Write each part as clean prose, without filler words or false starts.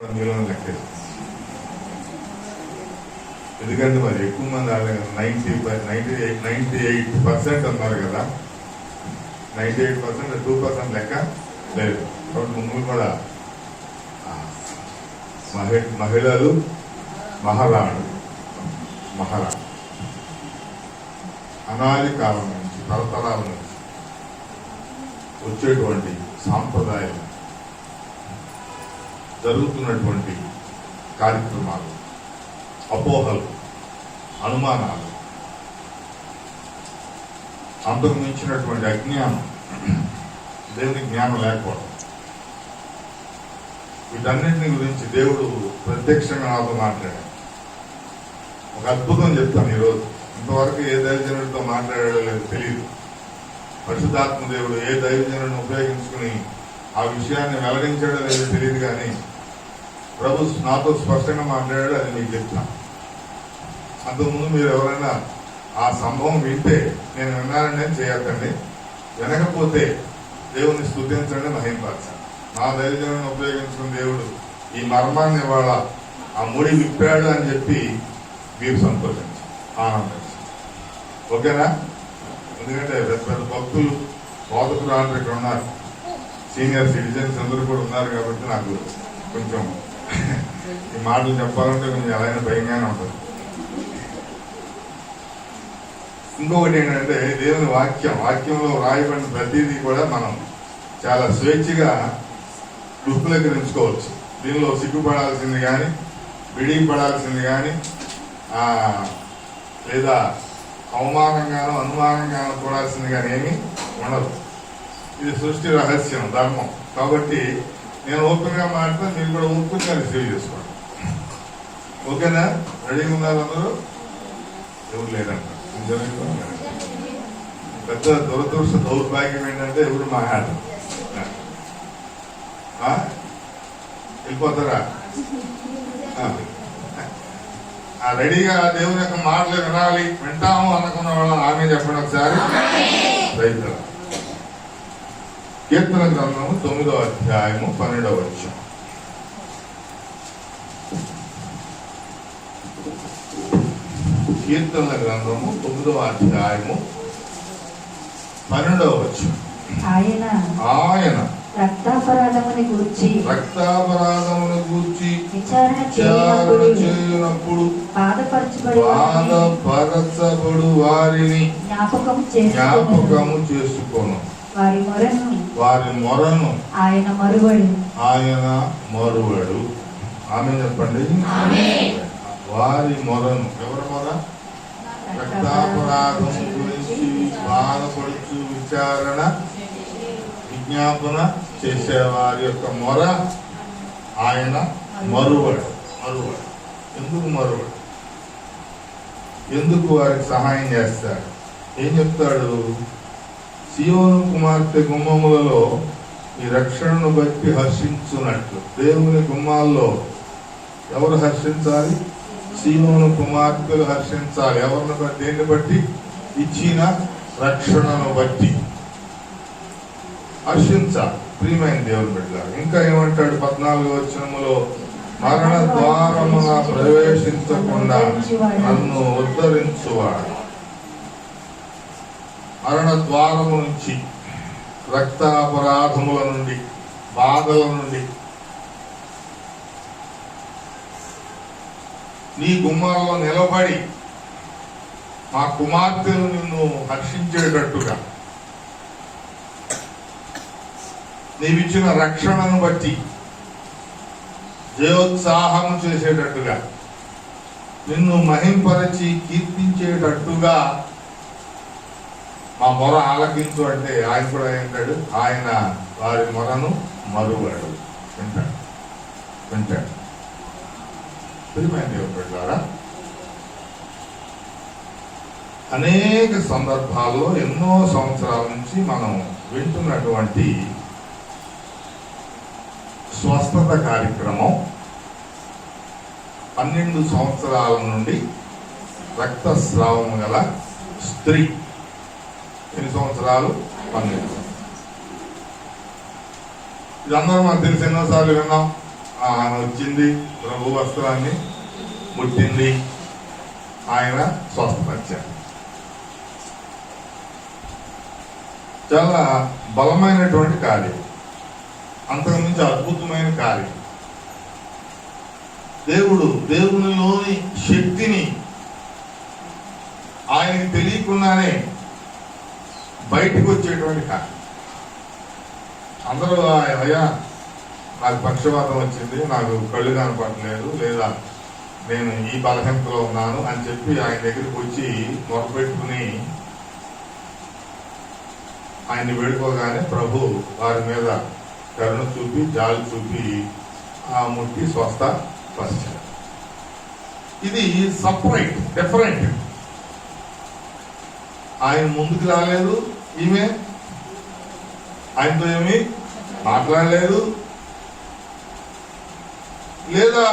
లెక్కేస్తాం. ఎందుకంటే మరి ఎక్కువ మంది 98% అన్నారు కదా, 98% 2% లెక్క లేదు. కాబట్టి ముందు కూడా మహిళలు మహారాణి అనాది కాలం నుంచి తరతరాల నుంచి వచ్చేటువంటి సాంప్రదాయం జరుగుతున్నటువంటి కార్యక్రమాలు, అపోహలు, అనుమానాలు, అంతకు మించినటువంటి అజ్ఞానం, దేవుని జ్ఞానం లేకపోవడం, వీటన్నిటిని గురించి దేవుడు ప్రత్యక్షంగా నాతో మాట్లాడాడు. ఒక అద్భుతం చెప్తాను ఈరోజు. ఇంతవరకు ఏ దైవజనుడితో మాట్లాడాడో లేదు తెలియదు. పరిశుద్ధాత్మ దేవుడు ఏ దైవజనుడిని ఉపయోగించుకుని ఆ విషయాన్ని వెల్లడించడం లేదో తెలియదు, కానీ ప్రభు నాతో స్పష్టంగా మాట్లాడాడు. అది మీకు చెప్తాను. అంతకుముందు మీరు ఎవరైనా ఆ సంభవం వింటే నేను విన్నానని చేయొద్దండి, వినకపోతే దేవుని స్తుతించండి, మహింపరచండి. నా దైవజనుడిని ఉపయోగించుకుని దేవుడు ఈ మర్మాన్ని ఇవాళ ఆ ముడి విప్పాడు అని చెప్పి మీరు సంతోషించండి, ఆనందించండి. ఓకేనా? ఎందుకంటే పెద్ద పెద్ద భక్తులు, బోధకులు ఇక్కడ ఉన్నారు, సీనియర్ సిటిజన్స్ అందరూ కూడా ఉన్నారు. కాబట్టి నాకు కొంచెం ఈ మాటలు చెప్పాలంటే కొంచెం ఎలాగైనా భయంగానే ఉంటుంది. ఇంకొకటి ఏంటంటే దేవుని వాక్యంలో రాయబడిన ప్రతిదీ కూడా మనం చాలా స్వేచ్ఛగా గుర్తులెక్కరించుకోవచ్చు. దీనిలో సిగ్గుపడాల్సింది కానీ, విడిపడాల్సింది కానీ, లేదా అవమానంగానో అనుమానంగానో చూడాల్సింది కానీ ఏమీ ఉండదు. ఇది సృష్టి రహస్యం, ధర్మం. కాబట్టి నేను ఓపెన్గా మాట్లాడితే మీరు కూడా ఓపెన్గా రిసీవ్ చేసుకోండి. ఓకేనా? రెడీగా ఉన్నారు అందరూ? ఎవరు లేదంట. పెద్ద దౌర్భాగ్యం ఏంటంటే ఎవరు మాట్లాడరు. వెళ్ళిపోతారా? రెడీగా దేవుని యొక్క మాటలు వినాలి, వింటాము అనుకున్న వాళ్ళని ఆమె చెప్పండి ఒకసారి. రైతుల కీర్తన గ్రంథము 9వ అధ్యాయము 12వ వచనం. కీర్తన గ్రంథము 9వ అధ్యాయము 12వ వచనం. ఆయన రక్తాపరాధముని గూర్చి విచారణ చేయనప్పుడు బాధపరచబడు వారిని జ్ఞాపకము చేసుకోను. వారి మొరను ఆయన మరువడు. ఆమె చెప్పండి. వారి మొరను, ఎవరి మొర? రక్తాపరాధం గురించి బాధపడుచు విచారణ విజ్ఞాపన చేసేవారి యొక్క మొర ఆయన మరువడు. ఎందుకు మరువడు? ఎందుకు వారికి సహాయం చేస్తాడు? ఏం చెప్తాడు? సియోను కుమార్తె గుమ్మములలో ఈ రక్షణను బట్టి హర్షించున్నట్లు. దేవుని గుమ్మాల్లో ఎవరు హర్షించాలి? సియోను కుమార్తెలు హర్షించాలి. ఎవరిని బట్టి? దేన్ని బట్టి? ఇచ్చిన రక్షణను బట్టి హర్షించాలి. ప్రియమైన దేవుని బిడ్డలారా, ఇంకా ఏమంటాడు 14వ వచనములో? మరణ ద్వారమున ప్రవేశించకుండా నన్ను ఉద్ధరించువాడు. మరణ ద్వారము నుంచి, రక్తాపరాధముల నుండి, బాధల నుండి నీ గుమ్మాలలో నిలబడి మా కుమార్తెలు నిన్ను హర్షించేటట్టుగా, నీవిచ్చిన రక్షణను బట్టి జయోత్సాహము చేసేటట్టుగా, నిన్ను మహింపరచి కీర్తించేటట్టుగా మా మొర ఆలకించు అంటే ఆయన కూడా ఏంటాడు? ఆయన వారి మొరను మరువడు, వింటాడు. ప్రియమైన దేవుని బిడ్డలారా, అనేక సందర్భాల్లో ఎన్నో సంవత్సరాల నుంచి మనం వింటున్నటువంటి స్వస్థత కార్యక్రమం, 12 సంవత్సరాల నుండి రక్తస్రావం గల స్త్రీ. ఎన్ని సంవత్సరాలు? 12. ఇదందరూ మనకు తెలిసి ఎన్నోసార్లు విన్నాం. ఆమె వచ్చింది, ప్రభు వస్త్రాన్ని ముట్టింది, ఆయన స్వస్థపరిచారు. చాలా బలమైనటువంటి కార్యం, అంతకుమించి అద్భుతమైన కార్యం. దేవునిలోని శక్తిని ఆయనకి తెలియకుండానే బయటకు వచ్చేటువంటి కార్యం. అందరూ అయ్యా నాకు పక్షవాతం వచ్చింది, నాకు కళ్ళు కనపడలేదు, లేదా నేను ఈ బలహీనతలో ఉన్నాను అని చెప్పి ఆయన దగ్గరికి వచ్చి మొరపెట్టుకుని ఆయన్ని వేడుకోగానే ప్రభు వారి మీద కరుణ చూపి జాలి చూపి ఆ ముట్టి స్వస్థపరిచారు. ఇది సపరేట్, డిఫరెంట్. ఆయన ముందుకు రాలేదు, ఈమె ఆయనతో ఏమి మాట్లాడలేదు, లేదా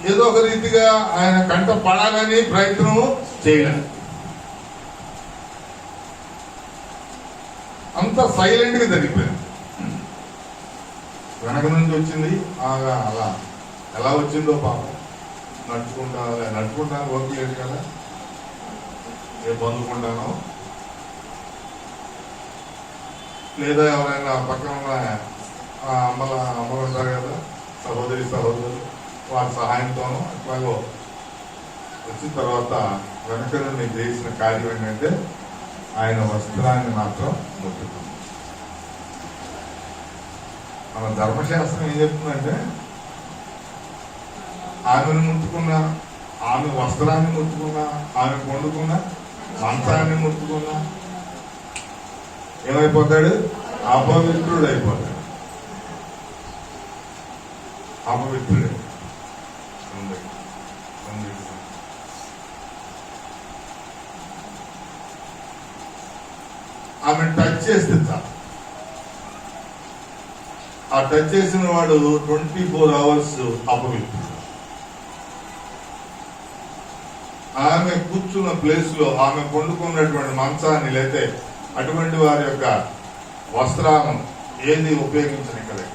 ఏదో ఒక రీతిగా ఆయన కంట పడాలని ప్రయత్నం చేయలేదు. అంత సైలెంట్ గా జరిగిపోయింది. వెనక నుంచి వచ్చింది, అలా ఎలా వచ్చిందో పాపం, నడుచుకుంటాను ఓపిక లేదు కదా, నేను పొందుకుంటాను, లేదా ఎవరైనా పక్కన ఉన్న అమ్మలు ఉంటారు కదా, సహోదరులు, వారి సహాయంతోనూ అట్లాగో వచ్చిన తర్వాత వెనక నుండి చేసిన కార్యం ఏంటంటే ఆయన వస్త్రాన్ని మాత్రం ముట్టుకుంది. మన ధర్మశాస్త్రం ఏం చెప్తుందంటే ఆమెను ముట్టుకున్నా, ఆమె వస్త్రాన్ని ముట్టుకున్నా, ఆమె పండుకున్న మంచాన్ని ముట్టుకున్నా ఏమైపోతాడు? అపవిత్రుడు అయిపోతాడు. అపవిత్రుడే. ఆమె టచ్ చేస్తే చాలు, ఆ టచ్ చేసిన వాడు 24 hours అపవిత్రుడు. ఆమె కూర్చున్న ప్లేస్ లో, ఆమె పండుకున్నటువంటి మంచాన్ని లేతే అటువంటి వారి యొక్క వస్త్రాలను ఏది ఉపయోగించనిక్కలేదు.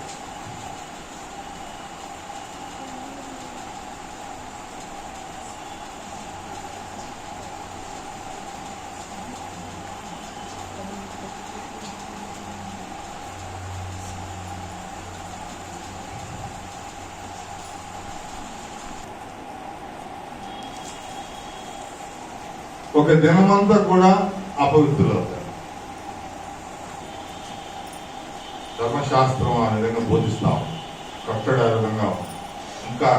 ఒక దినమంతా కూడా అపవిత్రులు అవుతారు. ధర్మశాస్త్రం ఆ విధంగా బోధిస్తాం, కట్టడి ఆ విధంగా. ఇంకా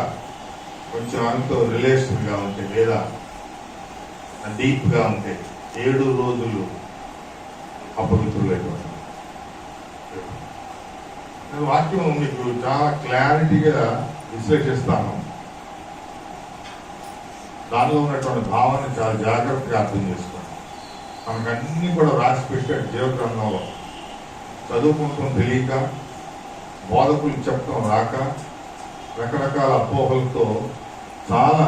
కొంచెం ఆమెతో రిలేషన్గా ఉంటే లేదా డీప్గా ఉంటే 7 రోజులు అపవిత్రులు అయిపోతారు. నేను వాక్యం మీకు చాలా క్లారిటీగా విశ్లేషిస్తాను. దానిలో ఉన్నటువంటి భావాన్ని చాలా జాగ్రత్తగా అర్థం చేసుకోండి. మనకు అన్ని కూడా రాసి పెట్టాడు జీవగ్రంథంలో. చదువుకుంటాం తెలియక, బోధకులు చెప్పడం రాక, రకరకాల అపోహలతో చాలా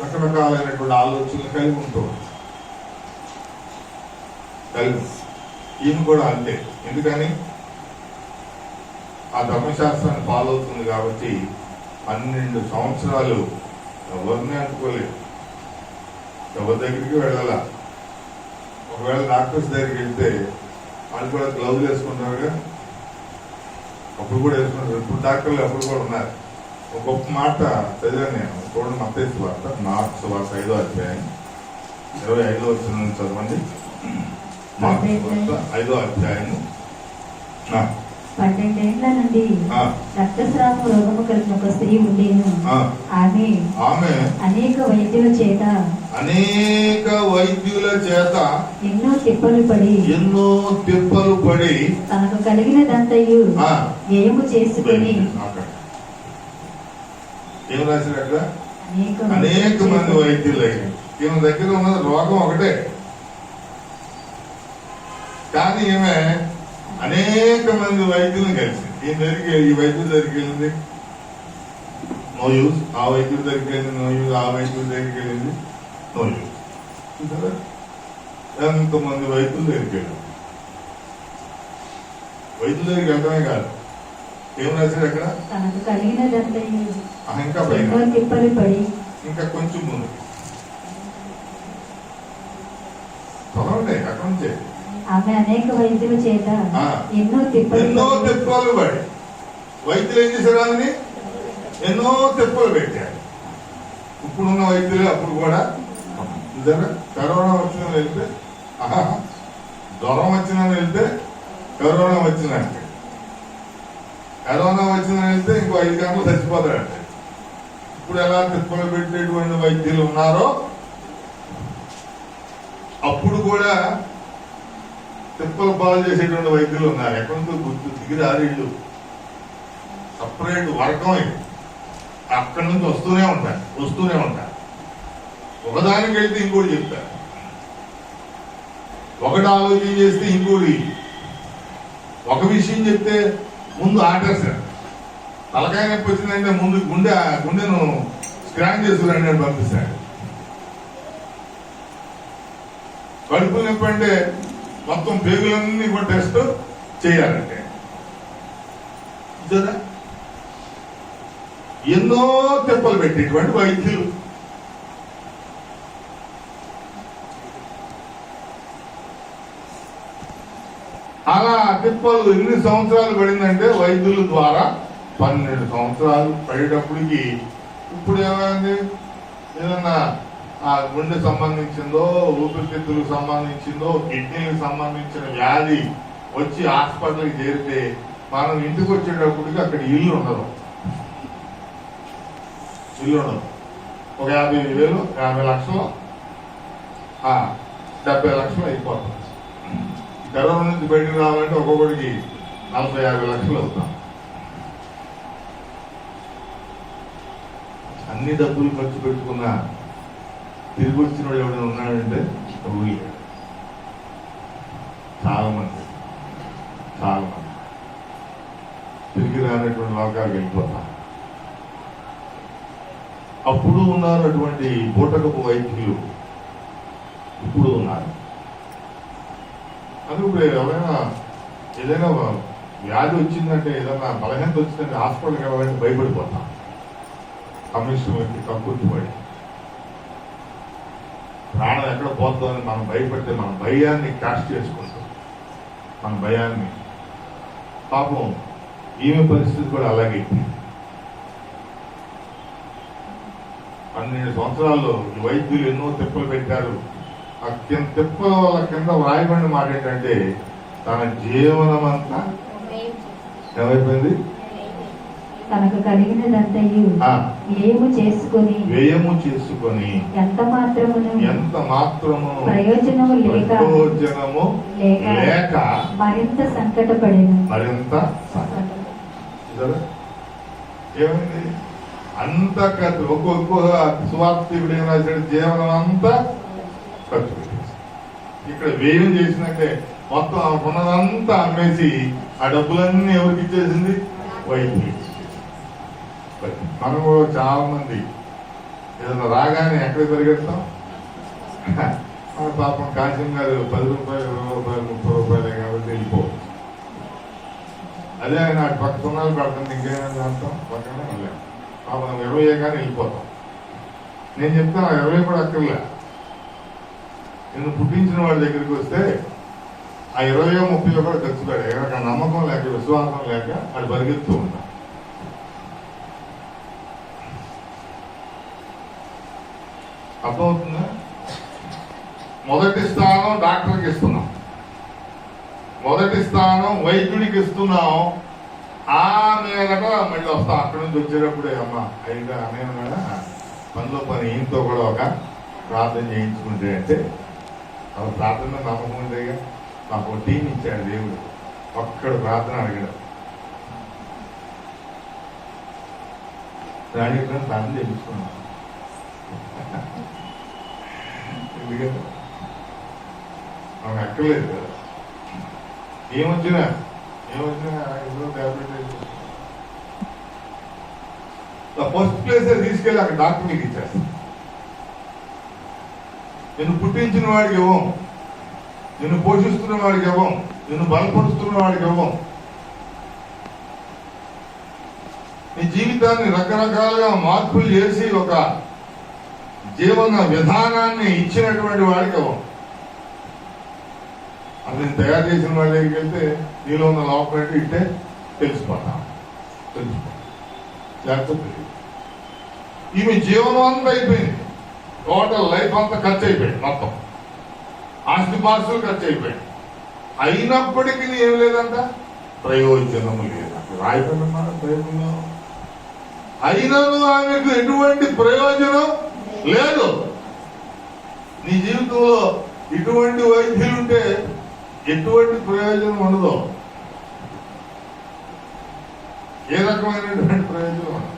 రకరకాలైనటువంటి ఆలోచనలు కలిగి ఉంటాం. ఈమె కూడా అంతే. ఎందుకని ఆ ధర్మశాస్త్రాన్ని ఫాలో అవుతుంది కాబట్టి 12 సంవత్సరాలు ఎవరిని అంటుకోలేదు, ఎవరి దగ్గరికి వెళ్ళాల. ఒకవేళ డాక్టర్స్ దగ్గరికి వెళ్తే వాళ్ళు కూడా గ్లౌజ్ వేసుకుంటారుగా, అప్పుడు కూడా వేసుకుంటారు. ఇప్పుడు డాక్టర్లు అప్పుడు కూడా ఉన్నారు. ఒక గొప్ప మాట చదివాను నేను, చూడండి, మత్తయి సువార్త 5వ అధ్యాయం 25వ వచనం నుంచి చదవండి. మార్కు సువార్త 5వ అధ్యాయం. 12 ఏళ్ల నుండి రక్తస్రావ రోగము కలిగిన ఒక స్త్రీ ఉండేను. ఆమె అనేక వైద్యుల చేత ఎన్నో తిప్పలు పడి తనకు కలిగినదంతయు వ్యయము చేసుకుని, ఏం రాసినట్ల అనేక మంది వైద్యులు. ఈమె దగ్గర ఉన్నది రోగం ఒకటే, కానీ ఈమె అనేక మంది వైద్యులను కలిసి ఈ వైద్యుల దగ్గరికి వెళ్ళింది, నో యూజ్. ఆ వైద్యుల దగ్గరికి వెళ్ళింది, నో యూజ్. ఆ వైద్యుల దగ్గరికి వెళ్ళింది, నో యూజ్. చూసారా, ఎంతమంది వైద్యుల దగ్గరికి వెళ్ళింది. వైద్యుల దగ్గరికి వెళ్ళడమే కాదు, ఏం రాశాడు అక్కడ? తనకు కలిగినదంతయు ఇంకా పైన ఎన్నో తిప్పలు పడి ఇంకా కొంచెం ముందు చదవండి అక్కడ నుంచే. ఆమె అనేక వైద్యుల చేత ఎన్నో ఎన్నో తిప్పలు పడి వైద్యులు ఏం చేశారు? అని ఎన్నో తిప్పలు పెట్టారు. ఇప్పుడున్న వైద్యులు అప్పుడు కూడా చూసారా, కరోనా వచ్చిన వెళ్తే జ్వరం వచ్చిన వెళ్తే కరోనా వచ్చిందంటే, కరోనా వచ్చిన వెళ్తే ఇంకో 5 గంటలు చచ్చిపోతాడంటే. ఇప్పుడు ఎలా తిప్పలు పెట్టేటువంటి వైద్యులు ఉన్నారో అప్పుడు కూడా తిప్పలు పాలు చేసేటువంటి వైద్యులు ఉన్నారు. ఎక్కడి నుంచో గుర్తు దిగిరారీళ్ళు సపరేట్ వర్గం ఇది. అక్కడి నుంచి వస్తూనే ఉంటారు. ఒకదానికి వెళ్తే ఇంకోటి చెప్తారు, ఒకటి ఆలోచన చేస్తే ఇంకోటి, ఒక విషయం చెప్తే ముందు ఆటేస్తారు. తలకాయ నొప్పి వచ్చిందంటే ముందు గుండెను స్కాన్ చేసుకురండి అని పంపిస్తాడు. కడుపు నొప్పి అంటే మొత్తం పేగులన్నీ కూడా టెస్ట్ చేయాలంటే చూసారా, ఎన్నో తెప్పలు పెట్టేటువంటి వైద్యులు. అలా తిప్పలు ఎన్ని సంవత్సరాలు పడిందంటే వైద్యుల ద్వారా 12 సంవత్సరాలు పడేటప్పటికి ఇప్పుడు ఏమైంది? ఏదన్నా ఆ గుండె సంబంధించిందో, ఊపిరితిత్తులకు సంబంధించిందో, కిడ్నీలకు సంబంధించిన వ్యాధి వచ్చి హాస్పిటల్కి చేరితే మనం ఇంటికి వచ్చేటప్పటికి అక్కడ ఇల్లు ఉండదు. ఒక 50,000, 50 లక్షలు, 70 లక్షలు అయిపోతుంది. కరోనా నుంచి బయటకు రావాలంటే ఒక్కొక్కడికి 40-50 లక్షలు అవుతాం. అన్ని డబ్బులు ఖర్చు పెట్టుకున్నా తిరిగి వచ్చిన వాడు ఎవరైనా ఉన్నాడంటే చాలా మంది తిరిగి రానటువంటి లోకాలకు వెళ్ళిపోతాం. అప్పుడు ఉన్నారు అటువంటి బూటకపు వైద్యులు, ఇప్పుడు ఉన్నారు. అది ఇప్పుడు ఏదైనా వ్యాధి వచ్చిందంటే, ఏదైనా బలహీనత వచ్చిందంటే హాస్పిటల్కి వెళ్ళాలంటే భయపడిపోతాం. కమిషన్లకి కక్కుర్తిపడి ప్రాణం ఎక్కడ పోతుందని మనం భయపడితే మన భయాన్ని క్యాష్ చేసుకుంటాం. మన భయాన్ని పాపం ఈమె పరిస్థితి కూడా అలాగే. 12 సంవత్సరాల్లో ఈ వైద్యులు ఎన్నో తిప్పలు పెట్టారు. ఆ తిప్పల వల్ల కింద వ్రాయబడిన మాట ఏంటంటే, తన జీవనం అంతా ఏమైపోయింది? తనకు కలిగినదంతయు వ్యయము చేసుకొని ఎంత మాత్రము ప్రయోజనము లేక మరింత సంకటపడేను. ఏమైంది? అంత ఖర్చు. ఒక్కొక్క సువార్తికుడు ఏం రాశాడు? జీవనం అంతా ఖర్చు పెట్టేసి ఇక్కడ వ్యయం చేసినట్టే మొత్తం ఉన్నదంతా అమ్మేసి ఆ డబ్బులన్నీ ఎవరికి ఇచ్చేసింది? వైద్యులు. మనం కూడా చాలా మంది ఏదైనా రాగానే ఎక్కడికి పరిగెడతాం? మన పాపం కాశం గారు 10 రూపాయలు, 20 రూపాయలు, 30 రూపాయలే కాబట్టి వెళ్ళిపోవచ్చు. అదే ఆయన పక్క సున్నాలు పెడతాం, ఇంకేమైనా అంటాం, పక్కనే వెళ్ళాం. పాపం 20 కానీ వెళ్ళిపోతాం. నేను చెప్తాను 20 కూడా అక్కర్లే. నేను పుట్టించిన వాడి దగ్గరికి వస్తే ఆ 20, 30 కూడా ఖర్చు పెడే నమ్మకం లేక, విశ్వాసం లేక అది పరిగెత్తూ ఉంటాం. అర్థమవుతుందా? మొదటి స్థానం డాక్టర్కి ఇస్తున్నాం, మొదటి స్థానం వైద్యుడికి ఇస్తున్నాం. ఆ మీదట మళ్ళీ వస్తాం. అక్కడి నుంచి వచ్చేటప్పుడే అమ్మ అయితే అన్నయ్య కూడా పనిలో పని ఈయనతో కూడా ఒక ప్రార్థన చేయించుకుంటే అంటే ప్రార్థన నమ్మకం ఉంటేగా. మాకు ఒక టీం ఇచ్చాడు దేవుడు, ఒక్కడు ప్రార్థన అడిగాడు. దాని ప్రార్థన చేయించుకున్నాం. ఎందుకంటే మనకు అక్కర్లేదు కదా. ఏమొచ్చినా ఏదో ట్యాబ్లెట్ ఫస్ట్ ప్లేస్ తీసుకెళ్ళి అక్కడ డాక్టర్ మీకు ఇచ్చేస్తాను. నిన్ను పుట్టించిన వాడికి ఇవ్వం, నిన్ను పోషిస్తున్న వాడికి ఇవ్వం, నిన్ను బలపరుస్తున్న వాడికి ఇవ్వం. నీ జీవితాన్ని రకరకాలుగా మార్పులు చేసి ఒక జీవన విధానాన్ని ఇచ్చినటువంటి వాడికి అవ్వం. అది తయారు చేసిన వాడి దగ్గరికి వెళ్తే నీలో ఉన్న లోపం ఏంటి ఇట్టే తెలిసిపోతాం. లేకపోతే ఈమె జీవనం అంతా అయిపోయింది, టోటల్ లైఫ్ అంతా ఖర్చు అయిపోయింది, మొత్తం ఆస్తి పాస్తులు ఖర్చు అయిపోయింది. అయినప్పటికీ ఏం లేదంట, ప్రయోజనము లేదు. రాయకుండా ప్రయోజనం అయినను ఆమెకు ఎటువంటి ప్రయోజనం లేదు. నీ జీవితంలో ఇటువంటి వైద్యులుంటే ఎటువంటి ప్రయోజనం ఉండదు. ఏ రకమైనటువంటి ప్రయోజనం ఉండదు.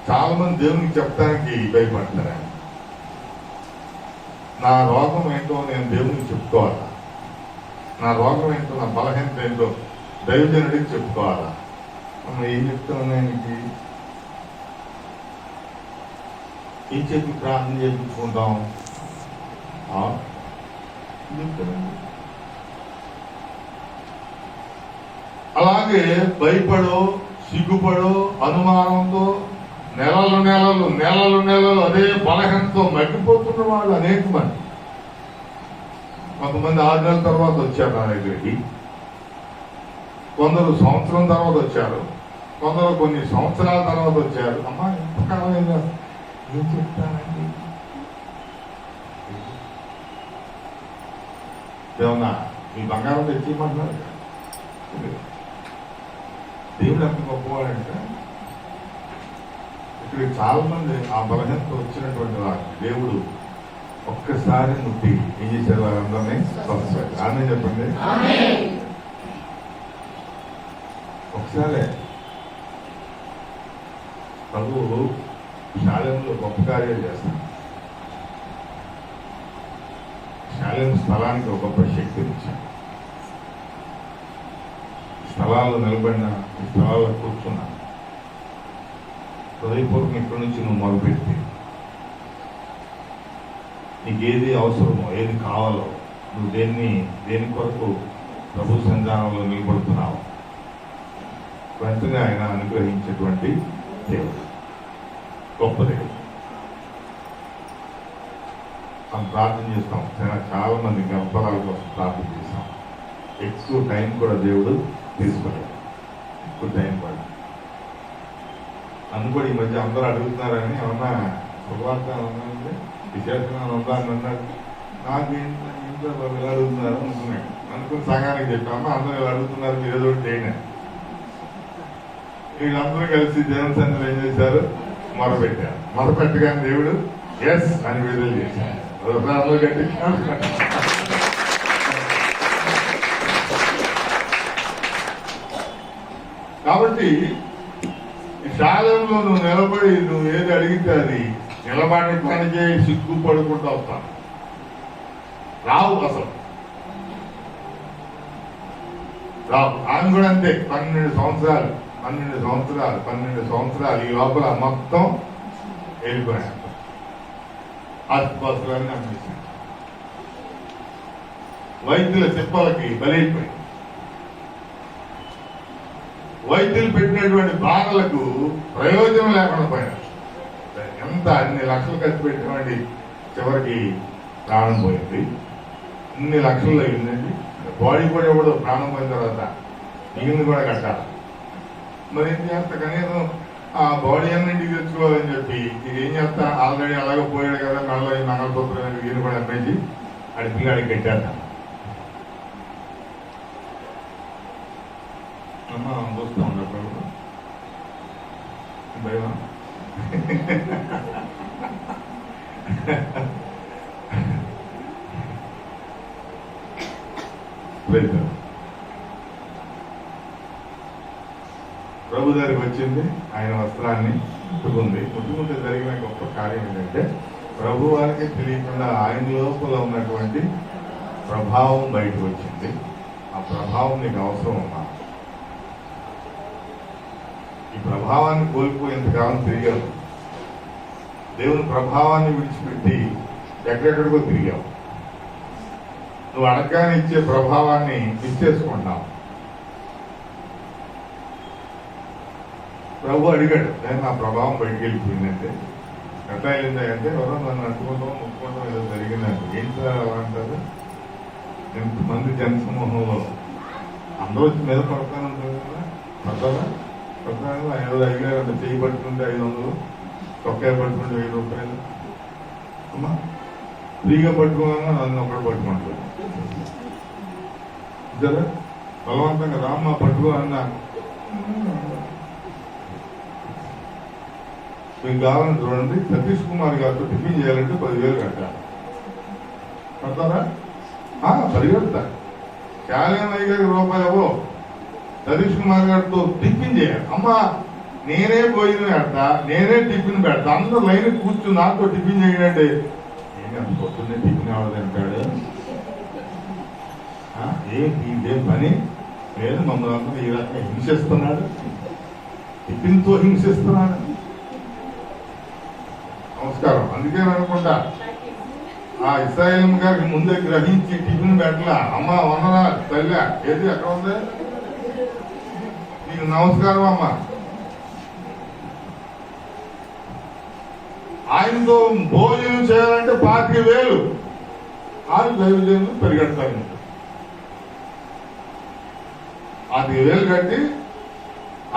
చాలా మంది దేవునికి చెప్తానికి భయపడతారు. నా రోగం ఏంటో నేను దేవునికి చెప్పుకోవాలా, నా రోగం ఏంటో, నా బలహీనత ఏంటో దైవజనుడికి చెప్పుకోవాలా. మనం ఏం చెప్తాం, ఆయనకి ఏం చెప్పి ప్రార్థన చేయించుకుంటాం. అలాగే భయపడో, సిగ్గుపడో, అనుమానంతో నెలలు అదే బలహీనతో మగ్గిపోతున్న వాళ్ళు అనేక మంది. కొంతమంది 6 నెలల తర్వాత వచ్చారు నా దగ్గరికి, కొందరు సంవత్సరం తర్వాత వచ్చారు, కొందరు కొన్ని సంవత్సరాల తర్వాత వచ్చారు. అమ్మా ఎంతకాలం ఏం చెప్తానండి, ఏమన్నా మీ బంగారం తెచ్చిమంటున్నారు. దేవుడు ఎంత గొప్పవాడంటే, ఇక్కడ చాలా మంది ఆ బలహీనత వచ్చినటువంటి వారు దేవుడు ఒక్కసారి ముట్టి ఏం చేశారు, వారందరినీ స్వస్థపరిచారు. ఆమె చెప్పండి. ఒకసారి ప్రభువు శాలెంలో గొప్ప కార్యాలు చేస్తాడు. శాలెం స్థలానికి ఒక గొప్ప శక్తిని ఇచ్చాడు. స్థలాల్లో నిలబడిన, ఈ స్థలాల్లో కూర్చున్నా, హృదయపూర్వకం ఇక్కడి నుంచి నువ్వు మొదలుపెట్టి నీకు ఏది అవసరమో, ఏది కావాలో, నువ్వు దేని కొరకు ప్రభు సన్నిధానంలో నిలబడుతున్నావు, వెంటనే ఆయన అనుగ్రహించేటువంటి దేవుడు, గొప్ప దేవుడు. మనం ప్రార్థన చేస్తాం, చాలా మంది గర్భాల కోసం ప్రార్థన చేస్తాం. ఎక్కువ టైం కూడా దేవుడు తీసుకోలేదు, ఎక్కువ టైం కూడా. నన్ను కూడా ఈ మధ్య అందరూ అడుగుతున్నారని, ఏమన్నా శుభవార్త ఉందంటే, విశేషంగా ఉందా అని అన్నాడు. నాకేంటో ఇలా అడుగుతున్నారు అనుకున్నాడు. అనుకుని సంఘానికి చెప్పాము, అందరూ ఇలా అడుగుతున్నారు, మీరు ఏదో ఒకటి చేయండి. వీళ్ళందరూ కలిసి దేవుని సన్నిధిలో ఏం చేశారు, మొదలుపెట్టారు. మొదలుపెట్టగానే దేవుడు ఎస్ అని విడుదల చేశారు. అందరూ గట్టి. కాబట్టి శాలెంలో నువ్వు నిలబడి నువ్వు ఏది అడిగితే అది నిలబడటానికే సిగ్గుపడుకుంటూ వస్తాను. రావు అసలు రావు. ఆమె కూడా అంతే, 12 సంవత్సరాలు ఈ లోపల మొత్తం వెళ్ళిపోయాడు. ఆస్తిపాస్తులన్నీ అనిపిస్తుంది. వైద్యుల చెప్పలకి బలైపోయింది. వైద్యులు పెట్టినటువంటి బాధలకు ప్రయోజనం లేకుండా పోయారు. ఎంత అన్ని లక్షలు ఖర్చు పెట్టినటువంటి చివరికి ప్రాణం పోయింది. ఇన్ని లక్షలు అయిందండి. బాడీ కూడా ఎవడో ప్రాణం పోయిన తర్వాత మిగిలింది కూడా కట్టాలి. మరి ఏం చేస్తా, కనీసం ఆ బాడీ అన్నింటికి తెచ్చుకోవాలని చెప్పి ఇది ఏం చేస్తా, ఆల్రెడీ అలాగే పోయాడు కదా, మెడలో ఈ మంగళసూత్రం ఈయన కూడా అమ్మేసి ఆడి పిల్లాడికి కట్టారు. అమ్మా చూస్తూ ఉన్నప్పుడు భయం. ప్రభు దగ్గరికి వచ్చింది, ఆయన వస్త్రాన్ని ముట్టుకుంటే జరిగిన గొప్ప కార్యం ఏంటంటే, ప్రభు వారికి తెలియకుండా ఆయన లోపల ఉన్నటువంటి ప్రభావం బయటకు వచ్చింది. ఆ ప్రభావం నీకు అవసరం ఉన్నా, ఈ ప్రభావాన్ని కోల్పోయేంతకాలం తిరిగావు. దేవుని ప్రభావాన్ని విడిచిపెట్టి ఎక్కడెక్కడికో తిరిగావు. నువ్వు అడగానే ఇచ్చే ప్రభావాన్ని ఇచ్చేసుకుంటావు. ప్రభు అడిగాడు, నేను నా ప్రభావం బయటికి వెళ్ళిపోయిందంటే ఎట్లా వెళ్ళిందంటే ఎవరో నన్ను అంటుకుంటాం ముట్టుకుంటాం ఏదో జరిగిందంటే ఏంటి అలా అంటారు. ఎంతమంది జనసమూహంలో అందరూ వచ్చి మీద పడతాను ఉంటుంది కదా, పడతారా పడతాను. ఏదో అడిగారు అంటే చేయి పట్టుకుంటే 500, చొక్కాయ పట్టుకుంటే 1000 రూపాయలు. అమ్మా ఫ్రీగా పట్టుకోవాలన్నా నన్ను ఒకటి పట్టుకుంటారు కదా, బలవంతంగా రామ్మ పట్టుకోవాలన్నా మీకు కావాలని చూడండి. సతీష్ కుమార్ గారితో టిఫిన్ చేయాలంటే 10,000 కట్టాలి. కడతారా? పరిగెడతా. శాలేమయ్య గారికి రూపాయవో సతీష్ కుమార్ గారితో టిఫిన్ చేయాలి. అమ్మా నేనే భోజనం పెడతా, నేనే టిఫిన్ పెడతా, అందరూ లైన్ కూర్చుని నాతో టిఫిన్ చేయండి. నేను అంత పొద్దున్నే టిఫిన్ అవ్వదంటాడు. ఇదేం పని లేదు, మమ్మల్ని అందరూ ఈ రకంగా హింసిస్తున్నాడు, టిఫిన్తో హింసిస్తున్నాడు. నమస్కారం. అందుకే అనుకుంటా ఇస్రాయేల్ గారికి ముందే గ్రహించి టిఫిన్ పెట్టలా. అమ్మ వందనా తల్లి ఏది ఎక్కడ ఉంది నీకు నమస్కారం అమ్మ. ఆయనతో భోజనం చేయాలంటే 25,000 దైవజనులు పరిగెడతారు. 25,000 కట్టి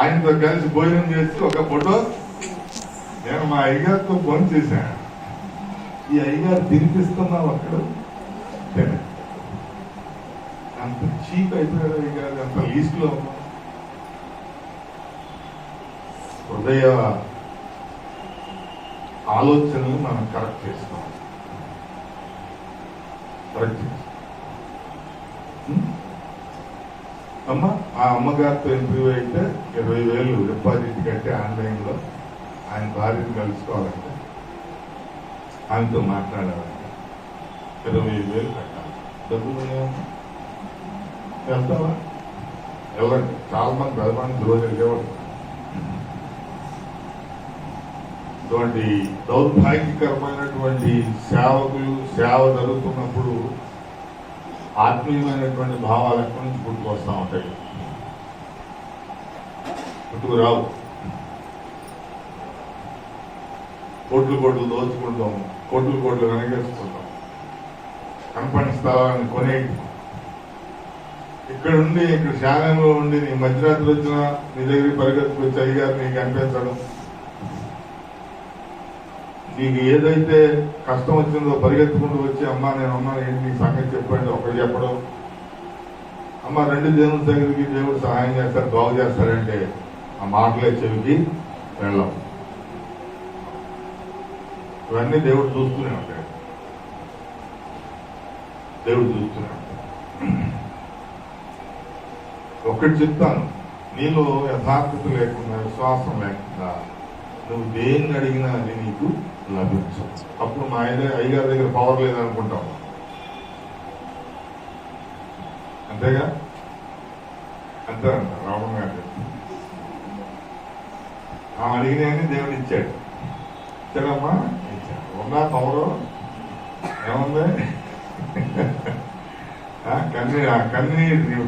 ఆయనతో కలిసి భోజనం చేసి ఒక ఫోటో. నేను మా అయ్యగారితో ఫోన్ చేశాను, ఈ అయ్యగారు తినిపిస్తున్నావు అక్కడ. అంత చీప్ అయిపోయాడు అయ్యగారు, అంత లీస్ట్ లో ఉన్నాం. హృదయ ఆలోచనలు మనం కరెక్ట్ చేసుకోవాలి. అమ్మ ఆ అమ్మగారితో ఇంటర్వ్యూ అయితే 20,000 డిపాజిట్ కట్టి ఆన్లైన్ లో ఆయన భార్యను కలుసుకోవాలంటే, ఆయనతో మాట్లాడాలంటే 20,000 కట్టాలి. డబ్బులు వెళ్తావా? ఎవరండి? చాలా మంది పెద్దమంది రోజు వెళ్ళేవాడు. ఇటువంటి దౌర్భాగ్యకరమైనటువంటి సేవకులు సేవ జరుగుతున్నప్పుడు ఆత్మీయమైనటువంటి భావాలు ఎక్కడి నుంచి పుట్టుకొస్తా ఉంటాయి. పుట్టుకు రావు. కోట్లు దోచుకుంటాం, కోట్లు వెనకేసుకుంటాం, కనపడిన స్థలాన్ని కొనేటి. ఇక్కడ శాలంలో ఉండి నీ మధ్యరాత్రి వచ్చినా నీ దగ్గరికి పరిగెత్తుకు వచ్చి అయ్యారు నీకు అనిపించడం, నీకు ఏదైతే కష్టం వచ్చిందో పరిగెత్తుకుంటూ వచ్చి అమ్మ నేను అమ్మాను ఏంటి నీ సంగతి చెప్పండి ఒకటి చెప్పడం. అమ్మ 2 దేవుని దగ్గరికి దేవుడు సహాయం చేస్తారు, బాగు చేస్తారంటే ఆ మాటలే చెవికి వెళ్ళం. ఇవన్నీ దేవుడు చూస్తూనే ఉంటాడు. దేవుడు చూస్తూనే ఉంటాడు. ఒకటి చెప్తాను, నీలో యథార్థత లేకుండా విశ్వాసం లేకుండా నువ్వు దేన్ని అడిగినా అది నీకు లభించవు. అప్పుడు మా అయ్యగారి దగ్గర పవర్ లేదనుకుంటావు. అంతేగా? అంతే అంట రావణ గారు. అడిగినాయని దేవుడు ఇచ్చాడు. ఇచ్చాడమ్మా, ఇచ్చాడు. ఉందా పవరు? ఏముంది?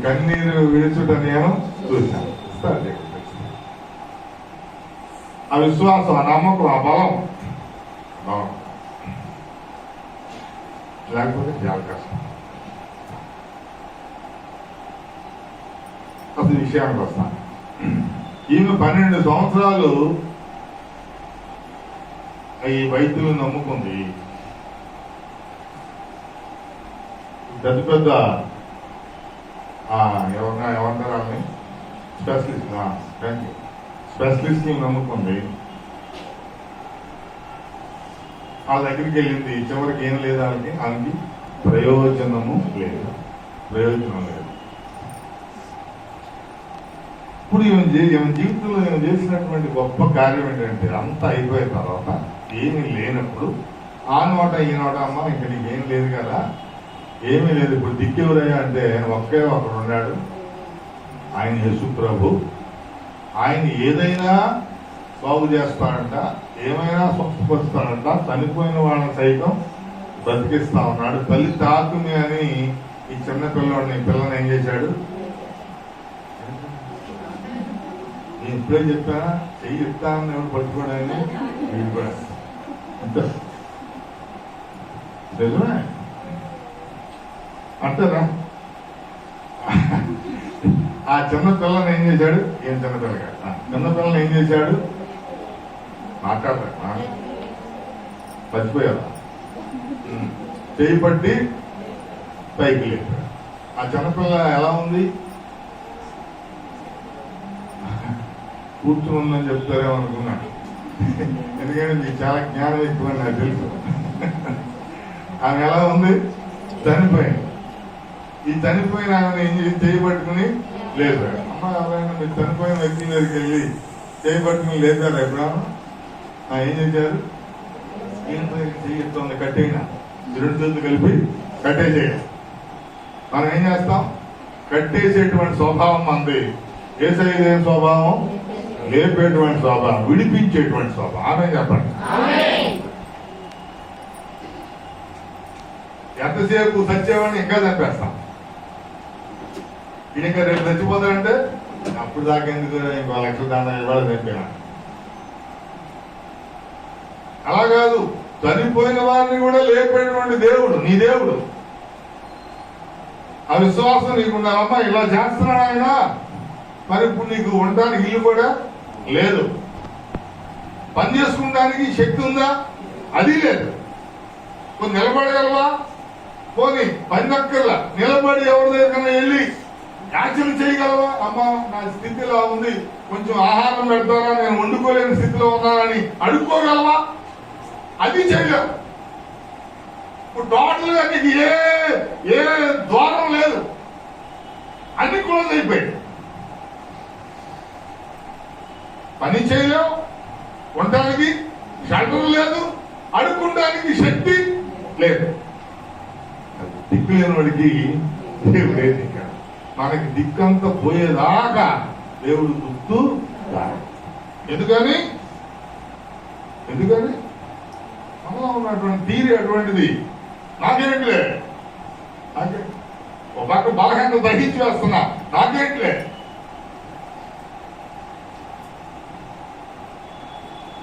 కన్నీరు విడుచుట నేను చూశాను. ఆ విశ్వాసం, ఆ నమ్మకం, ఆ బలం లేకపోతే చాలా కష్టం. అసలు విషయానికి వస్తాను. ఈమె 12 సంవత్సరాలు ఈ వైద్యులు నమ్ముకుంది. పెద్ద ఏమంటారు స్పెషలిస్ట్ నమ్ముకుంది. వాళ్ళ దగ్గరికి వెళ్ళింది. చివరికి ఏం లేదు, ఆమెకి ప్రయోజనం లేదు. ఇప్పుడు ఈమె జీవితంలో ఈమె చేసినటువంటి గొప్ప కార్యం ఏంటంటే, అంతా అయిపోయిన తర్వాత ఏమీ లేనప్పుడు ఆ నోట ఈ నోట అమ్మ ఇంక నీకేం లేదు కదా, ఏమీ లేదు, ఇప్పుడు దిక్కెవరయ్యా అంటే ఒకే ఒకడు ఉన్నాడు, ఆయన యేసు ప్రభు. ఆయన ఏదైనా బాగు చేస్తాడంట, ఏమైనా స్వస్థపరుస్తాడంట, చనిపోయిన వాళ్ళని సైతం బ్రతికిస్తా ఉన్నాడు. తల్లి తాకుమి అని ఈ చిన్న పిల్లని ఏం చేశాడు? ఇప్పుడే చెప్పానా చెయ్యి ఇస్తానని ఎవరు పట్టుకోవడానికి నిజమే అంటారా? ఆ చిన్న పిల్లని ఏం చేశాడు? ఏం చిన్నపిల్లగా చిన్న పిల్లని ఏం చేశాడు? మాట్లాడతా చచ్చిపోయారు. చేయి పట్టి పైకి లేపాడు. ఆ చిన్నపిల్ల ఎలా ఉంది? కూర్చుని ఉందని చెప్తారేమో అనుకున్నాడు. ఎందుకంటే మీకు చాలా జ్ఞానం ఎక్కువ నాకు తెలుసు. ఆమె ఎలా ఉంది? చనిపోయింది. ఈ చనిపోయిన ఆమెను ఏం చేసి చేయబట్టుకుని లేపాడు. అమ్మ ఎవరైనా మీరు చనిపోయిన వ్యక్తి దగ్గరికి వెళ్ళి చేయబట్టుకుని లేపారు ఎప్పుడన్నా? ఏం చేశారు? చెయ్యిస్తుంది కట్టేయినా రెండు చేతులు కలిపి కట్టేసేయాలి. మనం ఏం చేస్తాం? కట్టేసేటువంటి స్వభావం మంది. యేసయ్యదే స్వభావం లేపేటువంటి స్వభావం, విడిపించేటువంటి స్వభావం. ఆమె చెప్పండి. ఎంతసేపు సత్యవాడిని ఇంకా చంపేస్తాం. ఇది ఇంకా రేపు చచ్చిపోతాడంటే అప్పుడు దాకా ఎందుకు ఇంకో లక్షల దాన్ని ఇవాళ చనిపోయినా. అలా కాదు, చనిపోయిన వారిని కూడా లేపేటువంటి దేవుడు నీ దేవుడు. ఆ విశ్వాసం నీకుండాలమ్మా. ఇలా చేస్తున్నాడు ఆయన. మరి ఇప్పుడు నీకు ఉండడానికి ఇల్లు కూడా లేదు, పని చేసుకుంటానికి శక్తి ఉందా? అది లేదు. కొన్ని నిలబడగలవా? పోనీ పని దక్కర్లా నిలబడి ఎవరి దగ్గర వెళ్ళి యాక్షన్ చేయగలవా? అమ్మా నా స్థితి ఇలా ఉంది, కొంచెం ఆహారం పెడతారా, నేను వండుకోలేని స్థితిలో ఉన్నానని అడుక్కోగలవా? అది చేయలేవు. ఇప్పుడు టోటల్ గా నీకు ఏ ద్వారం లేదు, అన్ని క్లోజ్ అయిపోయాయి. పని చేయలేవు, ఉండడానికి షెల్టర్ లేదు, అడుక్కోవడానికి శక్తి లేదు. దిక్కు లేని వాడికి దేవుడు ఏది ఇక్కడ మనకి దిక్కంతా పోయేదాకా దేవుడు గుర్తు. ఎందుకని మనలో ఉన్నటువంటి తీరి అటువంటిది. నాకేంట్లే, ఒక పక్క బలహీనత దహించి వేస్తున్నా, నాకేంట్లే.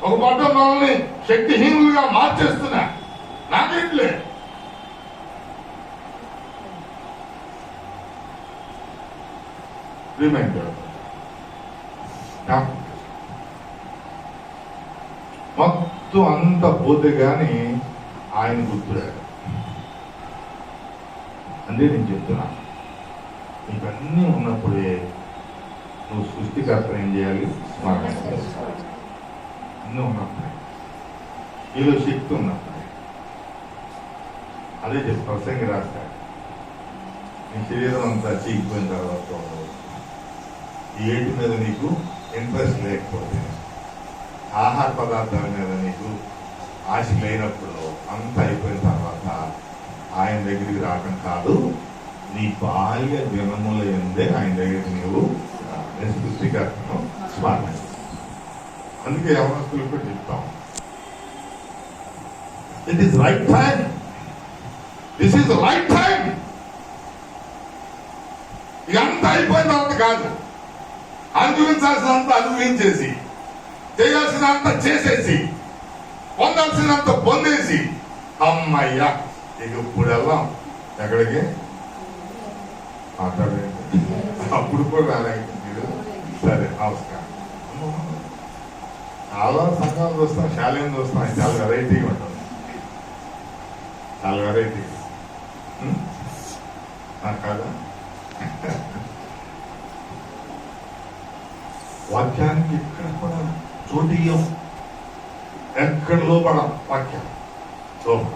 ఒక పక్క మనల్ని శక్తిహీనులుగా మార్చేస్తున్నా, నాకేంట్లే. రిమైండర్ మొత్తం అంత పోతే గాని ఆయన గుర్తురాడు. అంటే నేను చెప్తున్నా, నీకు అన్నీ ఉన్నప్పుడే నువ్వు సృష్టికర్త ఏం చేయాలి? స్మరణ చేసుకోవాలి. అన్నీ ఉన్నప్పుడే, నీలో శక్తి ఉన్నప్పుడే. అదే చెప్పి ప్రసంగి రాస్తాడు, నీ శరీరం అంతా చీకిపోయిన తర్వాత ఈ ఏటి మీద నీకు ఇంట్రెస్ట్ లేకపోతే, ఆహార పదార్థాల మీద నీకు ఆశ లేనప్పుడు, అంత అయిపోయిన తర్వాత ఆయన దగ్గరికి రావడం కాదు, నీ బాల్య దినముల ఎందే ఆయన దగ్గరికి నీవు సృష్టికర్తను స్మరణ. అందుకే యవనస్తులకు కూడా చెప్తాం, it is right time, this is right time. ఇదంతా అయిపోయిన తర్వాత కాదు, అనుభవించాల్సినంత అనుభవించేసి, చేయాల్సినంత చేసేసి, పొందాల్సినంత పొందేసి, అమ్మయ్యా ఇక ఇప్పుడు వెళ్దాం ఎక్కడికి మాట్లాడండి. అప్పుడు కూడా రాలేదు మీరు. సరే నమస్కారం. చాలా సంఘాలు చూస్తాం, శాలయం చూస్తాం, చాలా వెరైటీగా ఉంటుంది, చాలా వెరైటీ కాదా? వాక్యానికి ఎక్కడ కూడా చోటీయం, ఎక్కడ లోపడం వాక్యం లోపం.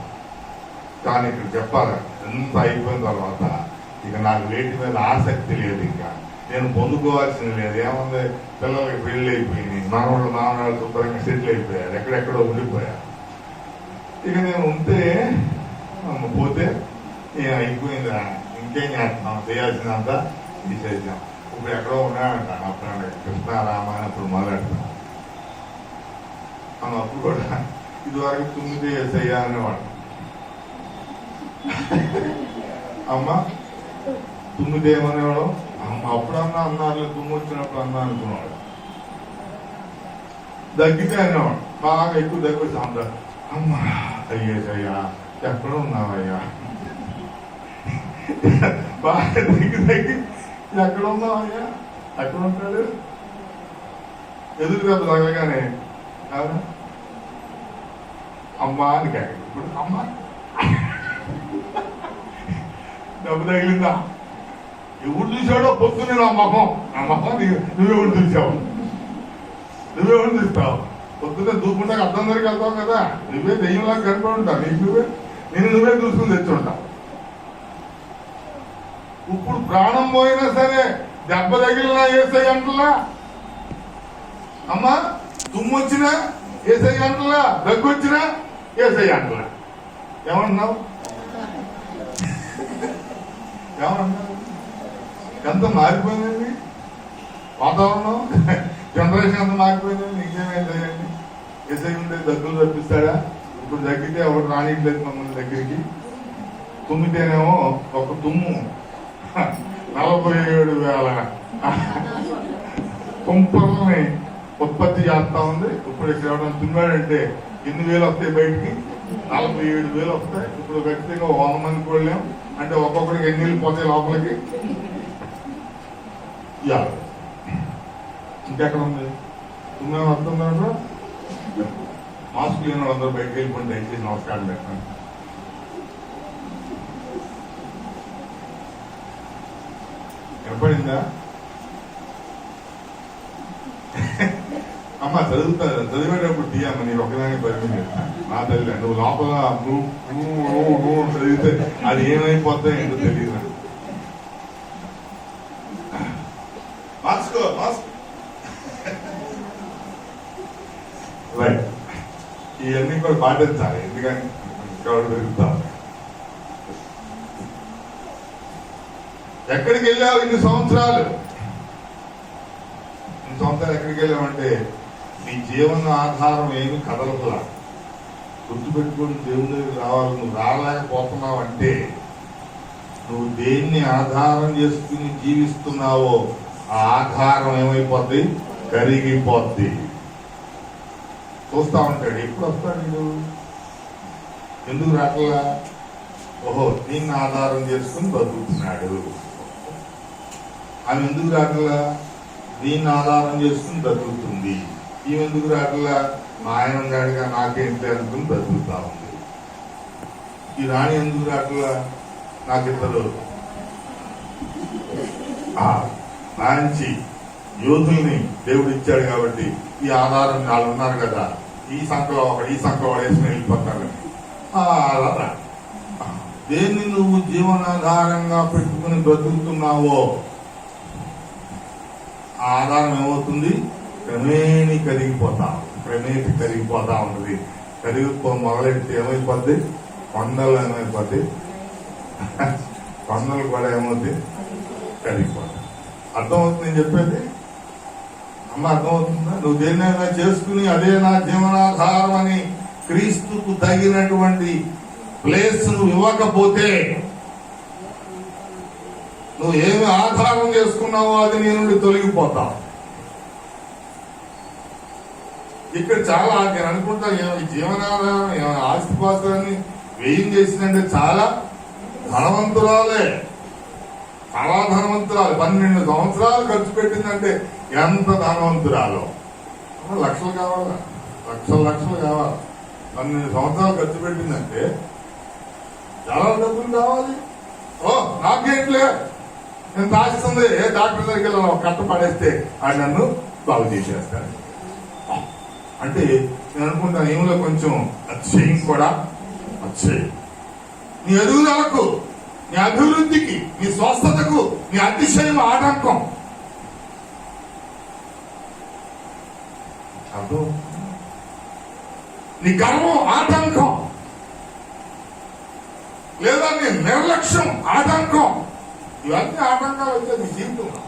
కానీ ఇక్కడ చెప్పాలి, ఎంత అయిపోయిన తర్వాత ఇక నాకు వేటి మీద ఆసక్తి లేదు, ఇంకా నేను పొందుకోవాల్సింది లేదు. ఏముంది, పిల్లలకి పెళ్లి అయిపోయింది, మానవాళ్ళు శుభ్రంగా సెటిల్ అయిపోయారు, ఎక్కడెక్కడో ఉండిపోయారు. ఇక నేను ఉంటే పోతే అయిపోయిందా, ఇంకేం చేస్తున్నాం, చేయాల్సినంత తీసేసాం. ఇప్పుడు ఎక్కడో ఉన్నాడంట అప్పుడు కృష్ణ రామాయణ అప్పుడు మొదలెడతాం. మనం అప్పుడు కూడా ఇదివరకు 9 ఏసయ్యా అనేవాడు. అమ్మ 9 ఏమనేవాడు, అమ్మ అప్పుడన్నా అన్నారు, 9 వచ్చినప్పుడు అన్నా అనుకున్నాడు. దగ్గితే అనేవాడు. బాగా ఎక్కువ దగ్గర వచ్చి అంటారు, అమ్మా అయ్యేసయ్యా ఎక్కడ ఉన్నావయ్యా, బాగా దగ్గర ఎక్కడ ఉన్నావయ్యా, ఎక్కడ ఉంటాడు, ఎదురు దెబ్బ తగలగానే అమ్మా అని కాదు. ఇప్పుడు అమ్మా దెబ్బ తగిలిందా, ఎవరు చూసాడో పొద్దున్నే నా మొహం నువ్వెవరు చూసావు, నువ్వెవరు చూస్తావు, పొద్దున్నే దూకుండా అర్థం దగ్గరికి వెళ్తావు కదా, నువ్వే దెయ్యంలాగా కనిపడి ఉంటావు, నువ్వే చూసుకుని తెచ్చుంటావు. ఇప్పుడు ప్రాణం పోయినా సరే దెబ్బ తగిలినా ఏసై అంటలా, అమ్మా తుమ్ము వచ్చినా ఏసై అంటలా, దగ్గు వచ్చినా ఏసై అంటలా. ఏమన్నావు ఏమన్నావు? ఎంత మారిపోయిందండి వాతావరణం, జనరేషన్ ఎంత మారిపోయిందండి. నీకేమైందండి? ఏసై ఉంటే దగ్గులు తప్పిస్తాడా? ఇప్పుడు తగ్గితే ఎవరు రానిట్లేదు మమ్మల్ని దగ్గరికి. తుమ్మితేనేమో ఒక తుమ్ము 47,000 కుంపల్ని ఉత్పత్తి చేస్తా ఉంది. ఇప్పుడు ఇక్కడ ఎవరైనా తుమ్మాడంటే ఎన్ని వేలు వస్తాయి బయటికి? 47,000 వస్తాయి. ఇప్పుడు ఖచ్చితంగా 100 మంది కోళ్ళాం అంటే ఒక్కొక్కడికి ఎన్ని నీళ్ళు పోతాయి లోపలికి. ఇంకెక్కడ ఉంది తుమ్మే వస్తుందంటారు. మాస్క్ లేని వాళ్ళందరూ బయటకు వెళ్ళిపోయి దయచేసి నమస్కారం పెట్టండి. వినపడిందా? అమ్మ చదివేటప్పుడు తీయమ్మ, నేను ఒకదానికి పరిమితి నా తల్లి. నువ్వు లోపల చదివితే అది ఏమైపోతాయి ఏంటో తెలియదు. మార్చుకో రైట్. ఇవన్నీ కూడా పాటించాలి, ఎందుకని ఇక్కడ పెరుగుతాం. ఎక్కడికి వెళ్ళావు ఇన్ని సంవత్సరాలు? ఎక్కడికి వెళ్ళావంటే నీ జీవన ఆధారం ఏమి కదలకలా. గుర్తుపెట్టుకుని దేవుని దగ్గరికి రావాలి. నువ్వు రాలేకపోతున్నావు అంటే నువ్వు దేన్ని ఆధారం చేసుకుని జీవిస్తున్నావో ఆ ఆధారం ఏమైపోద్ది? కరిగిపోద్ది. చూస్తా ఉంటాడు, ఎప్పుడు వస్తాడు వీడు, ఎందుకు రాట్లా? ఓహో దీన్ని ఆధారం చేసుకుని బతుకుతున్నాడు. ఆమె ఎందుకు రాట్లా? దీన్ని ఆధారం చేసుకుని బతుకుతుంది. ఈమె ఎందుకు రాట్లా? మా ఆయన గాడిగా నాకేంటి అనుకుని బతుకుతా ఉంది. ఈ రాణి ఎందుకు రాట్లా? నాకిద్దరు మంచి యోధుల్ని దేవుడు ఇచ్చాడు కాబట్టి ఈ ఆధారం వాళ్ళు ఉన్నారు కదా, ఈ సంఖ్యలో ఒకటి ఈ సంఖ్యలో వేసుకుని వెళ్ళిపోతారు. అలా దేన్ని నువ్వు జీవనాధారంగా పెట్టుకుని బ్రతుకుతున్నావో ఆ ఆధారం ఏమవుతుంది? క్రమేణి కరిగిపోతా ఉంటుంది. కరిగిపో మొదలెడితే ఏమైపోద్ది? కొండలు ఏమైపోద్ది? కొండలు కూడా ఏమవుతుంది? కరిగిపోతాయి. అర్థమవుతుంది నేను చెప్పేది? అమ్మ అర్థమవుతుందా? నువ్వు దేన్నైనా చేసుకుని అదే నా జీవనాధారం అని క్రీస్తుకు తగినటువంటి ప్లేస్ నువ్వు ఇవ్వకపోతే, నువ్వు ఏమి ఆధారం చేసుకున్నావో అది నీ నుండి తొలగిపోతావు. ఇక్కడ చాలా నేను అనుకుంటా ఈ జీవనాధారం ఆస్తిపాస్తులన్నీ వ్యయం చేసిందంటే చాలా ధనవంతురాలే, చాలా ధనవంతురాలు. 12 సంవత్సరాలు ఖర్చు పెట్టిందంటే ఎంత ధనవంతురాలో. లక్షలు కావాలా? లక్షలు కావాలి. 12 సంవత్సరాలు ఖర్చు పెట్టిందంటే చాలా డబ్బులు కావాలి. ఓ నాకేంట్లే, నేను దాస్తుంది ఏ డాక్టర్ దగ్గరికి వెళ్ళాలి, కట్ట పడేస్తే ఆయన నన్ను బాగు చేసేస్తాడు అంటే నేను అనుకుంటాను ఏమిలో కొంచెం అతిశయం కూడా అతిశయం. నీ ఎదుగుదలకు, నీ అభివృద్ధికి, నీ స్వస్థతకు నీ అతిశయం ఆటంకం. అర్థం? నీ గర్వం ఆటంకం, లేదా నీ నిర్లక్ష్యం ఆటంకం. ఇవన్నీ ఆటంకాలు వచ్చాయి నీ జీవితంలో.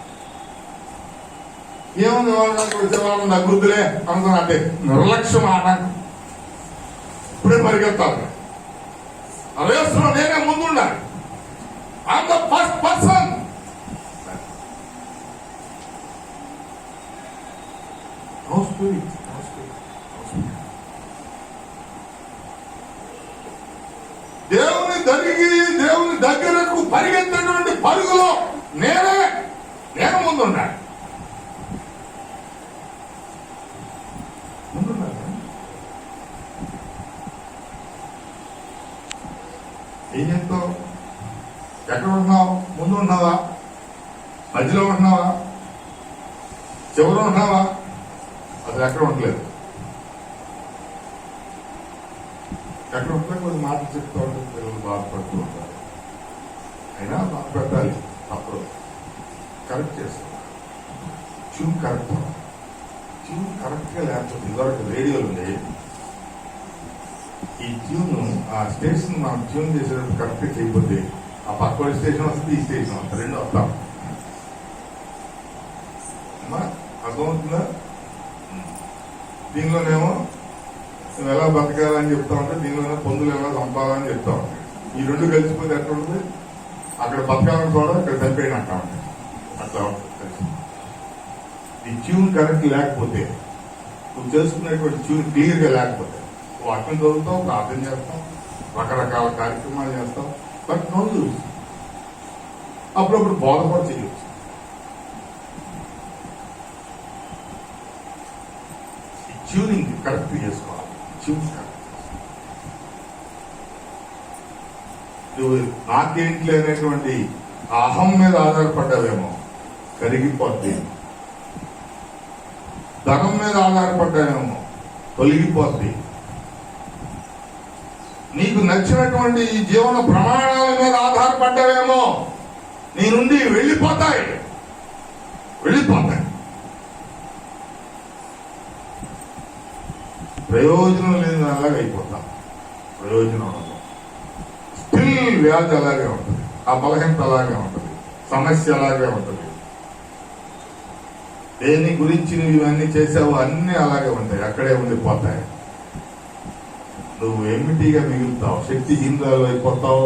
ఏముంది వాళ్ళకి వచ్చేవాళ్ళం అభివృద్ధిలే అనుకున్నా అంటే నిర్లక్ష్యం ఆటంకం. ఇప్పుడే పరిగెత్తాలి, రేసులో నేనే ముందుండాలి. I'm the first person. No spirit. ముందున్నాడు. ఏం చేస్తావు? ఎక్కడ ఉంటున్నావు? ముందు ఉంటున్నావా? మధ్యలో ఉంటున్నావా? చివరి ఉంటున్నావా? అసలు ఎక్కడ ఉండలేదు. ఎక్కడ ఉంటే కొన్ని మాటలు చెప్తూ ఉంటే పిల్లలు బాధపడుతూ ఉంటారు. అయినా బాధ పెట్టాలి, అప్పుడు కరెక్ట్ చేస్తాం. ట్యూన్ కరెక్ట్ గా లేకపోతే ఇదివరకు రేడియోలు ఉండేవి. ఈ ట్యూన్ ఆ స్టేషన్ మనం ట్యూన్ చేసేటప్పుడు కరెక్ట్ చేయకపోతే ఆ పక్క స్టేషన్ వస్తుంది, ఈ స్టేషన్ వస్తుంది, రెండు వస్తాం. అర్థమవుతుందా? దీనిలోనేమో నువ్వు ఎలా బతకాలని చెప్తా ఉంటే దీనిలోనే పొందులు ఎలా చంపాలని చెప్తా ఉంటాయి. ఈ రెండు కలిసిపోతే ఎట్లా ఉంటుంది? అక్కడ బతకాలని చూడ, ఇక్కడ చంపేయని అంటా ఉంటాయి. అట్లా ఉంటుంది. ఈ ట్యూన్ కరెక్ట్ లేకపోతే, నువ్వు చేసుకునేటువంటి ట్యూన్ క్లియర్ గా లేకపోతే వాక్యం చదువుతావు, ప్రార్థన చేస్తాం, రకరకాల కార్యక్రమాలు చేస్తాం, బట్ నో యూజ్. అప్పుడప్పుడు బోధపడి చేయొచ్చు. ట్యూనింగ్ కరెక్ట్ చేసుకోవాలి. ట్యూన్ కరెక్ట్ నువ్వు నాకేంటి అనేటువంటి అహం మీద ఆధారపడ్డావేమో, కరిగిపోద్ది. ధనం మీద ఆధారపడ్డావేమో, తొలగిపోద్ది. నీకు నచ్చినటువంటి ఈ జీవన ప్రమాణాల మీద ఆధారపడ్డావేమో, నీ నుండి వెళ్ళిపోతాయి. ప్రయోజనం లేని అలాగే అయిపోతాం. ప్రయోజనం ఉండదు. స్టిల్ వ్యాధి అలాగే ఉంటుంది, ఆ బలహీనత అలాగే ఉంటుంది, సమస్య అలాగే ఉంటుంది. దేని గురించి నువ్వు ఇవన్నీ చేసావు అన్నీ అలాగే ఉంటాయి, అక్కడే ఉండిపోతాయి. నువ్వు ఎమిటీగా మిగులుతావు, శక్తిహీనురాలు అయిపోతావు,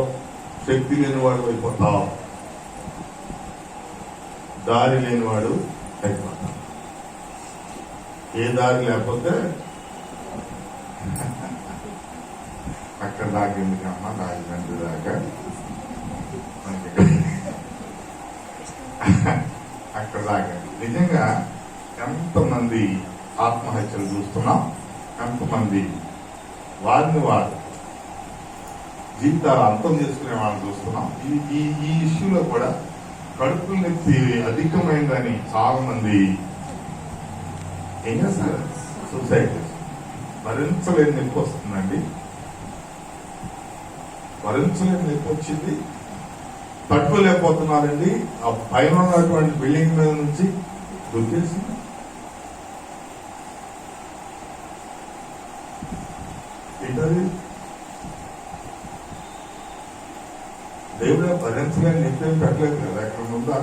శక్తి లేనివాడు అయిపోతావు, దారి లేనివాడు అయిపోతావు. ఏ దారి లేకపోతే అక్కడ దాకా ఎందుకమ్మా, రాజమండ్రి దాకా అక్కడ దాకా. నిజంగా ఎంతమంది ఆత్మహత్యలు చూస్తున్నాం, ఎంతమంది వారిని వారు జీవితాలు అంతం చేసుకునే వాళ్ళని చూస్తున్నాం. ఈ ఇష్యూలో కూడా కడుపులు నొప్పి అధికమైందని చాలా మంది ఏం చేస్తారు, సూసైడ్. భరించలేని నొప్పి వస్తుందండి, భరించలేని నొప్పి వచ్చింది, తట్టుకోలేకపోతున్నారండి. ఆ పైన ఉన్నటువంటి బిల్డింగ్ మీద నుంచి దొరికేసింది. ఏంటది? దేవుడు భరించలేని నొప్పి ఏం పెట్టలేదు కదా. ఎక్కడ ఉందా?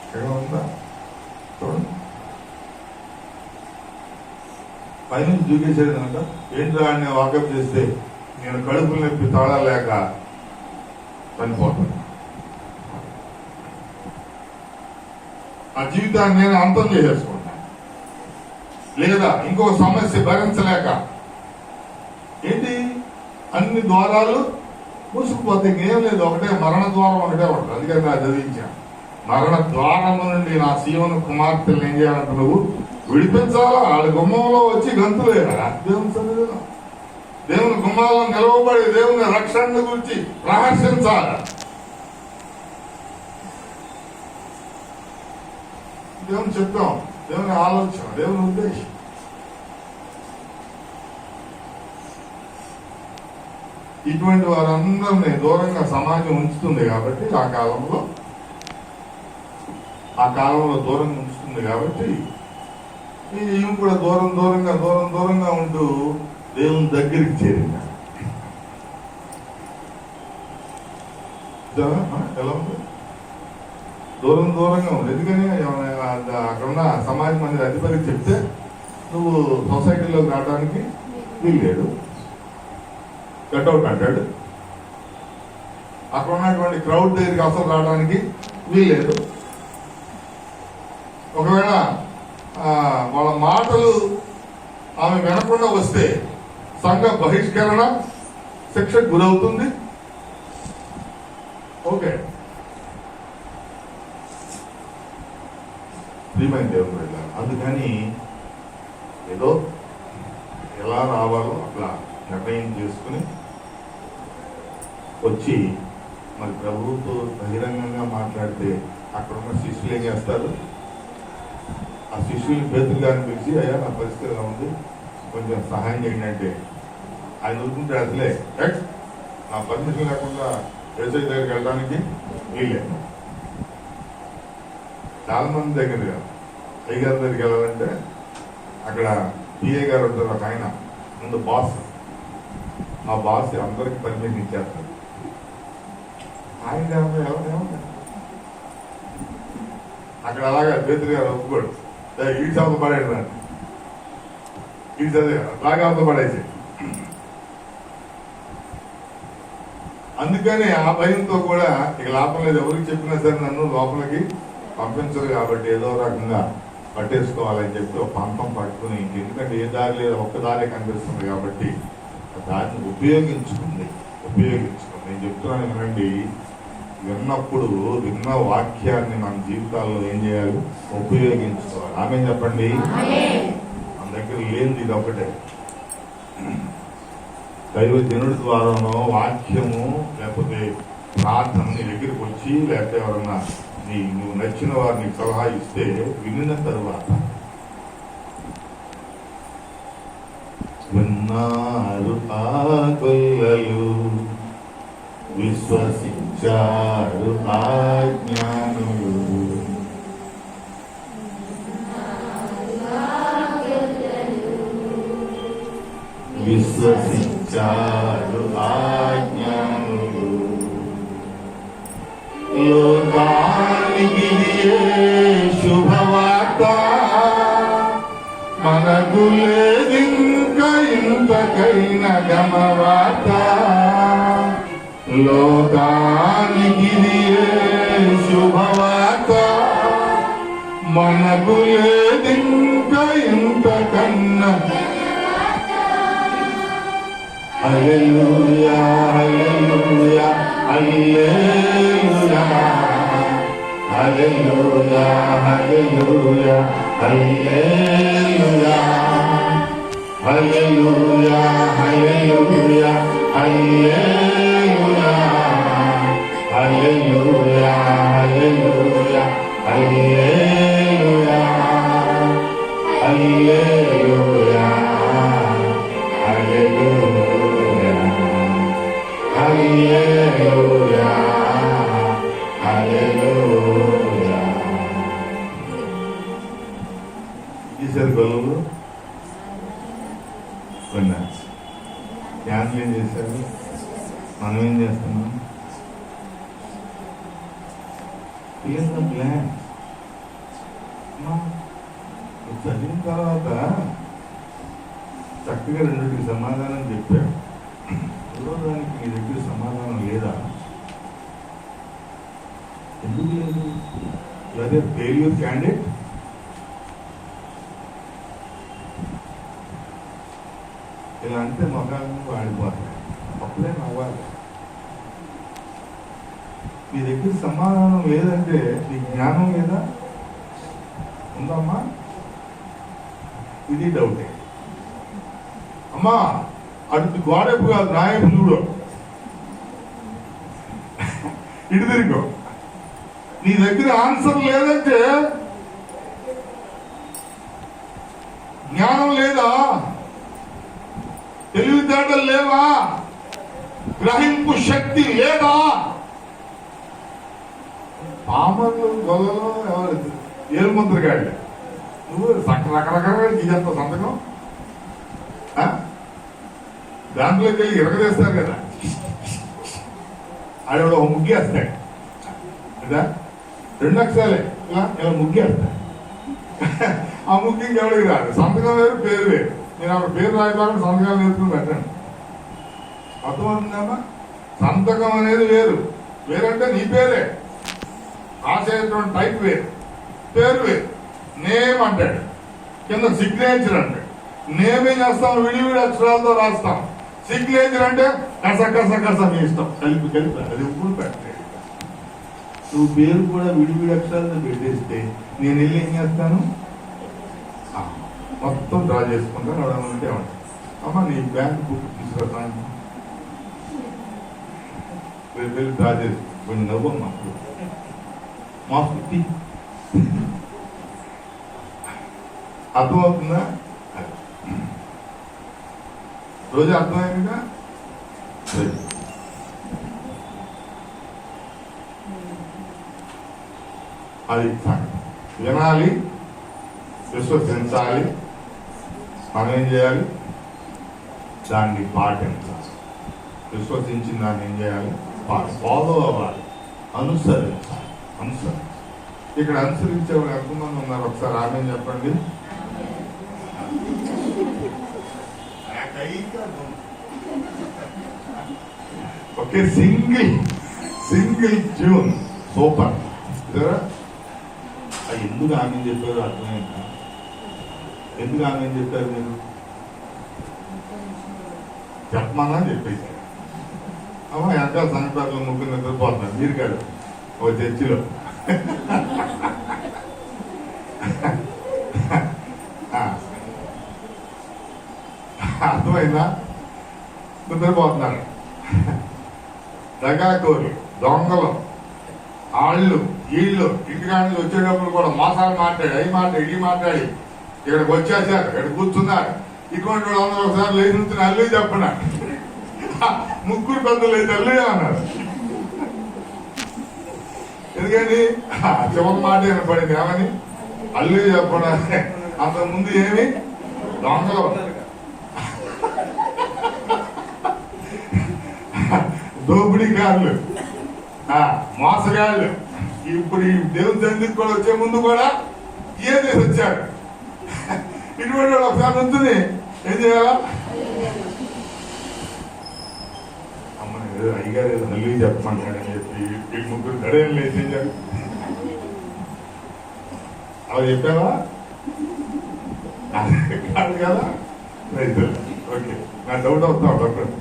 ఎక్కడ ఉందా? చూడండి, పైనుంచి దూకేసాడు కనుక ఏంట్రా అని వాకప్ చేస్తే నేను కడుపులు నొప్పి తాళలేక చనిపోతాను. ఆ జీవితాన్ని నేను అంతం చేసేసుకుంటాను. లేదా ఇంకొక సమస్య భరించలేక ఏంటి అన్ని ద్వారాలు మూసుకుపోతే ఇంకేం లేదు, ఒకటే మరణ ద్వారం ఒకటే ఉంటుంది. అందుకని నా చదివించాను, మరణ ద్వారము నుండి నా సీవన కుమార్తెలు ఏం చేయాలంటే నువ్వు విడిపించాలా. వాళ్ళ గుమ్మంలో వచ్చి గంతులేరా దేవుని సన్నిధిలో, దేవుని గుమ్మాల్లో నిలవబడి దేవుని రక్షణ గురించి ప్రహర్షించాలి. దేవుని చెప్పాం, దేవుని ఆలోచన, దేవుని ఉద్దేశం. ఇటువంటి వారందరినీ దూరంగా సమాజం ఉంచుతుంది కాబట్టి ఆ కాలంలో దూరంగా ఉంచుతుంది కాబట్టి ఈమె కూడా దూరంగా ఉంటూ దేవుని దగ్గరికి చేరింది. ఎలా ఉంది? దూరంగా ఉంది. ఎందుకని అక్కడున్న సమాజం అనేది అధిపతికి చెప్తే నువ్వు సొసైటీలోకి రావడానికి వీల్లేదు, కట్అవుట్ అంటాడు. అక్కడ ఉన్నటువంటి క్రౌడ్ దగ్గరికి అసలు రావడానికి వీల్లేదు. ఒకవేళ వాళ్ళ మాటలు ఆమె వినకుండా వస్తే సంఘ బహిష్కరణ శిక్షకు గురవుతుంది. ఓకే, ప్రియమైన దేవుడు వెళ్ళారు. అందుకని ఏదో ఎలా రావాలో అట్లా నిర్ణయం చేసుకుని వచ్చి మరి ప్రభువుతో బహిరంగంగా మాట్లాడితే అక్కడ ఉన్న శిష్యులు ఏం చేస్తారు? ఆ శిష్యుల్ని పేతురు గారిని పిలిచి, అయ్యా నా పరిస్థితి ఎలా ఉంది, కొంచెం సహాయం చేయండి అంటే ఆయన ఊరుకుంటే అసలే నా పర్మిషన్ లేకుండా వ్యవసాయ దగ్గరికి వెళ్ళడానికి వీళ్ళే. చాలా మంది దగ్గర అయ్యగారి దగ్గరికి వెళ్ళాలంటే అక్కడ పిఏ గారు ఉంటారు, ఒక ఆయన ముందు బాస్, ఆ బాస్ అందరికి పర్మిషన్ ఇచ్చేస్తారు. ఆయన ఏమన్నా అక్కడ అలాగా పేతురు గారు ఒప్పుకోడు, ఈ షాప్ పడేది దాన్ని ఈ చదివే లాగా పడేసి. అందుకని ఆ భయంతో కూడా ఇక లాభం లేదు, ఎవరికి చెప్పినా సరే నన్ను లోపలికి పంపించరు కాబట్టి ఏదో రకంగా పట్టేసుకోవాలని చెప్పి ఒక పంపం పట్టుకుని, ఎందుకంటే ఏ దారి లేదు, ఒక్క దారి కనిపిస్తుంది కాబట్టి దాన్ని ఉపయోగించుకుంది. నేను చెప్తున్నాను వినండి, విన్నప్పుడు విన్న వాక్యాన్ని మన జీవితాల్లో ఏం చేయాలి? ఉపయోగించుకోవాలి. ఆమె చెప్పండి. మన దగ్గర లేనిది ఇది ఒకటే. దైవజనుడి ద్వారానో వాక్యము లేకపోతే ప్రార్థన నీ దగ్గరికి వచ్చి, లేకపోతే ఎవరన్నా నువ్వు నచ్చిన వారిని సలహా ఇస్తే వినిన తరువాత విన్నారు ఆ గొల్లలు, విశ్వసించారు ఆ జ్ఞానులు. విశ్వసించారు ఆ జ్ఞానులు. లోకానికి శుభవార్త, మనకు లేదింకా ఇంతకైన గమవార్త. లోకానికి శుభవార్త, మనకు లేదింకా ఇంతకన్నా. హల్లెలూయా హల్లెలూయా హల్లెలూయా హల్లెలూయా హల్లెలూయా హల్లెలూయా హల్లెలూయా హల్లెలూయా హల్లెలూయా హల్లెలూయా హల్లెలూయా హల్లెలూయా హల్లెలూయా హల్లెలూయా హల్లెలూయా. ఈసారి గొల్లలు కొన్నా ధ్యానం ఏం చేశారు, మనం ఏం చేస్తున్నాం? ప్లాన్ చదివిన తర్వాత చక్కగా రెండింటికి సమాధానం చెప్పాడు. దానికి నీ దగ్గర సమాధానం లేదా? ఎందుకు లేదు? అదే ఫెయిల్యూర్ క్యాండిడేట్. ఇలా అంటే మొఖాలను వాడిపోతాయి. అప్పుడే నవ్వాలి. నీ దగ్గర సమాధానం లేదంటే నీ జ్ఞానం లేదా? ఉందమ్మా? ఇది డౌటే. అమ్మా అటు గోడెప్పు కాదు, నాయపు చూడు, ఇటు తిరిగో. నీ దగ్గర ఆన్సర్ లేదంటే జ్ఞానం లేదా? తెలివితేటలు లేవా? గ్రహింపు శక్తి లేదా? పామర్లు గొల్లలో ఎవరు ఏలుముద్రగాళ్ళు, నువ్వు రకరకాలుగా ఇదంతా సంతకం దాంట్లోకి వెళ్ళి ఇరగదేస్తారు కదా, ఆడవాడు ఒక ముగ్గేస్తాడు కదా, 2 లక్షలే ఇలా ఇలా ముగ్గేస్తాడు. ఆ ముగ్గింగ్ ఎవరికి రాదు. సంతకం వేరు, పేరు వేరు. నేను ఆవిడ పేరు రాయడానికి సంతకాలు నేర్చుకుని పెట్టండి. అర్థమవుతుందమ్మా? సంతకం అనేది వేరు. వేరంటే నీ పేరే, రాసేటువంటి టైప్ వేరు, పేరు వేరు. నేమ్ అంటాడు, కింద సిగ్నేచర్ అంటాడు. నేమే చేస్తాం, విడివిడి అక్షరాలతో రాస్తాం. సిగ్నేచర్ అంటే కస కస కస మీ ఇష్టం, కలిపి కలిపి అది ఇప్పుడు పెట్టలేదు. నువ్వు పేరు కూడా విడివిడి అక్షరాలను పెట్టేస్తే నేను వెళ్ళి ఏం చేస్తాను, మొత్తం డ్రా చేసుకుంటాను. ఎవడమంటే ఏమంటారు, అమ్మ నీ బ్యాంక్ బుక్ తీసుకొస్తాను, వెళ్ళి డ్రా చేసి కొంచెం నవ్వమ్మా మాస్కు అర్థమవుతుందా? రోజు అర్థమైందిగా. అది వినాలి, విశ్వసించాలి, మనం ఏం చేయాలి, దాన్ని పాటించాలి. విశ్వసించిన దాన్ని ఏం చేయాలి, ఫాలో అవ్వాలి, అనుసరించాలి. ఇక్కడ అనుసరించేవారు ఎంతమంది ఉన్నారు ఒకసారి ఆమె చెప్పండి. Okay, single tune super. ఎందుకు ఆమె చెప్పారు అర్థమైందా? ఎందుకు ఆమె చెప్పారు? మీరు చెప్పమన్నా చెప్పేశారు. అమ్మ వెనకాల సంగపాటలు ముగ్గురు నిద్రపోతున్నారు, మీరు కాదు ఓ చర్చిలో. అర్థమైందా? నిద్రపోతున్నారు. దగాకోరు, దొంగలు, ఆళ్ళు వీళ్ళు ఇంటికాడి నుంచి వచ్చేటప్పుడు కూడా మోసాలు మాట్లాడి ఇది మాట్లాడి ఇక్కడికి వచ్చేసారు, ఇక్కడ కూర్చున్నారు. ఇటువంటి వాళ్ళందరూ ఒకసారి లేచి నుంచి అల్లు చెప్పనా, ముగ్గురు పెద్దలు అయితే అల్లు అన్నారు. ఎందుకని చివరి మాట వినపడింది, ఏమని అల్లు చెప్పడా. అంతకుముందు ఏమి దొంగలు, దోపిడీకారులు, మోసగాళ్ళు. ఇప్పుడు ఈ దేవుని తండ్రికి కూడా వచ్చే ముందు కూడా ఏది వచ్చారు. ఇటువంటి వాళ్ళు ఒకసారి ఉంటుంది ఏం చేయాలా, అమ్మని అయ్యగారు ఏదో మళ్ళీ చెప్పమంటాడని చెప్పి ఈ ముగ్గురు గడేం లేచి అలా చెప్పావా? కాదు కదా. ఓకే, నా డౌట్ అవుతా డాక్టర్.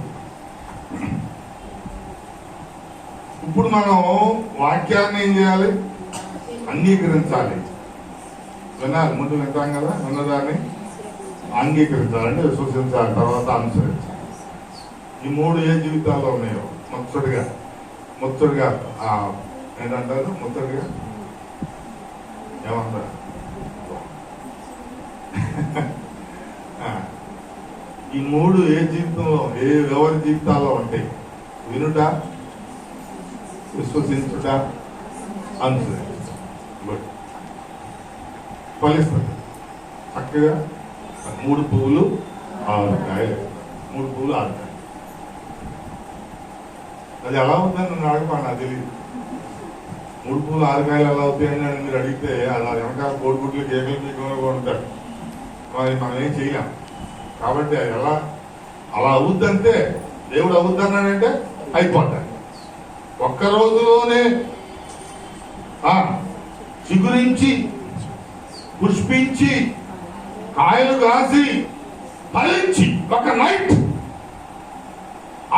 ఇప్పుడు మనం వాక్యాన్ని ఏం చేయాలి, అంగీకరించాలి. వినాలి, ముందు వింటాం కదా, విన్నదాన్ని అంగీకరించాలంటే విశ్వసించాలి, తర్వాత అనుసరించాలి. ఈ మూడు ఏ జీవితాల్లో ఉన్నాయో ముచ్చటగా ఏంటంటారు, ముచ్చటగా ఏమంటారు, ఈ మూడు ఏ జీవితంలో ఎవరి జీవితాల్లో ఉంటాయి? వినుట, విశ్వసించుట, అనుసరించుట. ఫలిస్తుంది చక్కగా. 3 పువ్వులు 6 కాయలు, 3 పువ్వులు 6 కాయలు. అది ఎలా అవుతుందని నన్ను అడగమా, నాకు తెలియదు. 3 పువ్వులు 6 కాయలు ఎలా అవుతాయని మీరు అడిగితే అలా వెనకాల కోడిగుడ్లు కేకలు పీకలు ఉంటారు. మరి మనం ఏం చేయలేం. కాబట్టి ఎలా అలా అవుద్దంటే, దేవుడు అవుద్దన్నాడంటే అయిపోతాడు. ఒక్క రోజులోనే చిగురించి, పుష్పించి, కాయలు కాసి, ఫలించి, ఒక నైట్.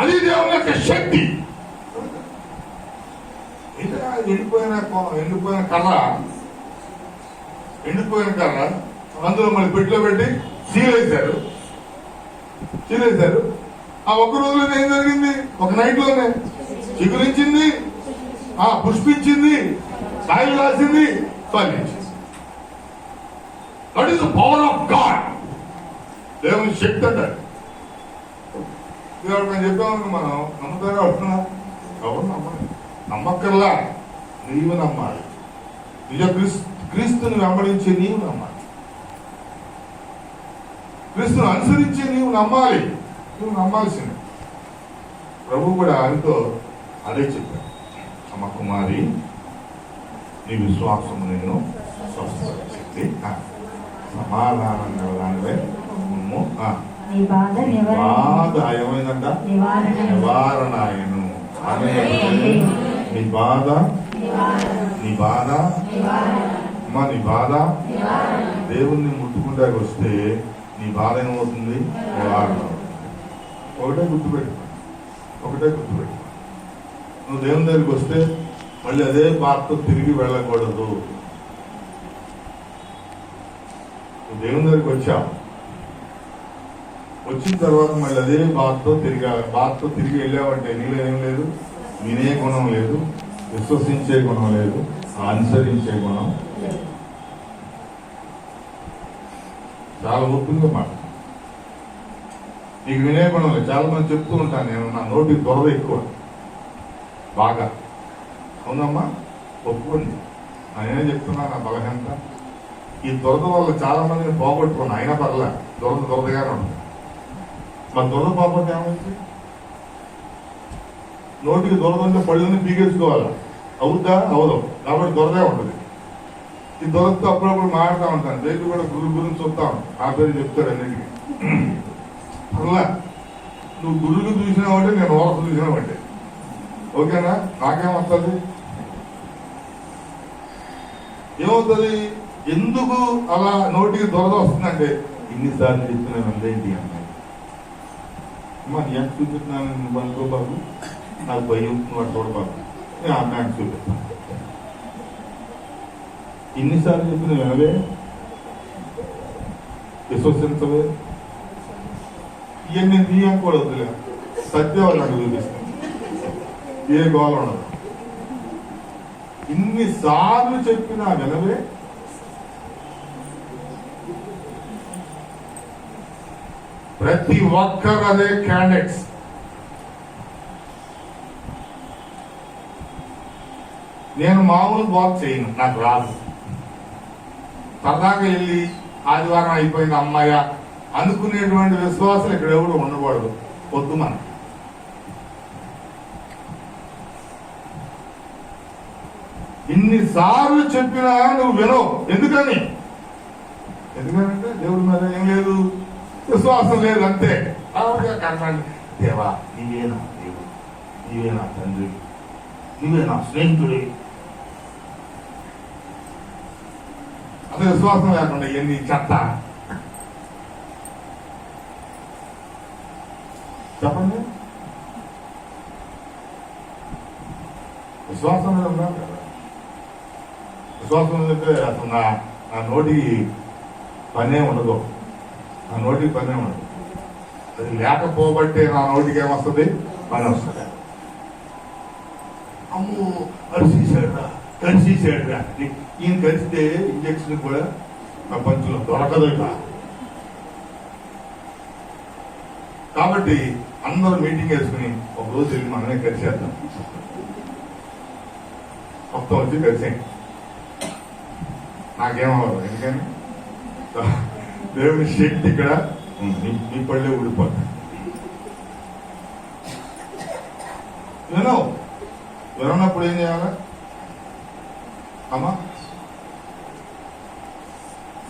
అది దేవుని యొక్క శక్తి. ఎండిపోయిన కర్ర అందులో మళ్ళీ పెట్టిలో పెట్టి సీలేశారు. ఆ ఒక్క రోజులోనే ఏం జరిగింది? ఒక నైట్ లోనే చిగురించింది, పుష్పించింది, కాయలు కాసింది, ఫలించింది. That is the power of God. దేవుని శక్తి అంటారు. నేను చెప్పామని మనం నమ్ముతారా? అవుతున్నా ఎవరు నమ్మని, నమ్మక్కర్లా. నీవు నమ్మాలి. నిజ క్రీస్తుని వెంబడించే నీవు నమ్మాలి. క్రీస్తుని అనుసరించే నీవు నమ్మాలి. నువ్వు నమ్మాల్సింది. ప్రభు కూడా ఆయనతో అదే చెప్పాడు, అమ్మ కుమారి, నీ విశ్వాసము నేను స్వస్థపరిచింది, సమాధానం కలదానివే నువ్వు. బాధ ఏమైందంట? నివారణ ఆయను. నీ బాధ అమ్మా, నీ బాధ దేవుణ్ణి ముట్టుకుంటాకి వస్తే నీ బాధ ఏమవుతుంది? నివారణ అవుతుంది. ఒకటే గుర్తుపెట్టు. నువ్వు దేవుని దగ్గరికి వస్తే మళ్ళీ అదే పాత్ర తిరిగి వెళ్ళకూడదు. దేవుని దగ్గరికి వచ్చాం, వచ్చిన తర్వాత మళ్ళీ అదే బాధతో తిరిగి వెళ్ళావంటే నీలో ఏం లేదు, వినే గుణం లేదు, విశ్వసించే గుణం లేదు, అనుసరించే గుణం లేదు. చాలా ఓపెన్గా మాట. నీకు వినే గుణం లేదు. చాలా మంది చెప్తూ ఉంటాను నేను, నా నోటికి దొరద ఎక్కువ బాగా. అవునమ్మా, ఒప్పుకోండి. నేనే చెప్తున్నా నా బలహీనత. ఈ దురద వల్ల చాలా మందిని పోగొట్టుకున్నా, అయినా పర్లే, దురదగానే ఉంటుంది. మా దురద పోగొట్టు ఏమైంది? నోటికి దురద ఉంటే పళ్ళని పీకేసుకోవాలి. అవుద్దా? అవదు. కాబట్టి దురదే ఉంటుంది. ఈ దురదతో అప్పుడప్పుడు మాట్లాడుతూ ఉంటాను. రేపు కూడా గురించి చూస్తాం, ఆ పేరు చెప్తాడు అన్నిటికీ. పర్లే, నువ్వు గురువులు చూసినావంటే నేను ఓరసు చూసినావంటే ఓకేనా? నాకేమవుతుంది? ఏమవుతుంది? ఎందుకు అలా నోటికి దురద వస్తుందంటే ఇన్నిసార్లు చెప్తున్నాను అందేంటి అమ్మాయి. అమ్మా నీ ఎంత చూపిస్తున్నాను, నువ్వు అనుకోబాబు, నాకు భయం, నువ్వు అటు చూడబాబు, నేను అమ్మాయిని చూపిస్తాను. ఇన్నిసార్లు చెప్పిన వినవే, విశ్వసించవే. ఇవన్నీ నీ కూడా వద్దులే, సత్యవాళ్ళు నాకు చూపిస్తాను, ఏ గోళ ఉండదు. ఇన్నిసార్లు చెప్పినా వినవే. ప్రతి ఒక్కరు అదే క్యాండిడేట్స్. నేను మామూలు వాక్ చేయను, నాకు రాదు. సరదాగా వెళ్ళి ఆదివారం అయిపోయింది అమ్మాయ అనుకునేటువంటి విశ్వాసాలు ఇక్కడ ఎవరు ఉండకూడదు. వద్దు మనం. ఇన్నిసార్లు చెప్పినా నువ్వు వినవు. ఎందుకంటే దేవుడి మీద ఏం లేదు, విశ్వాసం లేదు, అంతే. కనపండి, దేవా నీవేనా దేవుడు, నీవేనా తండ్రి, నీవేనా స్నేహితుడి. అసలు విశ్వాసం లేకుండా ఎన్ని చెత్త. చెప్పండి, విశ్వాసం మీద ఉన్నా కదా. విశ్వాసం ఉందంటే అసలు నా నోటికి పనే ఉండదు, నా నోటికి పనే ఉండదు. అది లేకపోబట్టే నా నోటికి ఏమొస్తుంది, పని వస్తుంది. అమ్మో కరిసేసాడురా, ఈయన కలిస్తే ఇంజక్షన్ కూడా నా పంచులో దొరకదు. కాబట్టి అందరూ మీటింగ్ వేసుకుని ఒక రోజు వెళ్ళి మనమే కలిసేద్దాం. మొత్తం వచ్చి కలిసేయండి, నాకేమవ్వదు. ఎందుకని దేవుని శక్తి ఇక్కడ నీ పళ్ళే ఊడిపోతాయి. వినప్పుడు ఏం చేయాలి అమ్మా?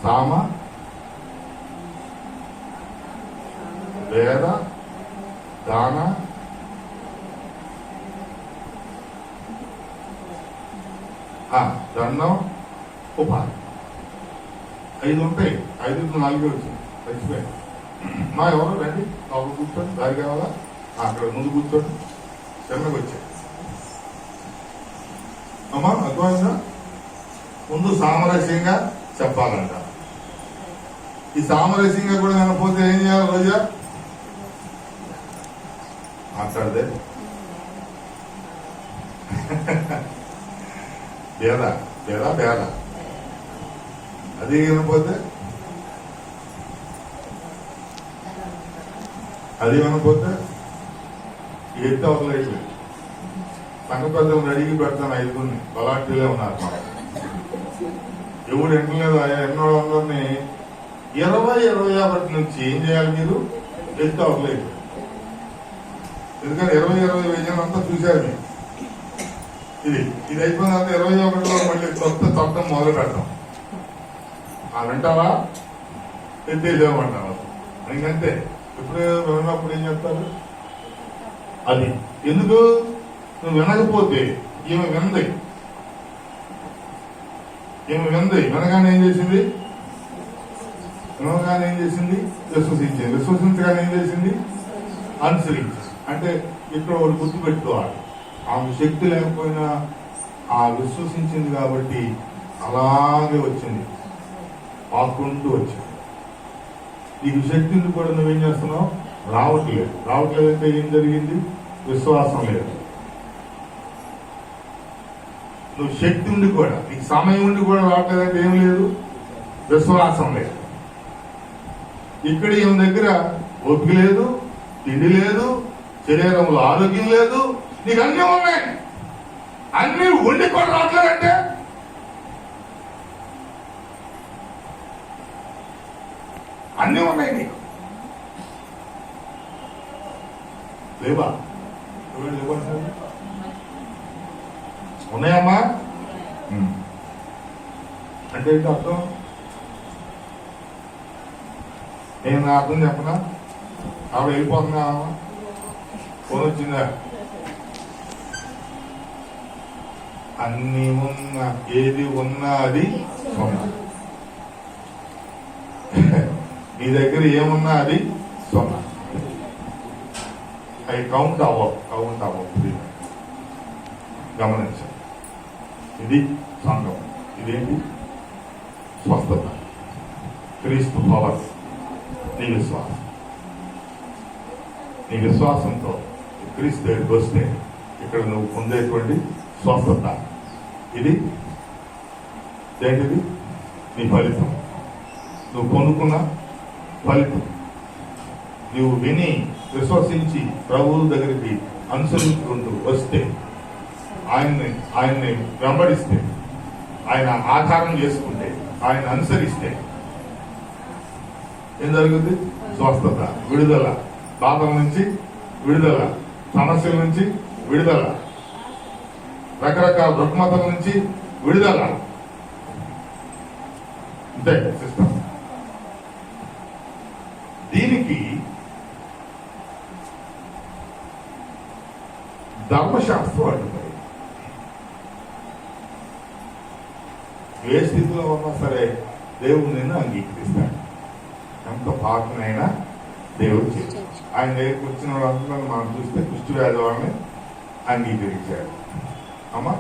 సామ వేద దాన దండం ఉపాధి 5 ఉంటాయి. 5 4 వచ్చింది, మర్చిపోయాయి. మా ఎవరు రండి, లోపల కూర్చోండి. దారి కావాలా? అక్కడ ముందు కూర్చోండి. చిన్నగా వచ్చాయి అమ్మా, అర్థమైందా? ముందు సామరస్యంగా చెప్పాలంట. ఈ సామరస్యంగా కూడా వినకపోతే ఏం చేయాలి? రోజా మాట్లాడదే బేద అది వినపోతే ఎత్తి అవసరం. సంఘ పెద్దలను అడిగి పెడతాను, 5 బలాటిలే ఉన్నారు. ఎవడు ఎంటలేదు. ఎన్నో అందరినీ 20-50 నుంచి ఏం చేయాలి మీరు? ఎత్తి అవసరం. ఎందుకంటే 20-20 విజయం అంతా చూశారు మీరు. ఇది అయిపోయిన తర్వాత 21లో మళ్ళీ కొత్త చట్టం మొదలు పెడతాం. వింటావా? ఎత్తేసేమంటావా? ఇంకంతే. ఇప్పుడు విన్నప్పుడు ఏం చెప్తారు? అది ఎందుకు? నువ్వు వినకపోతే ఈమె వినది. వినగానే ఏం చేసింది? విశ్వసించగానే ఏం చేసింది? అనుసరించింది. అంటే ఇక్కడ వాళ్ళు గుర్తుపెట్టుకోవాలి. ఆమె శక్తి లేకపోయినా ఆ విశ్వసించింది కాబట్టి అలాగే వచ్చింది, ఆకుంటూ వచ్చింది. నీకు శక్తిని కూడా నువ్వేం చేస్తున్నావు? రావట్లేదంటే ఏం జరిగింది? విశ్వాసం లేదు. నువ్వు శక్తి ఉండి కూడా, నీకు సమయం ఉండి కూడా రావట్లేదంటే ఏం లేదు? విశ్వాసం లేదు. ఇక్కడ ఈమె దగ్గర ఓపిక లేదు, తిండి లేదు, శరీరంలో ఆరోగ్యం లేదు, నీకు అన్నీ ఉన్నాయి, అన్నీ ఉండి కూడా రావట్లేదంటే అన్నీ ఉన్నాయి నీకు లేవా? ఉన్నాయమ్మా అంటే ఏంటి అర్థం? నేను నా అర్థం చెప్పనా? ఆవిడ వెళ్ళిపోతున్నా, ఫోన్ వచ్చిందా? అన్ని ఉన్నా, ఏది ఉన్నా అది సున్నా. నీ దగ్గర ఏమున్నా అది సున్నా. అవి కౌంట్ అవ్వవు. గమనించండి, ఇది సంఘం. ఇదేంటి? స్వస్థత, క్రీస్తు పవర్. నీ విశ్వాసంతో క్రీస్తు దగ్గరికి వస్తే ఇక్కడ నువ్వు పొందేటువంటి స్వస్థత ఇది ఏంటిది? నీ ఫలితం. నువ్వు పొందుకున్న ఫలితం. నువ్వు విని విశ్వసించి ప్రభువు దగ్గరికి అనుసరించుకుంటూ వస్తే, ఆయన్ని వెంబడిస్తే, ఆయన ఆధారం చేసుకుంటే, ఆయన అనుసరిస్తే ఏం జరుగుతుంది? స్వస్థత, విడుదల, బాధల నుంచి విడుదల, సమస్యల నుంచి విడుదల, రకరకాల రుగ్మతల నుంచి విడుదల. అంతే సిస్టమ్. దీనికి ధర్మశాస్త్రం అంటున్నాయి. ఏ స్థితిలో ఉన్నా సరే దేవుడు నిన్ను అంగీకరిస్తాడు. ఎంత పాపనైనా దేవుడు చేస్తాడు. ఆయన దగ్గరికి వచ్చిన వాళ్ళందరూ మనం చూస్తే కుష్టి వ్యాధి వాళ్ళని అంగీకరించాడు. అమ్మా,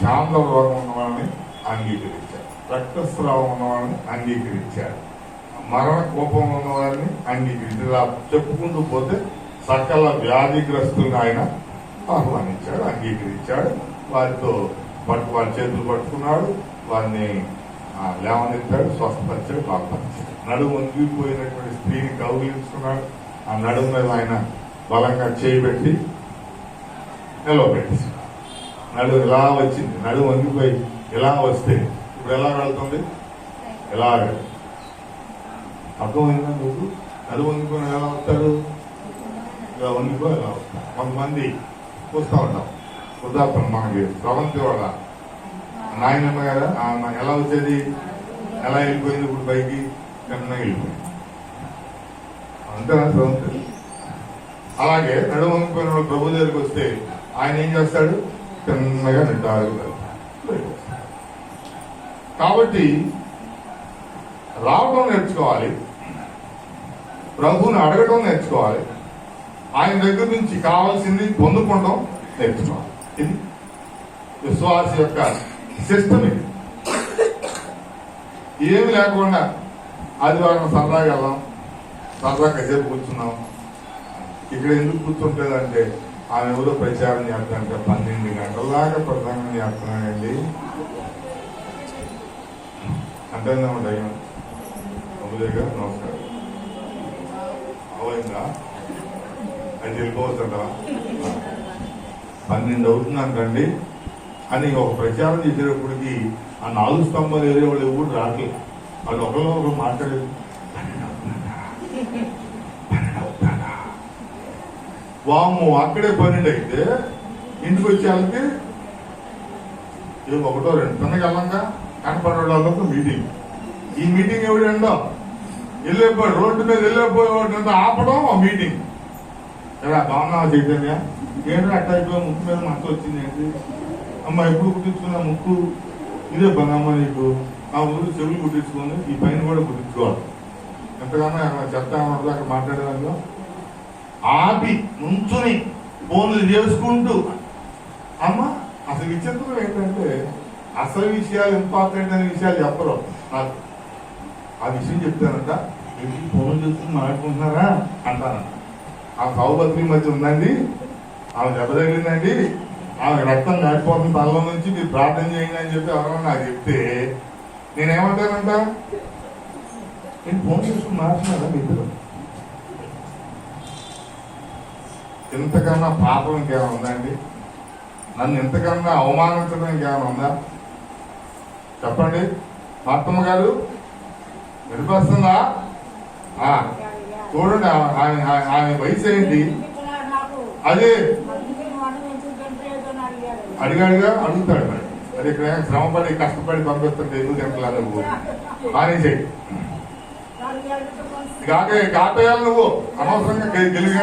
చాంద్ర రోగం ఉన్న వాళ్ళని అంగీకరించాడు. రక్తస్రావం ఉన్న వాళ్ళని అంగీకరించాడు. మరణ కోపం ఉన్న వారిని అంగీకరించాడు. ఇలా చెప్పుకుంటూ పోతే సకల వ్యాధిగ్రస్తులను ఆయన ఆహ్వానించాడు, అంగీకరించాడు. వారితో వారి చేతులు పట్టుకున్నాడు, వారిని లేవనెత్తాడు, స్వస్థపరిచాడు, బాధపరిచాడు. నడుము వంగిపోయినటువంటి స్త్రీని కౌగిలించుకున్నాడు. ఆ నడుము మీద ఆయన బలంగా చేయబెట్టి నిలవబెట్టేశాడు. నడుము ఇలా వచ్చింది. నడుము వంగిపోయి ఇలా వస్తే ఇప్పుడు ఎలా వెళ్తుంది? ఎలాగ అర్థమైందా? నువ్వు నడుము వంగిపోయిన ఎలా వస్తాడు? ఇలా వంగిపోయి ఎలా వస్తాడు? కొంతమంది చూస్తూ ఉంటాం. వృద్ధాప్యం మనకి స్రవంతి వాళ్ళ నాయనమ్మ కదా, ఎలా వచ్చేది? ఎలా వెళ్ళిపోయింది? ఇప్పుడు పైకి కన్నా వెళ్ళిపోయింది. అంతేనా స్రవంతి? అలాగే నడుము వంగిపోయిన వాళ్ళు ప్రభు దగ్గరికి వస్తే ఆయన ఏం చేస్తాడు? చిన్నగా నిండారు. కాబట్టి రావడం నేర్చుకోవాలి, ప్రభువుని అడగడం నేర్చుకోవాలి, ఆయన దగ్గర నుంచి కావాల్సింది పొందుకోవడం నేర్చుకోవాలి. ఇది విశ్వాస యొక్క సిస్టమ్. ఇది ఏమి లేకుండా ఆదివారం సరదాగా వెళ్దాం, సరదాగా కాసేపు కూర్చున్నాం. ఇక్కడ ఎందుకు కూర్చుంటుందంటే ఆమె ఎవరో ప్రచారం చేస్తానంటే 12 గంటల దాకా ప్రధానం చేస్తున్నానండి అంటే ఉంటాయి. దగ్గర నమస్కారం అవైందా అది వెళ్ళిపోవచ్చంటా 12 అవుతుందంటండి అని ఒక ప్రచారం చేసేటప్పటికి ఆ 4 స్తంభాలు ఏరే వాళ్ళు ఎవరు రావట్లేదు. వాళ్ళు ఒకరు మాట్లాడేది వాము అక్కడే 12 అయితే ఇంటికి వచ్చేళ్ళకి 1 2 తిన్నగల్లంగా కనపడేళ్ళతో మీటింగ్. ఈ మీటింగ్ ఎవడండో వెళ్ళిపోయి రోడ్డు మీద వెళ్ళిపోయేవాడు ఆపడం ఆ మీటింగ్. ఎలా బాగున్నా చైతన్య? ఏంటంటే అట్ట అయిపోయి ముక్కు మీద మచ్చ వచ్చింది ఏంటి? అమ్మ ఎప్పుడు కుట్టించుకున్నా ముక్కు ఇదే పని అమ్మ నీకు. ఆ ఊరు చెవులు కుట్టించుకుంది, ఈ పైన కూడా కుట్టించుకోవాలి. ఎంతగానో చెత్త అక్కడ మాట్లాడేదాంట్లో ఆపి నుంచుని ఫోన్లు చేసుకుంటూ అమ్మ అసలు విచిత్రం ఏంటంటే అసలు విషయాలు ఇంపార్టెంట్ అనే విషయాలు చెప్పరు నాకు. ఆ విషయం చెప్తానంట, ఫోన్ చూసుకుని మాట్లాడుకుంటున్నారా అంటానంట. ఆ సౌభద్రి మధ్య ఉందండి, ఆమె దెబ్బ తగిలిందండి, ఆమె రక్తం కాడిపోతుంది తలలో నుంచి, మీరు ప్రార్థన చేయండి అని చెప్పి ఎవరన్నా నాకు చెప్తే నేనేమంటానంట, నేను ఫోన్ చేసుకుని మాట్లాడుతున్నారా మీ ఇద్దరు? ఇంతకన్నా పాపం ఇంకేమైనా ఉందండి? నన్ను ఇంతకన్నా అవమానించడం ఇంకేమైనా ఉందా చెప్పండి? మాత్తమ్మ గారు వినిపిస్తుందా? చూడండి, ఆమె వయసు ఏంటి? అదే అడిగాడుగా, అడుగుతాడు మరి. అది ఇక్కడ శ్రమపడి కష్టపడి పంపిస్తుంటే ఎందుకు తింటలా నువ్వు? మానేసేయి, కాపేయాలి నువ్వు, అనవసరంగా గెలిగా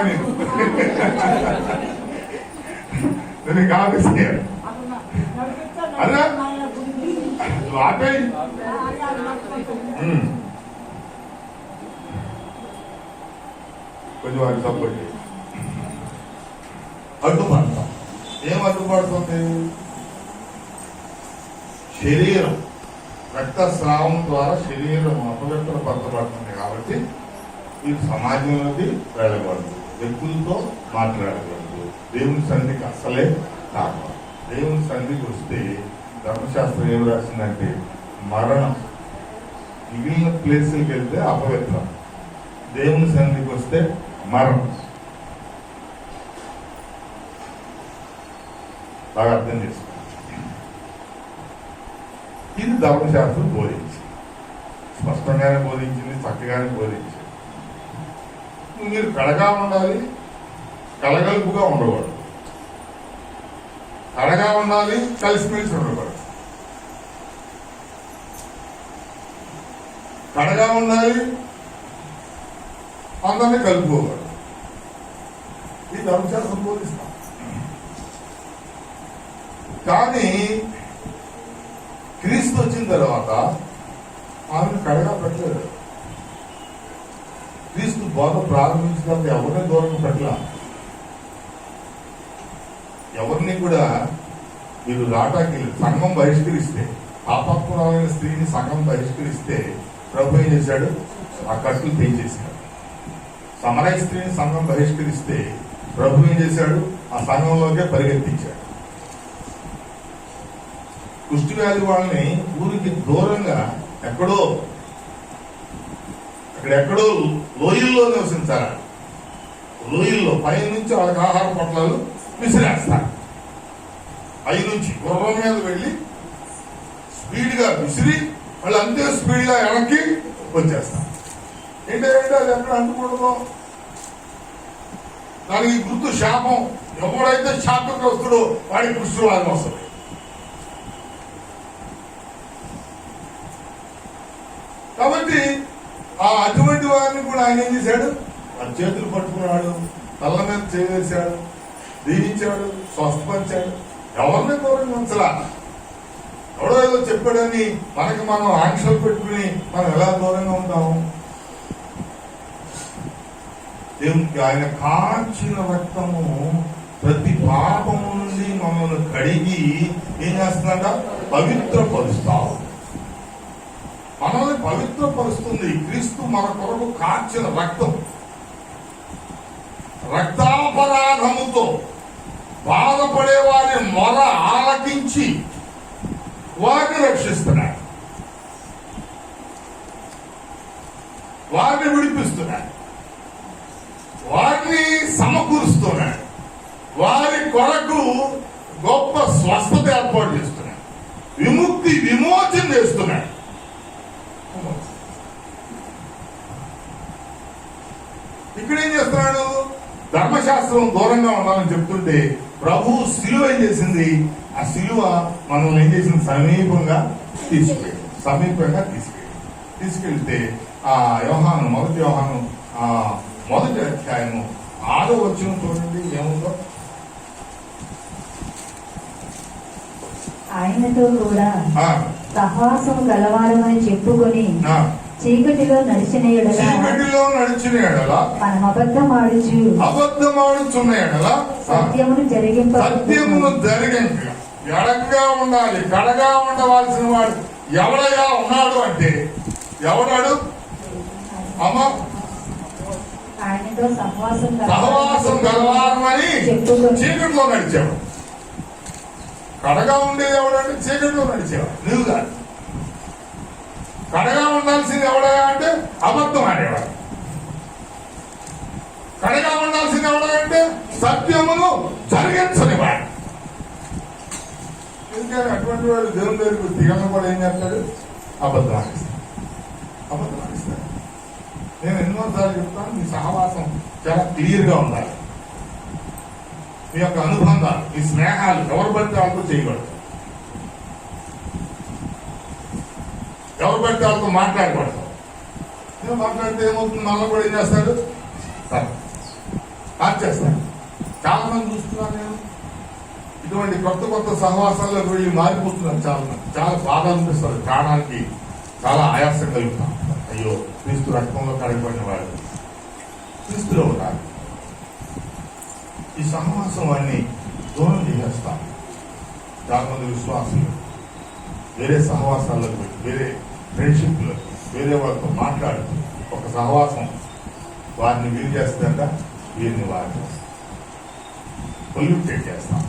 నేను కాపేసేయాలి. అదే ఆపేయి. కొంచెం వారికి సపోర్ట్ చేయి. అడ్డుపడతాం. ఏం అడ్డుపడుతుంది? శరీరం రక్తస్రావం ద్వారా శరీరం అపవిత్రపరచబడుతుంది. కాబట్టి మీరు సమాజంలోకి వెళ్ళకూడదు, వ్యక్తులతో మాట్లాడకూడదు, దేవుని సన్నిధికి అస్సలే కాకూడదు. దేవుని సన్నిధికి వస్తే ధర్మశాస్త్రం ఏం రాసిందంటే మరణం. మిగిలిన ప్లేసులకు వెళ్తే అపవిత్రం, దేవుని సన్నిధికి వస్తే మరణం. బాగా అర్థం చేసుకో. ఇది ధర్మశాస్త్రం బోధించింది, స్పష్టంగానే బోధించింది, చక్కగానే బోధించింది. మీరు కడగా ఉండాలి, కలగలుపుగా ఉండకూడదు. కడగా ఉండాలి, కలిసిమెలిసి ఉండకూడదు. కడగా ఉండాలి, అందరినీ కలుపుకోకూడదు. ఈ ధర్మశాస్త్రం బోధిస్తాం. కానీ క్రీస్తు వచ్చిన తర్వాత ఆమెను కడగా పెట్టలేదు. క్రీస్తు బోధ ప్రారంభించిన తర్వాత ఎవరిని దూరంగా పెట్టలా. ఎవరిని కూడా మీరు రాటాకి సంఘం బహిష్కరిస్తే, పాపాత్మరాలైన స్త్రీని సంఘం బహిష్కరిస్తే ప్రభు ఏం చేశాడు? ఆ కట్టులు తెంచేశాడు. సమరయ స్త్రీని సంఘం బహిష్కరిస్తే ప్రభు ఏం చేశాడు? ఆ సంఘంలోకే పరిగెత్తించాడు. కుష్టి వ్యాధి వాళ్ళని ఊరికి దూరంగా అక్కడెక్కడో లోయల్లో నివసించాలి. లోయల్లో పైనుంచి వాళ్ళకి ఆహార పొట్లాలు విసిరేస్తారు. పైనుంచి గుర్రం మీద వెళ్ళి స్పీడ్గా విసిరి వాళ్ళు అంతే స్పీడ్గా వెనక్కి వచ్చేస్తారు. ఏంటంటే అది ఎక్కడ అనుకూడదు. దానికి గుర్తు శాపం. ఎవడైతే శాపగ్రస్తుడో వాడికి కుష్ఠరోగం వస్తుంది. కాబట్టి అటువంటి వారిని కూడా ఆయన ఏం చేశాడు? ఆ చేతులు పట్టుకున్నాడు, తల్ల మీద చేశాడు, దీవించాడు, స్వస్థపరిచాడు. ఎవరిని దూరంగా ఉంచలా. ఎవడో ఏదో చెప్పాడని మనకి మనం ఆంక్షలు పెట్టుకుని మనం ఎలా దూరంగా ఉంటాము? దేవునికి ఆయన కాచిన రక్తము ప్రతి పాపము నుండి మమ్మల్ని కడిగి ఏం చేస్తుందంట? పవిత్రపరుస్తావు. మనల్ని పవిత్రపరుస్తుంది. క్రీస్తు మన కొరకు కాచిన రక్తం. రక్తాపరాధముతో బాధపడే వారి మొర ఆలకించి వారిని రక్షిస్తున్నాడు, వారిని విడిపిస్తున్నాడు, వారిని సమకూరుస్తున్నాడు, వారి కొరకు గొప్ప స్వస్థత ఏర్పాటు చేస్తున్నాడు, విముక్తి విమోచన చేస్తున్నాడు. ఇక్కడ ఏం చేస్తున్నాడు? ధర్మశాస్త్రం దూరంగా ఉండాలని చెప్తుంటే ప్రభు సిలువ ఏం చేసింది? ఆ సిలువ మనల్ని ఏం చేసింది? సమీపంగా తీసుకెళ్తే ఆ యోహాను మొదటి అధ్యాయము 6వ వచనం చూడండి ఏముందో. ఆయనతో కూడా సహవాసం గలవారమని చెప్పుకొని చీకటిలో నడిచిన ఎడల మనం అబద్ధమాడుచున్న ఎడల సత్యమును జరిగింప ఎడగ్గా ఉండాలి. కడగా ఉండవలసిన వాడు ఎవడగా ఉన్నాడు అంటే ఎవడాడు? అమ్మ ఆయనతో సహవాసం గలవారమని చీకటిలో నడిచావు. కడగా ఉండేది ఎవడంటే చీకటిలో నడిచేవాడు, నువ్వు కాదు. కడగా ఉండాల్సింది ఎవడగా అంటే అబద్ధం ఆడేవాడు. కడగా ఉండాల్సింది ఎవడంటే సత్యమును జరిగించనివాడు. ఎందుకని అటువంటి వాడు దేవుని దగ్గరికి దిగలను కూడా ఏం చేస్తాడు? అబద్ధం ఆడిస్తాడు. అబద్ధం ఆడిస్తాడు. నేను ఎన్నోసార్లు చెప్తాను, మీ సహవాసం చాలా క్లియర్ గా ఉండాలి. మీ యొక్క అనుబంధాలు, మీ స్నేహాలు ఎవరు పడితే వాళ్ళతో చేయకూడదు. ఎవరు పడితే వాళ్ళతో మాట్లాడకూడదు. నేను మాట్లాడితే ఏమవుతుంది? మళ్ళీ కూడా ఏం చేస్తాడు? మార్చేస్తాడు. చాలా మంది చూస్తున్నాను నేను ఇటువంటి కొత్త కొత్త సహవాసాల్లోకి వెళ్ళి మారిపోతున్నాను. చాలా మంది చాలా బాధ అనిపిస్తుంది. ప్రాణానికి చాలా ఆయాసం కలుగుతాం. అయ్యో, క్రీస్తు రక్తంలో కడగబడిన వాడు క్రీస్తులో ఉండాలి. ఈ సహవాసం అన్ని దూరం చేసేస్తాం. చాలా మంది విశ్వాసులు వేరే సహవాసాల్లోకి వెళ్ళి, వేరే ఫ్రెండ్షిప్లో వేరే వాళ్ళతో మాట్లాడుతూ ఒక సహవాసం వారిని వీలు చేస్తుందంట, వీరిని వారు చేస్తాం, పొల్యూటెడ్ చేస్తాం.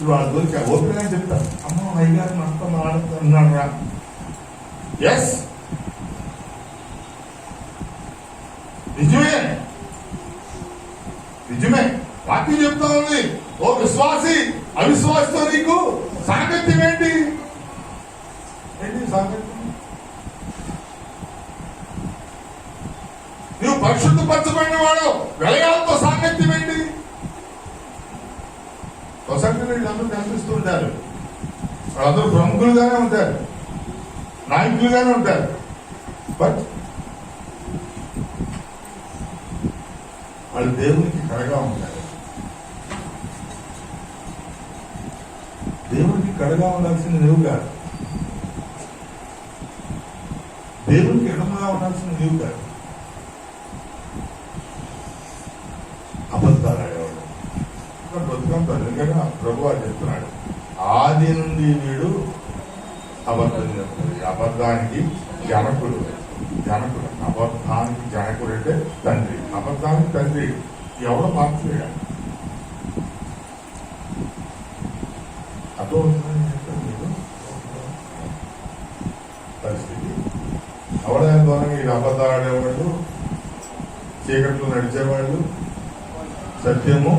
వాళ్ళు దొరికి ఓపెన్గా చెప్తారు, అమ్మ అయ్యారు మొత్తం ఆడుతున్నాడు రా. ఎస్, నిజమే, నిజమే. వాక్యం చెప్తా ఉంది, ఓ విశ్వాసి అవిశ్వాసితో నీకు సాంగత్యం ఏంటి? ఏంటి సాంగత్యం? నువ్వు పరిశుద్ధపరచబడిన వాడు వెలయాలతో సాంగత్యం ఏంటి? సొసైటీలో వీళ్ళందరూ కనిపిస్తూ ఉంటారు. వాళ్ళందరూ ప్రముఖులుగానే ఉంటారు, నాయకులుగానే ఉంటారు. బట్ వాళ్ళు దేవునికి కడగా ఉంటారు. దేవునికి కడగా ఉండాల్సింది నువ్వు కాదు. దేవునికి ఎడమగా ఉండాల్సింది నువ్వు కాదు. అబద్ధాలు ఆడేవాడు బతుకంటాడు. ఎందుకంటే ప్రభు అని చెప్తున్నాడు, ఆది నుండి వీడు అబద్ధం చెప్తాడు. అబద్ధానికి జనకుడు. జనకుడు అబద్ధానికి జనకుడు అంటే తండ్రి. అబద్ధానికి తండ్రి ఎవడో మార్చలేడా? అర్థమవుతుందని చెప్తాను మీకు పరిస్థితి. ఎవడైనా దూరంగా వీడు అబద్ధాలు ఆడేవాళ్ళు, చీకట్లో నడిచేవాళ్ళు, సత్యము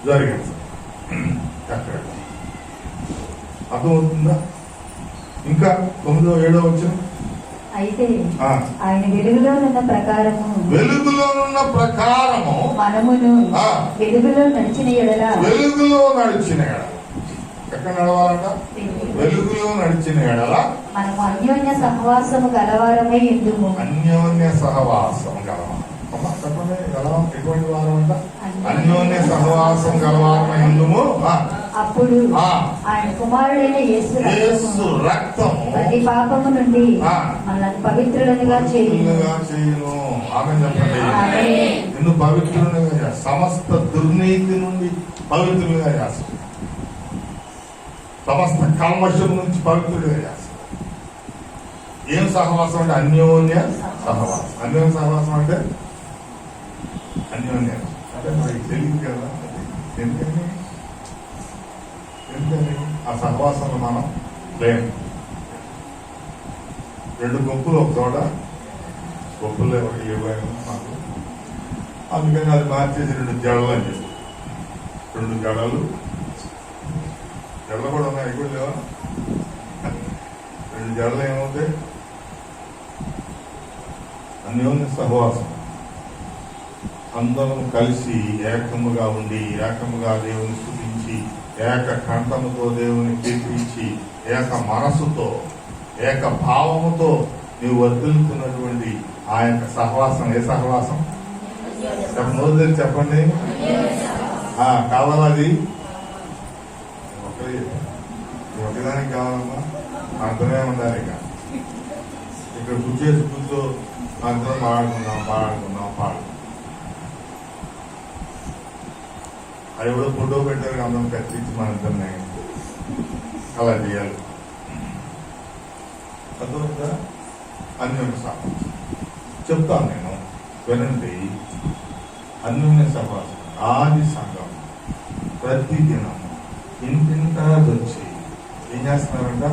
జరిగింది అక్కడ. అర్థమవుతుందా? ఇంకా 9వ 7వ వచ్చిన అయితే ఆయన వెలుగులోనున్న ప్రకారము మనమును వెలుగులో నడిచిన ఎడల ఎక్కడ నడవాలంట? వెలుగులో నడిచిన ఎడల మనము అన్యోన్య సహవాసము గలవారమై ఎందుము. అన్యోన్య సహవాసం గలవారం. చెప్పండి, గలవారం ఎటువంటి వారం అంట? అన్యోన్య సహవాసం గలవారమై ఎందుము. అప్పుడు ఆయన కుమారుడైన యేసు రక్తము ప్రతి పాపము నుండి మనల్ని పవిత్రులుగా చేయును. ఆమేన్ చెప్పండి. ఎందుకు పవిత్రులుగా చేస్తాం? సమస్త దుర్నీతి నుండి పవిత్రులుగా చేస్తాం. సమస్త కల్మషం నుంచి పవిత్రులుగా చేస్తాం. ఏం సహవాసం అంటే? అన్యోన్య సహవాసం. అన్యోన్య సహవాసం అంటే అన్యోన్య అంటే మనకి తెలియదు కదా. ఎందుకని ఆ సహవాసంలో మనం లేము. 2 గుంపులు ఒక చోట, గుంపులు ఎవరికి ఇవ్వలేము మాకు. అందుకని అది మార్చేసి 2 జడలు అని చెప్పి 2 జడలు కూడా ఉన్నాయి. ఎక్కువ లేవా? 2 జడలు ఏమవుతాయి? అన్యోన్య సహవాసం. అందరం కలిసి ఏకముగా ఉండి, ఏకముగా దేవుని స్తుతించి, ఏక కంఠముతో దేవుని కీర్తించి, ఏక మనసుతో, ఏక భావముతో నీవు వర్ధిల్లుతున్నటువంటి ఆ యొక్క సహవాసం. ఏ సహవాసం? నోరు చెప్పండి. కావాలది ఒకదానికి కావాలమ్మా. అర్థమే ఉండాలి. ఇక ఇక్కడ కూర్చో అందరం పాడుకుందాం. అది ఎవడో ఫోటో పెట్టారు అందరం కత్తిరించి మన ఇద్దరిని అలా చేయాలి. అర్థమైందా? అన్యోన్య సహవాసం చెప్తాను నేను, వినండి. అన్యోన్య సహవాసం ఆది సంఘం ప్రతిదినం ఇంటింటా వచ్చి ఏం చేస్తున్నారంట?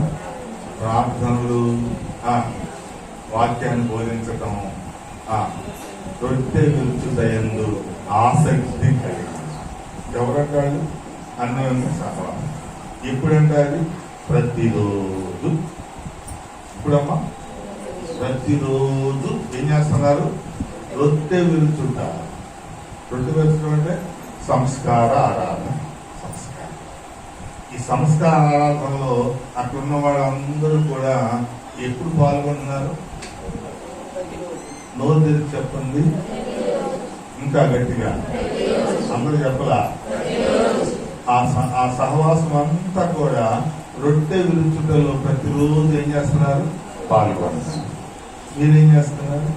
ప్రార్థనలు, వాక్యాన్ని బోధించటం, రొట్టె విరుచుటయందు ఆసక్తి కలిగి. ఎవరంటారు? అన్యోన్య సహవాసం. ఎప్పుడంటే అది ప్రతిరోజు. ఇప్పుడమ్మా ప్రతిరోజు ఏం చేస్తున్నారు? రొట్టె విరుచుట. రొట్టె విరుచడం అంటే సంస్కార ఆరాధన. సంస్కారం. ఈ సంస్కార ఆరాధనలో అక్కడున్న వాళ్ళందరూ కూడా ఎప్పుడు పాల్గొంటున్నారు? నోరు తెరిచి చెప్పండి, ఇంకా గట్టిగా అందరూ చెప్పలా. ఆ సహవాసం అంతా కూడా రొట్టె విరుచుటలో ప్రతిరోజు ఏం చేస్తున్నారు? పాల్గొంటున్నారు. మీరేం చేస్తున్నారు?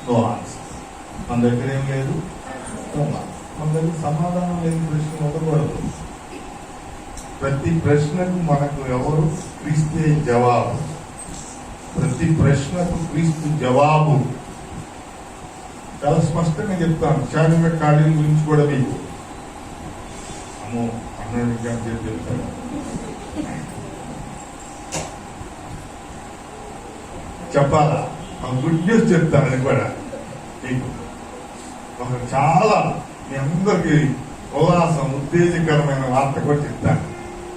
No answer. మన దగ్గర ఏం లేదు, మన దగ్గర సమాధానం లేని ప్రశ్న ఉండకూడదు. ప్రతి ప్రశ్నకు మనకు ఎవరు? క్రీస్తే జవాబు. ప్రతి ప్రశ్నకు క్రీస్తు జవాబు. చాలా స్పష్టంగా చెప్తాను. శారీరక ఖాళీ గురించి కూడా మీకు అమ్మో అన్నాడు చెప్తాను. చెప్పాలా? గుడ్ న్యూస్ చెప్తాను. అది కూడా మీకు ఒక చాలా మీ అందరికీ ఉల్లాసం, ఉత్తేజకరమైన వార్త కూడా చెప్తాను.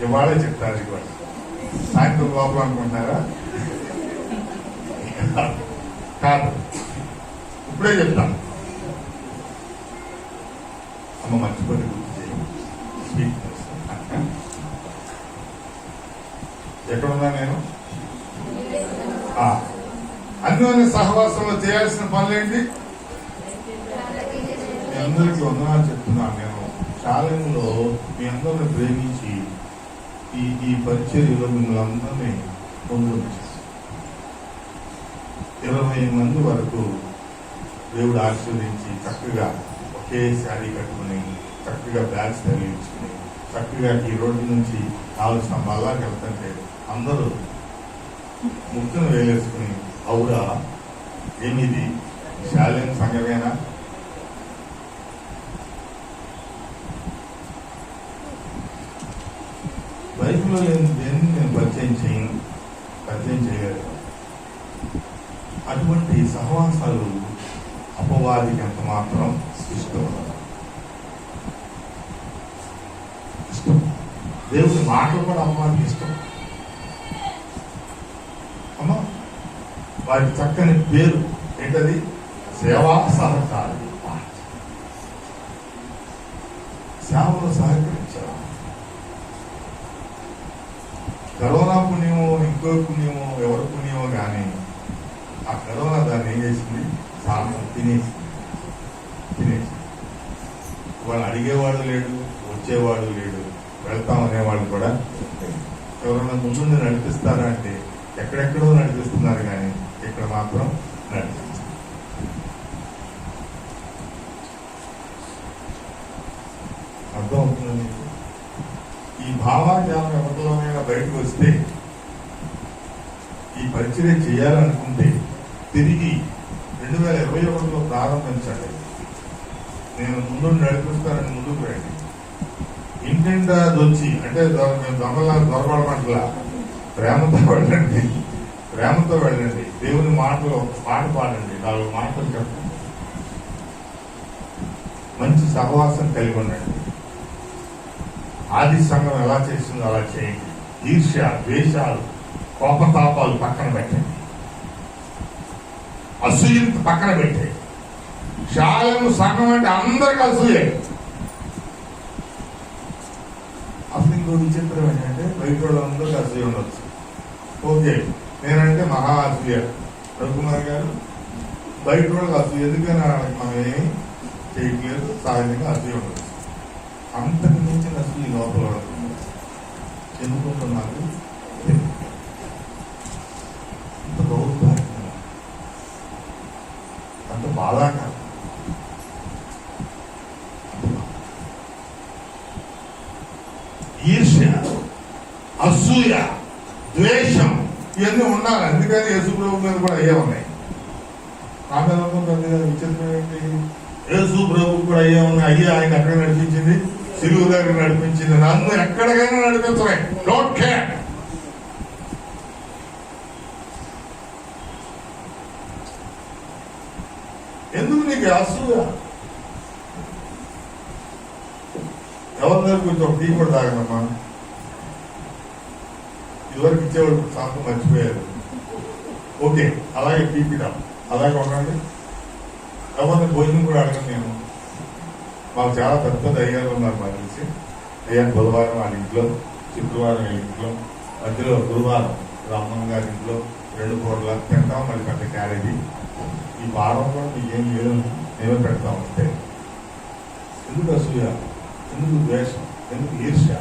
ఇవాళే చెప్తాను. ఇది కూడా సాయంత్రం లోపల అనుకుంటున్నారా? కాదు, ఇప్పుడే చెప్తాను. అమ్మ మర్చిపోయి గుర్తు చేయండి. ఎక్కడున్నా నేను? అన్యోన్య సహవాసంలో చేయాల్సిన పనులేంటి? మీ అందరికీ వందనాలు చెప్తున్నాను. నేను ఛాలెంజ్లో మీ అందరిని ప్రేమించి ఈ పరిచర్యలో మిమ్మల్ని అందరినీ పొందుంచి 20 మంది వరకు దేవుడు ఆశీర్వదించి చక్కగా ఒకే శారీ కట్టుకుని, చక్కగా బ్యాగ్స్ తగిలించుకుని, చక్కగా ఈ రోడ్డు నుంచి 4 స్తంభాల్లాగా వెళ్తుంటే అందరూ ముక్కును వేలేసుకుని, అవురా ఏమిది శాలెన్ సంఘమేనా? బైబిల్లో లేని దేన్ని నేను పరిచయం చేయలేదు. అటువంటి సహవాసాలు అపవాదికి ఎంత మాత్రం ఇష్టం. దేవుని మాటలు కూడా అపవాదికి ఇష్టం. అమ్మా వారి చక్కని పేరు ఏంటది? సేవా సహకారి. సేవలో సహకరించారు. కరోనా పుణ్యమో ఇంకో పుణ్యమో ఎవరి పుణ్యమో కానీ ఆ కరోనా దాన్ని ఏం చేసింది? సాధన తినేసి వాళ్ళు అడిగేవాడు లేడు, వచ్చేవాడు లేడు, వెళ్తామనేవాళ్ళు కూడా. ఎవరైనా ముందు నడిపిస్తారా అంటే ఎక్కడెక్కడో నడిపిస్తున్నారు కానీ ఇక్కడ మాత్రం నడిపిస్తారు. అర్థం అవుతుంది మీకు? ఈ భావాజాలం ఎవరిలోనైనా బయటకు వస్తే, ఈ పరిచర్య చేయాలనుకుంటే తిరిగి 2021లో ప్రారంభించండి. నేను ముందు నడిపిస్తానని ముందుకు రండి. ఇంటింటా వచ్చి అంటే మేము దొంగలా దొరకడమంటలా ప్రేమతో వెళ్ళండి. దేవుని మాటలు పాట పాడండి, 4 మాటలు చెప్పండి. మంచి సహవాసం కలిగి ఉండండి. ఆది సంఘం ఎలా చేస్తుందో అలా చేయండి. ఈర్ష్య, ద్వేషాలు, కోపతాపాలు పక్కన పెట్టండి. అసూయంత పక్కన పెట్టే. శాలము సంఘం అంటే అందరికి అసూయే. అసలు ఇంకో విచిత్రం ఏంటంటే బయట వాళ్ళందరికీ అసూయ ఉండొచ్చు. ఓకే, నేనంటే మహా అసూయ. రఘుకుమార్ గారు బయట వాళ్ళకి అసూయ ఎందుకని మనం ఏం చేయట్లేదు, సహజంగా అసూయ ఉండొచ్చు. అంతకు మించిన అసూయ లోపల ఎందుకుంటున్నారు? అంత దౌర్భాగ్యం, అంత బాధాకరం. అసూయ, ద్వేషం ఇవన్నీ ఉండాలి. అందుకని యేసు ప్రభు మీద కూడా అయ్యే ఉన్నాయి. నా మీద ఉంటుంది కదా, విచిత్రం ఏంటి? యేసు ప్రభు కూడా అయ్యే ఉన్నాయి. అయ్యే ఆయన ఎక్కడ నడిపించింది? సిలువ దగ్గర నడిపించింది. నన్ను ఎక్కడికైనా నడిపించలే, డోంట్ కేర్. ఎందుకు నీకు అసూయ? ఎవరి దగ్గర కొంచెం టీ కూడా తాగనమ్మా. ఇదివరకు ఇచ్చేవాడు శాంతం మర్చిపోయారు. ఓకే, అలాగే టీపీడా అలాగే ఉండండి. ఎవరిని భోజనం కూడా అడగను నేను. మాకు చాలా పెద్ద అయ్యారు ఉన్నారు మాకు తెలిసి. అయ్యాను బుధవారం వాళ్ళ ఇంట్లో, శుక్రవారం వీళ్ళ ఇంట్లో, మధ్యలో గురువారం రామ్మన్ గారి ఇంట్లో 2 పూటల తింటాం, మళ్ళీ పెద్ద క్యారేజీ. ఈ వారం కూడా మీకు ఏం లేదు, మేమే పెడతాం. అంటే ఎందుకు అసూయ, ఎందుకు ద్వేషం, ఎందుకు ఈర్ష్య?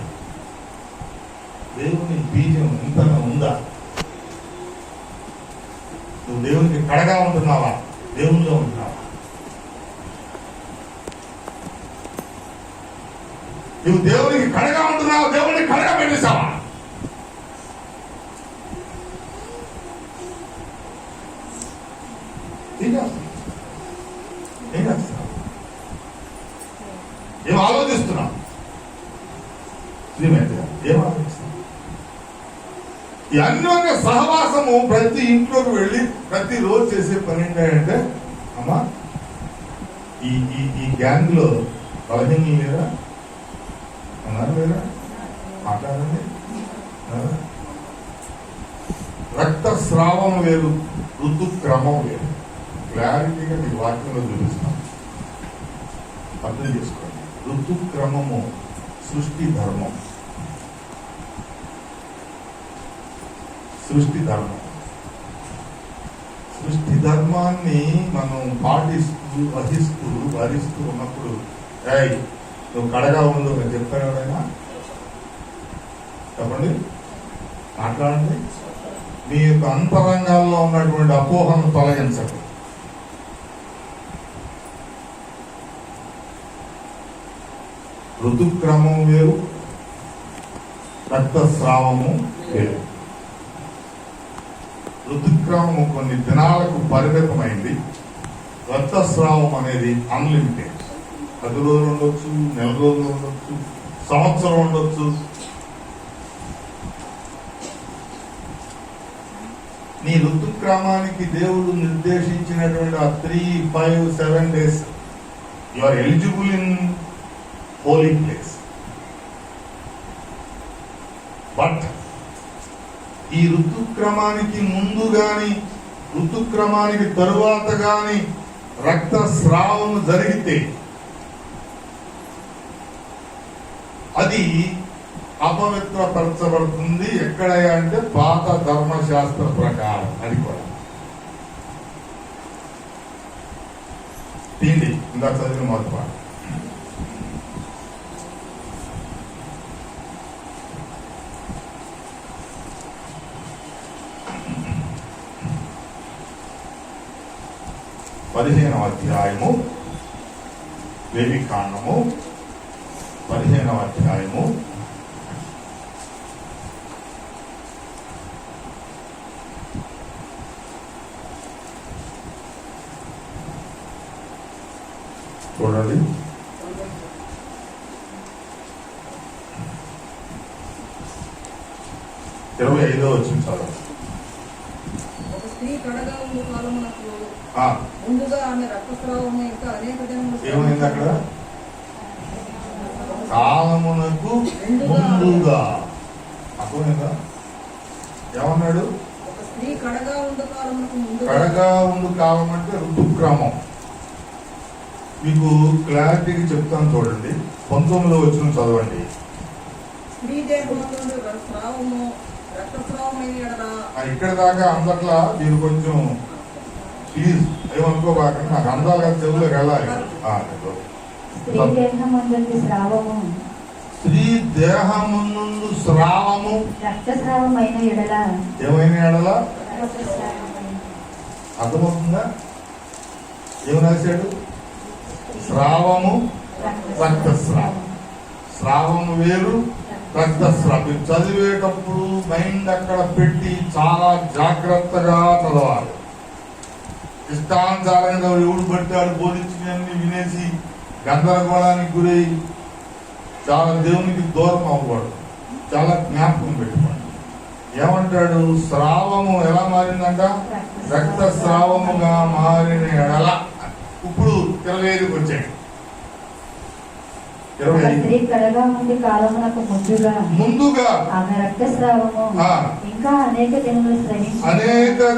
దేవుని బీజం ఇంతగా ఉందా? నువ్వు దేవునికి కడగా ఉంటున్నావా? దేవునిలో ఉంటున్నావా? నువ్వు దేవునికి కడగా ఉంటున్నావా? దేవునికి కడగా పెట్టేశావా? ఏం ఆలోచిస్తున్నావు? ఏం ఆలోచిస్తున్నావు? ఈ అన్యోన్య సహవాసము ప్రతి ఇంట్లోకి వెళ్ళి ప్రతిరోజు చేసే పని ఏంటంటే, అమ్మా ఈ ఈ ఈ గ్యాంగ్ లో బలహీనలు లేరా? ఉన్నారు లేరా? మాట్లాడండి. రక్తస్రావం వేరు, ఋతుక్రమం వేరు. క్లారిటీగా మీ వాక్యంలో చూపిస్తాం, అర్థం చేసుకోండి. ఋతుక్రమము సృష్టి ధర్మం. సృష్టి ధర్మం, సృష్టి ధర్మాన్ని మనం పాటిస్తూ వహిస్తూ ఉన్నప్పుడు, నువ్వు కడగా ఉండు అని చెప్పాను ఎవరైనా? చెప్పండి, మాట్లాడండి. మీ యొక్క అంతరంగాల్లో ఉన్నటువంటి అపోహను తొలగించండి. ఋతుక్రమం వేరు, రక్తస్రావము వేరు. ఋతుక్రమము కొన్ని దినాలకు పరిమితమైంది. రక్తస్రావం అనేది అన్లిమిటెడ్. 10 రోజులు ఉండొచ్చు, నెల రోజులు ఉండొచ్చు, సంవత్సరం ఉండొచ్చు. నీ ఋతుక్రమానికి దేవుడు నిర్దేశించినటువంటి ఆ 3, 5, 7 days you are eligible in holy place. But ఈ ఋతుక్రమానికి ముందు గాని ఋతుక్రమానికి తరువాత గాని రక్తస్రావం జరిగితే అది అపవిత్రపరచబడుతుంది. ఎక్కడయ్యా అంటే పాత ధర్మశాస్త్ర ప్రకారం. అది కూడా తిండి ఇంకా చదివిన మొదటి 15వ అధ్యాయము, లేవికాండము 15వ అధ్యాయము 25వ వచనం చదవండి. ఒక స్త్రీ కడగా ఉండు కాలమునకు ముందుగా ఆమె రక్తస్రావము ఇంకా అనేక దినములు. ఏమైంది అక్కడ? కాలమునకు ముందుగా. అర్థమైందా? ఏమన్నాడు? ఒక స్త్రీ కడగా ఉండు కాలమునకు ముందు. కడగా ఉండు కాలం అంటే ఋతుక్రమం. మీకు క్లారిటీకి చెప్తాను చూడండి. 19వ వచనం చదవండి. స్త్రీ దేహమునందు స్రావము రక్తస్రావమైన ఎడల. ఇక్కడ దాకా అందట్లా మీరు కొంచెం ప్లీజ్ ఏమనుకోబాకండి. నాకు అందాలు కదా, చెవులోకి వెళ్ళాలి. స్త్రీ దేహమునందు స్రావము, స్త్రీ దేహమునందు స్రావము రక్తస్రావమైన ఎడల. ఏమైనా ఎడల అర్థమవుతుందా? ఏమి రాశాడు? స్రావము, రక్తస్రావం. స్రావము వేరు, రక్తస్రావం. మీరు చదివేటప్పుడు మైండ్ అక్కడ పెట్టి చాలా జాగ్రత్తగా చదవాలి. ఇష్టానుసారంగా ఎవడు పట్టాడు బోధించినవన్నీ వినేసి గందరగోళానికి గురై చాలా దేవునికి దూరం అవ్వకూడదు. చాలా జ్ఞాపకం పెట్టుకోండి. ఏమంటాడు? స్రావము ఎలా మారిందంట? రక్తస్రావముగా మారిన ఎడల. ఇప్పుడు 25కి వచ్చాయి. ఒక స్త్రీ కడగా ఉండి కాలమునకు ముందుగా ఆమె రక్తస్రావము ఇంకా అనేక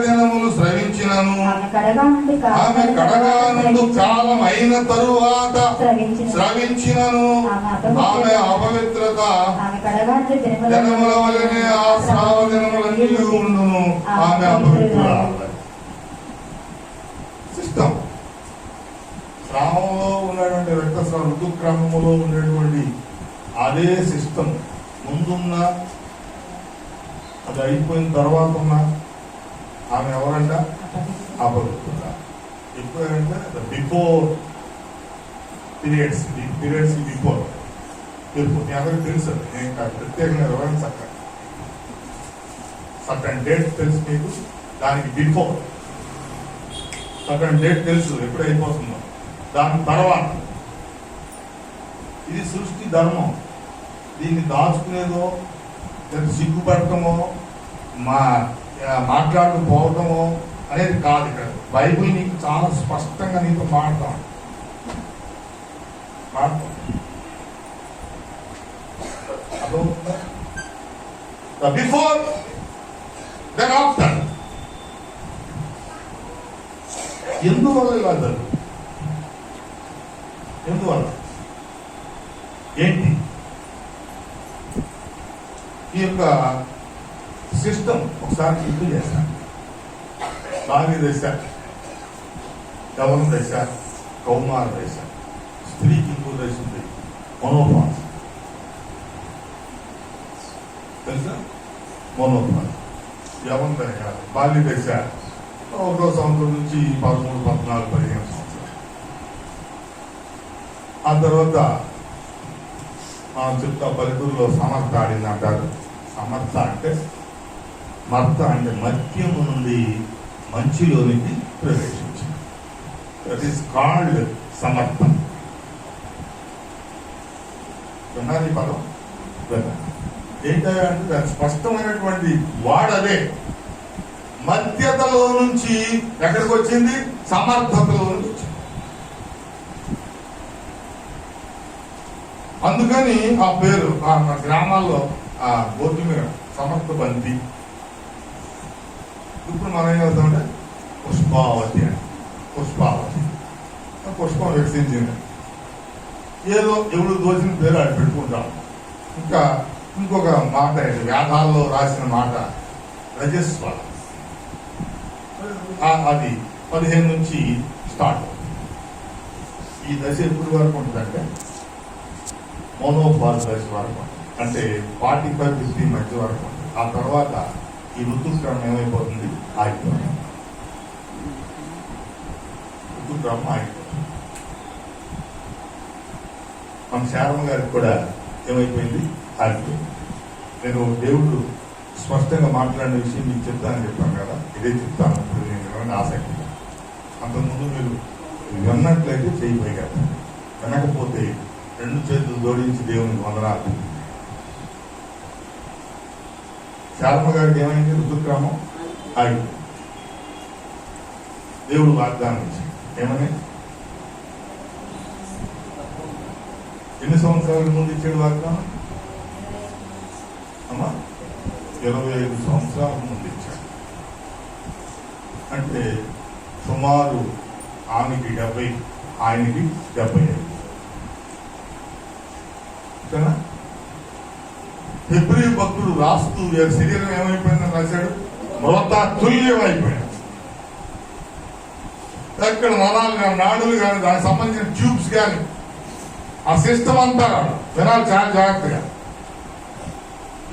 దినములు స్రవించినను ఆమె కడగా నుండి కాలం అయిన తరువాత స్రవించినను ఆమె అపవిత్రత దినముల వలనే ఆ స్రావ దినములన్నీ ఉండును. ఆమె అపవిత్రురాలు. సిస్టమ్ స్రావంలో ఉన్నటువంటి రక్తస్రావం, ఋతుక్రమంలో ఉండేటువంటి అదే సిస్టమ్ ముందున్న, అది అయిపోయిన తర్వాత ఉన్న ఆమె ఎవరంట? అపవిత్రుత. ఎప్పుడంటే బిఫోర్ పీరియడ్స్ బిఫోర్. మీ అందరికి తెలుసు, నేను ప్రత్యేకంగా వివరించి అక్కడ సర్టన్ డేట్ తెలుసు మీకు. దానికి బిఫోర్ సర్టన్ డేట్ తెలుసు ఎప్పుడు అయిపోతుందో. దాని తర్వాత ఇది సృష్టి ధర్మం. దీన్ని దాచుకునేదో, సిగ్గుపడటమో, మాట్లాడకపోవటమో అనేది కాదు. ఇక్కడ బైబిల్ నీకు చాలా స్పష్టంగా నీతో మాట్లాడతాం. అర్థమవుతుందా? The before then after. ఎందువల్ల ఇలా జరుగుతుంది? ఎందువల్ల ఏంటి? ఈ యొక్క సిస్టమ్ ఒకసారి గుర్తు చేశాను. బాల్య దశ, యవ్వన దశ, కౌమార దశ. స్త్రీకి ఇంకో దశ ఉంది, మోనోపాజ్. తెలుసా? మోనోపాజ్. యవ్వన దశ, బాల్య దశ 1వ సంవత్సరం నుంచి 13, 14, 15 సంవత్సరాలు. ఆ తర్వాత మనం చెప్తా పల్లెటూరులో సమర్థ ఆడింది అంటారు. సమర్థ అంటే మర్త అంటే మద్యము నుండి మంచిలోనికి ప్రవేశించింది. దట్ ఈస్ కాల్డ్ సమర్థ. విన్నారు ఈ పదం? ఏంటంటే దాని స్పష్టమైనటువంటి వాడదే. మధ్యతలో నుంచి ఎక్కడికి వచ్చింది? సమర్థతలో నుంచి వచ్చింది. అందుకని ఆ పేరు ఆ గ్రామాల్లో ఆ బోర్డు మీద సమర్థ బంతి. ఇప్పుడు మనం ఏం చేస్తామంటే పుష్పావతి అని. పుష్పావతి పుష్పం వికసించింది. ఏదో ఎవడు దోచిన పేరు అది పెట్టుకుంటాం. ఇంకా ఇంకొక మాట, వేదాల్లో రాసిన మాట రజస్వల. అది 15 నుంచి స్టార్ట్. ఈ దశ ఎప్పుడు వరకు ఉంటుందంటే మోనోపాజ్ దశ వరకు, అంటే 45-50 మధ్య వరకు ఉంటుంది. ఆ తర్వాత ఈ ఋతుక్రమం ఏమైపోతుంది? ఆగిపోతుంది. ఋతుక్రమం ఆగిపోతుంది. మన శారమ్మ గారికి కూడా ఏమైపోయింది? ఆగిపోయింది. నేను దేవుడు స్పష్టంగా మాట్లాడిన విషయం మీకు చెప్తానని చెప్పాను కదా, ఇదే చెప్తాను. ఇప్పుడు నేను ఏమైనా ఆసక్తి. అంతకుముందు మీరు విన్నట్లయితే చేయబోయారు, వినకపోతే 2 చేతులు జోడించి దేవునికి వందనాలు. శారమ్మ గారికి ఏమైంది? ఋతుక్రమం ఆగిపోయింది. దేవుడు వాగ్దానం ఇచ్చింది. ఏమని? ఎన్ని సంవత్సరాల ముందు ఇచ్చాడు వాగ్దానం? అమ్మా 25 సంవత్సరాల ముందు ఇచ్చాడు. అంటే సుమారు ఆమెకి 70, ఆయనకి 75. హెబ్రీ భక్తుడు రాస్తూ శరీరం ఏమైపోయిందని రాశాడు? మృత తుల్యం అయిపోయాడు. ఎక్కడ నరాలు కానీ, నాడులు కానీ, దానికి సంబంధించిన ట్యూబ్స్ కానీ, ఆ సిస్టమ్ అంతా వినాలి చాలా జాగ్రత్తగా.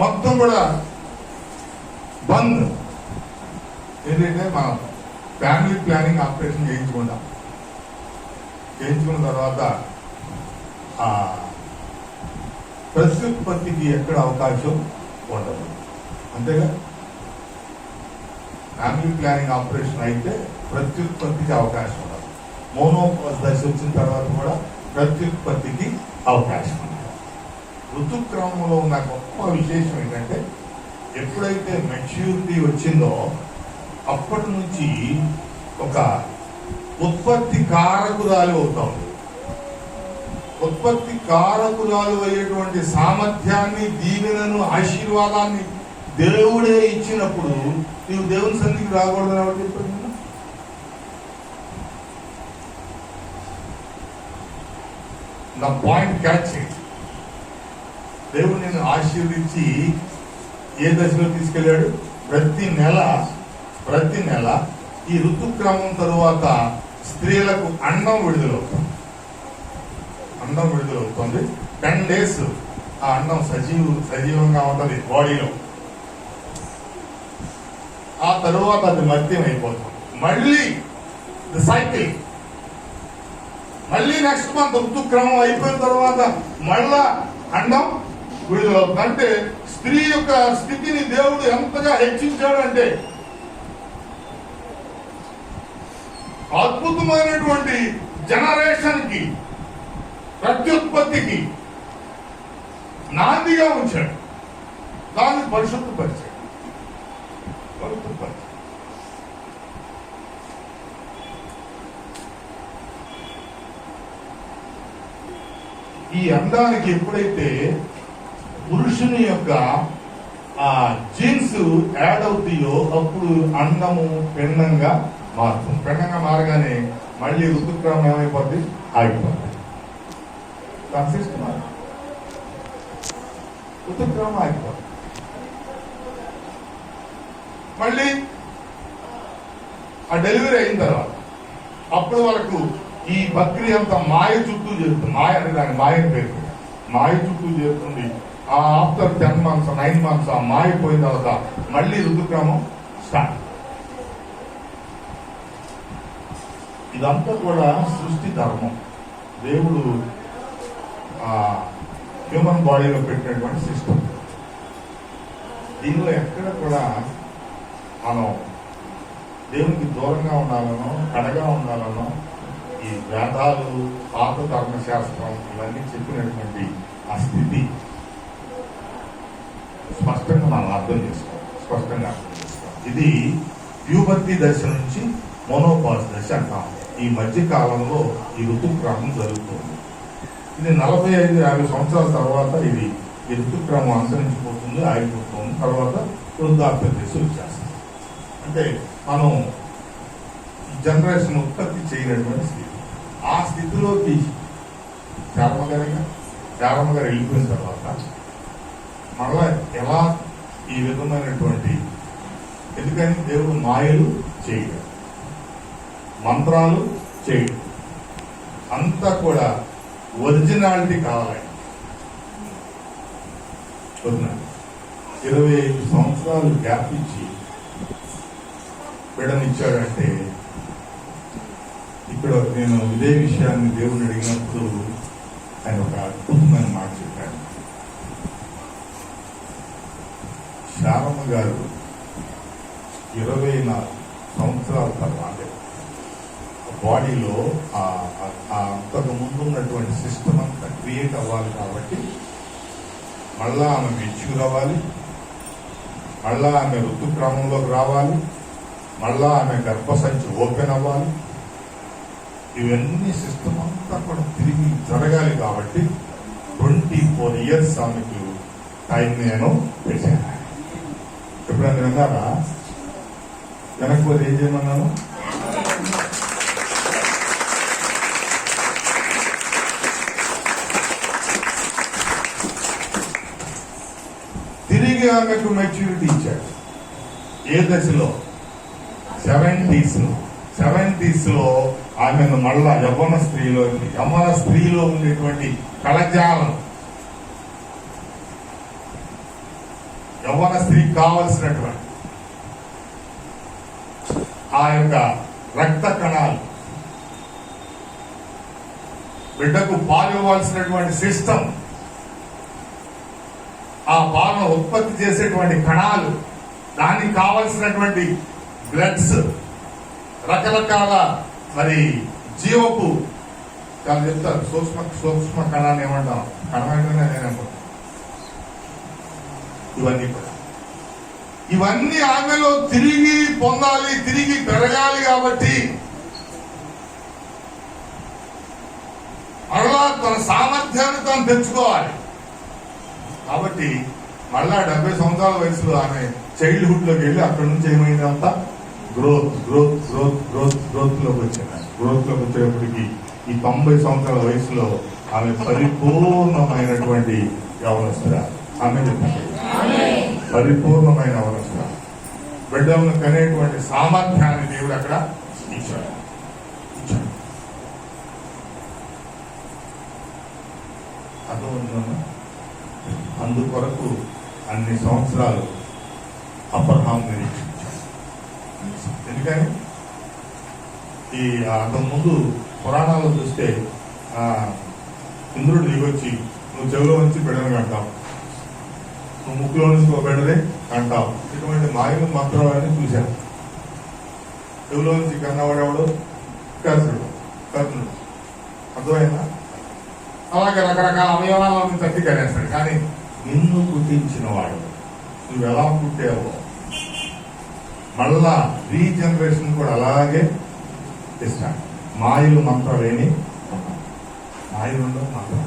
మొత్తం కూడా బంద్. ఏంటంటే మనం ఫ్యామిలీ ప్లానింగ్ ఆపరేషన్ చేయించుకున్న తర్వాత ప్రత్యుత్పత్తికి ఎక్కడ అవకాశం ఉండదు. అంతేగా, ఫ్యామిలీ ప్లానింగ్ ఆపరేషన్ అయితే ప్రత్యుత్పత్తికి అవకాశం ఉండదు. మోనోపాజ్ దశ వచ్చిన తర్వాత కూడా ప్రత్యుత్పత్తికి అవకాశం ఉండదు. ఋతుక్రమంలో ఉన్న గొప్ప విశేషం ఏంటంటే ఎప్పుడైతే మెచ్యూరిటీ వచ్చిందో అప్పటి నుంచి ఒక ఉత్పత్తి కారకురాలు అవుతాం. ఉత్పత్తి కారకురాలు అయ్యేటువంటి సామర్థ్యాన్ని, దీవెనను, ఆశీర్వాదాన్ని దేవుడే ఇచ్చినప్పుడు నీవు దేవుని సన్నిధికి రాకూడదని ఎవరు చెప్పారు? నా పాయింట్ క్యాచ్ చేయండి. దేవుడు నేను ఆశీర్వించి ఏ దశలో తీసుకెళ్ళాడు? ప్రతి నెల ఈ ఋతుక్రమం తరువాత స్త్రీలకు అండం విడుదలవుతుంది. 10 days ఆ అండం సజీవంగా ఉంటుంది బాడీలో. ఆ తరువాత అది మద్యం అయిపోతుంది. మళ్ళీ సైకిల్, మళ్ళీ నెక్స్ట్ మంత్ ఋతుక్రమం అయిపోయిన తర్వాత మళ్ళా అండం విడుదలవుతుంది. అంటే స్త్రీ యొక్క స్థితిని దేవుడు ఎంతగా హెచ్చించాడంటే అద్భుతమైనటువంటి జనరేషన్ కి, ప్రత్యుత్పత్తికి నాందిగా ఉంచాడు. దాన్ని పరిశుద్ధపరిచాడు. ఈ అందానికి ఎప్పుడైతే పురుషుని యొక్క ఆ జీన్స్ యాడ్ అవుతాయో అప్పుడు అండము పిండంగా మారుతుంది. పిండంగా మారగానే మళ్ళీ ఋతుక్రమం ఏమైపోద్ది? ఆగిపోతుంది. ఋతుక్రమం ఆగిపోతుంది. మళ్ళీ ఆ డెలివరీ అయిన తర్వాత అప్పుడు వరకు ఈ ప్రక్రియ అంతా మాయ చుట్టూ చేస్తుంది. మాయ అంటే దాని మాయని పేరు, మాయ చుట్టూ చేస్తుంది. ఆ ఆఫ్టర్ 10 months 9 months ఆ మాయ పోయిన తర్వాత మళ్ళీ ఋతుక్రమం స్టార్ట్. ఇదంతా కూడా సృష్టి ధర్మం. దేవుడు హ్యూమన్ బాడీలో పెట్టినటువంటి సిస్టమ్. దీనిలో ఎక్కడ కూడా మనం దేవునికి దూరంగా ఉండాలనో, కడగా ఉండాలనో ఈ వేదాలు, పాత ధర్మశాస్త్రం ఇవన్నీ చెప్పినటువంటి ఆ స్థితి స్పష్టంగా మనం అర్థం చేసుకోవాలి. ఇది ప్యూబర్టీ దశ నుంచి మోనోపాజ్ దశ అంటాం. ఈ మధ్య కాలంలో ఈ ఋతుక్రమం జరుగుతుంది. ఇది 45-50 సంవత్సరాల తర్వాత ఈ ఋతుక్రమం అంతరించిపోతుంది, ఆగిపోతుంది. తర్వాత వృద్ధాప్య దశ వచ్చేస్తుంది. అంటే మనం జనరేషన్ ఉత్పత్తి చేయనటువంటి స్థితి. ఆ స్థితిలోకి చారమ్మ గారు వెళ్ళిపోయిన తర్వాత మళ్ళా ఎలా ఈ విధమైనటువంటి, ఎందుకని దేవుడు మాయలు చేయడు, మంత్రాలు చేయడు, అంతా కూడా ఒరిజినాలిటీ కావాలి. 25 సంవత్సరాలు గ్యాప్ ఇచ్చి బిడ్డనిచ్చాడంటే, ఇక్కడ నేను ఇదే విషయాన్ని దేవుని అడిగినప్పుడు ఆయన ఒక అద్భుతమైన మాట చెప్పాడు. శారమ్మ గారు 24 సంవత్సరాల తర్వాత బాడీలో అంతకు ముందు ఉన్నటువంటి సిస్టమ్ అంతా క్రియేట్ అవ్వాలి. కాబట్టి మళ్ళా ఆమె మెచ్యూర్ అవ్వాలి, మళ్ళా ఆమె ఋతుక్రమంలోకి రావాలి, మళ్ళా ఆమె గర్భసంచి ఓపెన్ అవ్వాలి. ఇవన్నీ సిస్టమ్ అంతా కూడా తిరిగి జరగాలి. కాబట్టి 24 years ఆమెకు టైం నేను పెట్టాను. ఎప్పుడైనా విన్నారా? వెనకపోతే ఏం చేయమన్నాను? తిరిగి ఆమెకు మెచ్యూరిటీ ఇచ్చాడు. ఏ దశలో? 70s లో ఆమెను మళ్ళా యవ్వన స్త్రీలో ఉండేటువంటి కళజాలం, యవ్వన స్త్రీకి కావలసినటువంటి ఆ యొక్క రక్త కణాలు, బిడ్డకు పాలు ఇవ్వాల్సినటువంటి సిస్టమ్ ఆ పాలను ఉత్పత్తి చేసేటువంటి కణాలు, దానికి కావలసినటువంటి బ్లడ్స్, రకరకాల మరి జీవపు చాలా చెప్తారు, సూక్ష్మ కణాన్ని ఏమంటాం, కణమైనా నేనేమంటాను, ఇవన్నీ ఆమెలో తిరిగి పొందాలి, తిరిగి పెరగాలి. కాబట్టి మళ్ళా తన సామర్థ్యాన్ని తను తెచ్చుకోవాలి. కాబట్టి మళ్ళా 70 సంవత్సరాల వయసులో ఆమె చైల్డ్హుడ్ లోకి వెళ్ళి అక్కడి నుంచి ఏమైందంతా గ్రోత్ లోకి వచ్చింది. గ్రోత్ లోకి వచ్చేటప్పటికి ఈ 90 సంవత్సరాల వయసులో ఆమె పరిపూర్ణమైనటువంటి యవనస్తురాలు. ఆమె పరిపూర్ణమైన యవనస్తురాలు. బిడ్డలను కనేటువంటి సామర్థ్యాన్ని దేవుడు అక్కడ ఇచ్చాడు. అందుకొరకు అన్ని సంవత్సరాలు అబ్రహాం నిరీక్షించాడు. ఎందుకని ఈ అంతకుముందు పురాణాలు చూస్తే ఇంద్రుడు దిగొచ్చి నువ్వు చెవిలో నుంచి బిడ్డను కంటావు, నువ్వు ముక్కులో నుంచి ఒక బిడ్డనే కంటావు, ఇటువంటి మాయలు మంత్రాలని చూశాను. చెవిలో నుంచి కన్నవాడేవాడు కర్ణుడు. అర్థమైందా? అలాగే రకరకాల అవయవాలను తట్టి కనేస్తాడు. కానీ నిన్ను పుట్టించిన వాడు నువ్వు ఎలా పుట్టావో మళ్ళా రీజనరేషన్ కూడా అలాగే ఇస్తాడు. మాయలు మంత్రాలేని మాయలు ఉండవు, మంత్రం.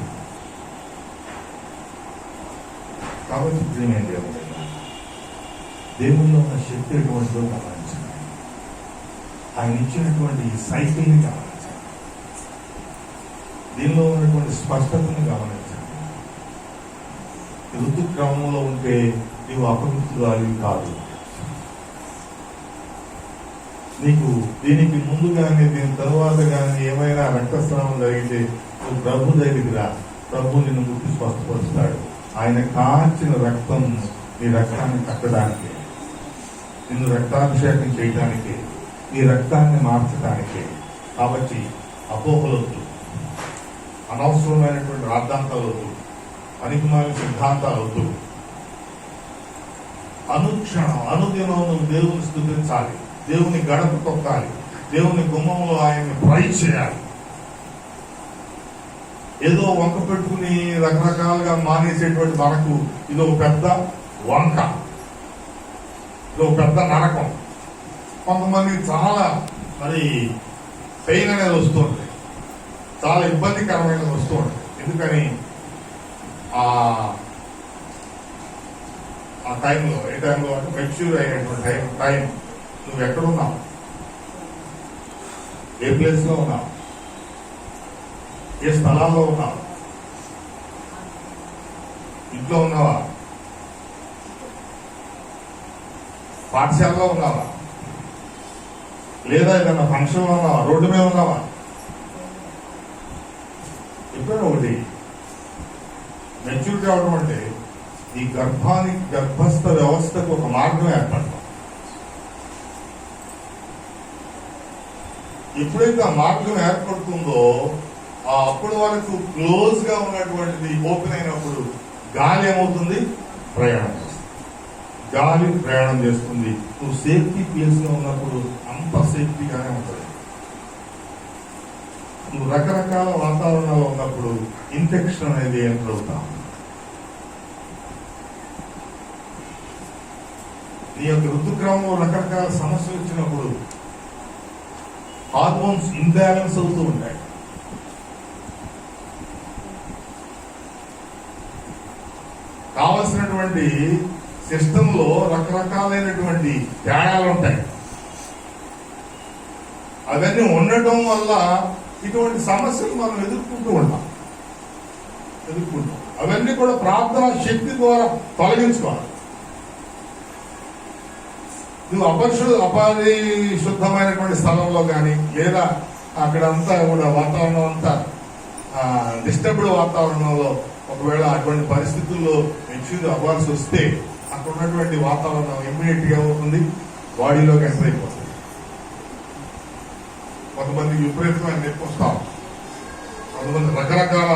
కాబట్టి ప్రియమైన దేవుల్లో ఉన్న శక్తి ఎటువంటిదో గమనించాలి. ఆయన ఇచ్చినటువంటి ఈ సైకిల్ని గమనించాలి. దీనిలో ఉన్నటువంటి స్పష్టతని గమనించాలి. ఋతుక్రమంలో ఉంటే నీవు అపవిత్రురాలి కాదు. నీకు దీనికి ముందు కానీ దీని తరువాత కానీ ఏమైనా రక్తస్రావం జరిగితే నువ్వు ప్రభు దగ్గరికి రా. ప్రభు నిన్ను ముట్టి స్వస్థపరుస్తాడు. ఆయన కాచిన రక్తం నీ రక్తాన్ని కట్టడానికి, నిన్ను రక్తాభిషేకం చేయడానికి, నీ రక్తాన్ని మార్చడానికి. కాబట్టి అపోహలొద్దు, అనవసరమైనటువంటి రాద్ధాంతాలు వద్దు, పనికిమాలిన సిద్ధాంతాలు వద్దు. అనుక్షణం అనుదినం నువ్వు దేవుని స్తుతించాలి, దేవుని గడప తొక్కాలి, దేవుని గుమ్మంలో ఆయన్ని ప్రై చేయాలి. ఏదో వంక పెట్టుకుని రకరకాలుగా మానేసేటువంటి మనకు ఇదో పెద్ద వంక, ఇదో పెద్ద నరకం. కొంతమంది చాలా మరి పెయిన్ అనేది వస్తుంది, చాలా ఇబ్బందికరమైనది వస్తూ ఉంటుంది. ఎందుకని ఆ టైంలో, ఏ టైంలో అంటే మెచ్యూర్ అయినటువంటి టైం నువ్వు ఎక్కడున్నావు, ఏ ప్లేస్ లో ఉన్నావు, ఏ స్థలాల్లో ఉన్నావు, ఇంట్లో ఉన్నావా, పాఠశాలలో ఉన్నావా, లేదా ఏదైనా ఫంక్షన్లో ఉన్నావా, రోడ్డు మీద ఉన్నావా, ఎప్పుడైనా ఒకటి మెచ్యూరిటీ అవడం అంటే ఈ గర్భస్థ వ్యవస్థకు ఒక మార్గం ఏర్పడతాం. ఎప్పుడైతే ఆ మార్గం ఏర్పడుతుందో అప్పుడు వాళ్ళకు క్లోజ్ గా ఉన్నటువంటిది ఓపెన్ అయినప్పుడు గాలి ఏమవుతుంది, ప్రయాణం చేస్తుంది. గాలి ప్రయాణం చేస్తుంది. నువ్వు సేఫ్టీ ప్లేస్ లో ఉన్నప్పుడు అంత సేఫ్టీగానే ఉంటుంది. నువ్వు రకరకాల వాతావరణాల్లో ఉన్నప్పుడు ఇన్ఫెక్షన్ అనేది ఎంటర్ అవుతావు. నీ యొక్క ఋతుక్రమంలో రకరకాల సమస్యలు వచ్చినప్పుడు హార్మోన్స్ ఇంబ్యాలెన్స్ అవుతూ ఉంటాయి. కావలసినటువంటి సిస్టమ్ లో రకరకాలైనటువంటి తేడాలు ఉంటాయి. అవన్నీ ఉండటం వల్ల ఇటువంటి సమస్యలు మనం ఎదుర్కొంటూ ఉంటాం. అవన్నీ కూడా ప్రార్థనా శక్తి ద్వారా తొలగించుకోవాలి. నువ్వు అపరిశుద్ధమైనటువంటి స్థలంలో కానీ, లేదా అక్కడంతా కూడా వాతావరణం అంతా డిస్టర్బ్డ్ వాతావరణంలో ఒకవేళ అటువంటి పరిస్థితుల్లో మెచ్యూర్ అవ్వాల్సి వస్తే అక్కడ ఉన్నటువంటి వాతావరణం ఇమ్మీడియట్ గా అవుతుంది, బాడీలోకి ఎంటర్ అయిపోతుంది. కొంతమందికి విపరీతమైన నొప్పి వస్తాం, కొంతమంది రకరకాల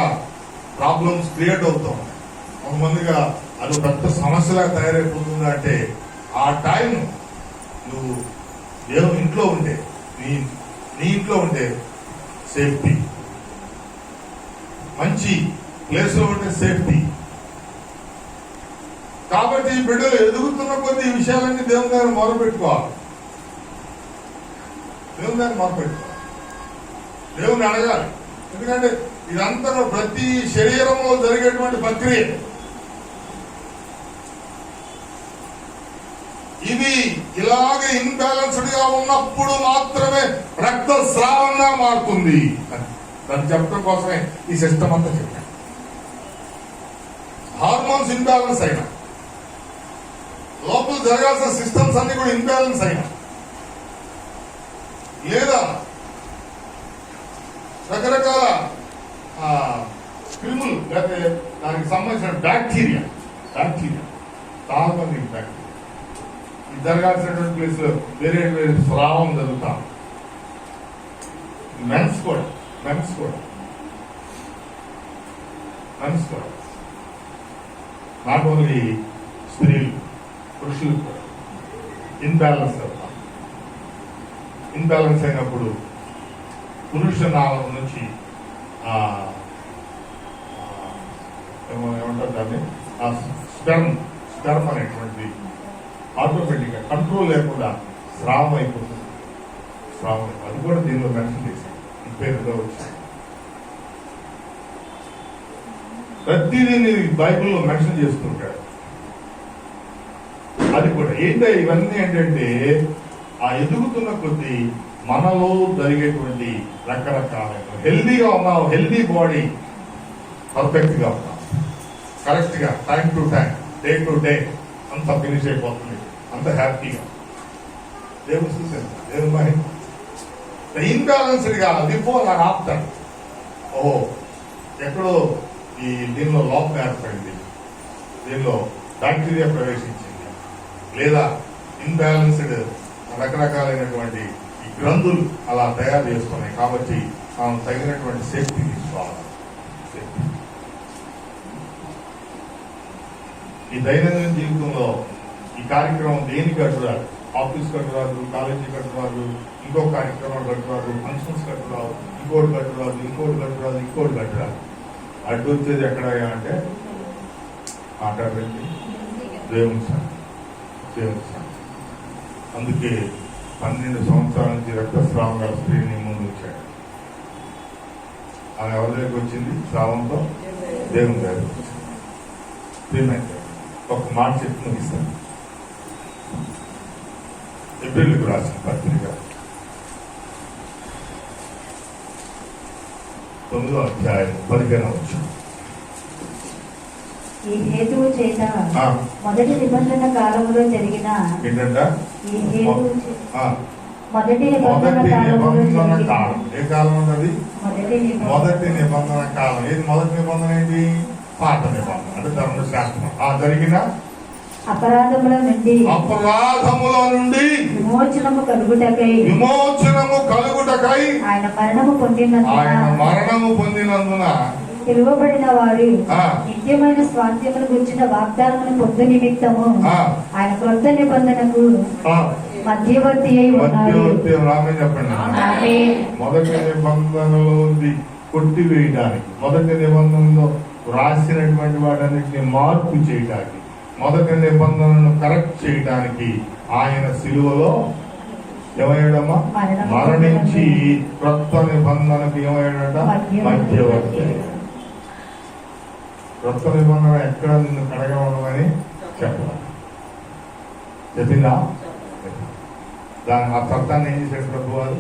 ప్రాబ్లమ్స్ క్రియేట్ అవుతాం, కొంతమందిగా అది పెద్ద సమస్యలా తయారైపోతుందా అంటే ఆ టైం నువ్వు దేవుని ఇంట్లో ఉంటే నీ ఇంట్లో ఉంటే సేఫ్టీ, మంచి ప్లేస్ లో ఉంటే సేఫ్టీ. కాబట్టి ఈ బిడ్డలు ఎదుగుతున్న కొద్ది ఈ విషయాలన్నీ దేవుని దగ్గర మొదలుపెట్టుకోవాలి. దేవుని దగ్గర మొదలుపెట్టుకోవాలి, దేవుని అడగాలి. ఎందుకంటే ఇదంతా ప్రతి శరీరంలో జరిగేటువంటి ప్రక్రియ. ఇది ఇలాగే ఇన్బ్యాలెన్స్డ్ గా ఉన్నప్పుడు మాత్రమే రక్తస్రావంగా మారుతుంది. దాన్ని చెప్పడం కోసమే ఈ సిస్టమ్ అంతా చెప్పాను. హార్మోన్స్ ఇన్బ్యాలెన్స్ అయినా, లోపల జరగాల్సిన సిస్టమ్స్ అన్ని కూడా ఇన్బ్యాలెన్స్ అయినా, లేదా రకరకాల క్రిములు లేకపోతే దానికి సంబంధించిన బ్యాక్టీరియా చాలా మంది బ్యాక్టీరియా ఇది జరగాల్సినటువంటి ప్లేస్ లో వేరే వేరే స్రావం జరుగుతా. మెన్స్ కూడా నాట్ ఓన్లీ స్త్రీలు, పురుషులు కూడా ఇన్బ్యాలెన్స్ అవుతాం. ఇన్బ్యాలెన్స్ అయినప్పుడు పురుష నాళం నుంచి ఏమంటారు దాన్ని, స్పెర్మ్ అనేటువంటి ఆటోమేటిక్ గా కంట్రోల్ లేకుండా స్రావం అయిపోతుంది. అది కూడా దీనిలో మెన్షన్ చేశాను, ఈ పేరుతో వచ్చాయి. ప్రతిదీ బైబిల్లో మెన్షన్ చేస్తుంటాడు. అది కూడా ఏంటంటే ఇవన్నీ ఏంటంటే ఆ ఎదుగుతున్న కొద్దీ మనలో జరిగేటువంటి రకరకాలైన హెల్దీగా ఉన్నావు, హెల్దీ బాడీ, పర్ఫెక్ట్ గా ఉన్నావు, కరెక్ట్ గా time to time, day to day అంత ఫినిష్ అయిపోతుంది, అంత హ్యాపీగా. దేవుడు చూసాను, దేవుడు మహిమ. ఇన్బ్యాలెన్స్డ్ గా బిఫోర్ నాకు ఆపుతాడు. ఓహో ఎక్కడో ఈ దీనిలో లోపం ఏర్పడింది, దీనిలో బ్యాక్టీరియా ప్రవేశించింది, లేదా ఇన్బ్యాలెన్స్డ్ రకరకాలైనటువంటి ఈ గ్రంథులు అలా తయారు చేసుకున్నాయి. కాబట్టి మనం తగినటువంటి సేఫ్టీ తీసుకోవాలి. ఈ దైనందిన జీవితంలో ఈ కార్యక్రమం దేనికి కట్టురాదు, ఆఫీస్ కట్టురాదు, కాలేజీ కట్టురాదు, ఇంకో కార్యక్రమం కట్టురాదు, ఫంక్షన్స్ కట్టురాదు, ఇంకోటి కట్టురాదు. అడ్డు వచ్చేది ఎక్కడయ్యా అంటే మాట్లాడండి దేవుని సంగతి. అందుకే 12 సంవత్సరాల నుంచి రక్తస్రావం గల స్త్రీని ముందు వచ్చాడు. ఆమె ఎవరి దగ్గరికి వచ్చింది? స్రావంతో దేవుని దగ్గరికి వచ్చింది. ఒక మాట చెప్పి ముగిస్తాను. ఏప్రిల్కి రాసిన పత్రిక 9వ అధ్యాయం 15వ వచనం. ఈ హేతువు చేత మొదటి నిబంధన కాలంలో జరిగిన ఏంటంట? మొదటి నిబంధన కాలం. ఏ కాలం ఉన్నది? మొదటి నిబంధన కాలం. ఏది మొదటి నిబంధన? ఏంటి? పాత నిబంధన అంటే ధర్మశాస్త్రం. జరిగిన అపరాధముల నుండి విమోచనము కలుగుటకై ఆయన మరణము పొందినందున పిలువబడిన వారు నిత్యమైన స్వాస్థ్యమును గుర్చిన వాగ్దానమును పొందు నిమిత్తము ఆయన క్రొత్త నిబంధనకు మధ్యవర్తి అయి ఉన్నారు. చెప్పండి. మొదటి నిబంధనలో ఉంది కొట్టివేయడానికి, మొదటి నిబంధనలో రాసినటువంటి వాటన్నిటిని మార్పు చేయడానికి, మొదటి నిబంధనను కరెక్ట్ చేయడానికి ఆయన సిలువలో ఏమయ్యాడమ్మా? మరణించి క్రొత్త నిబంధనకు ఏమయ్యాడట? మధ్యవర్తి. క్రొత్త నిబంధన ఎక్కడ నిన్ను కడగమని చెప్పాలి. చెప్పిందా? దాని ఆ చట్టాన్ని ఏం చేశాడు ప్రభు వారు?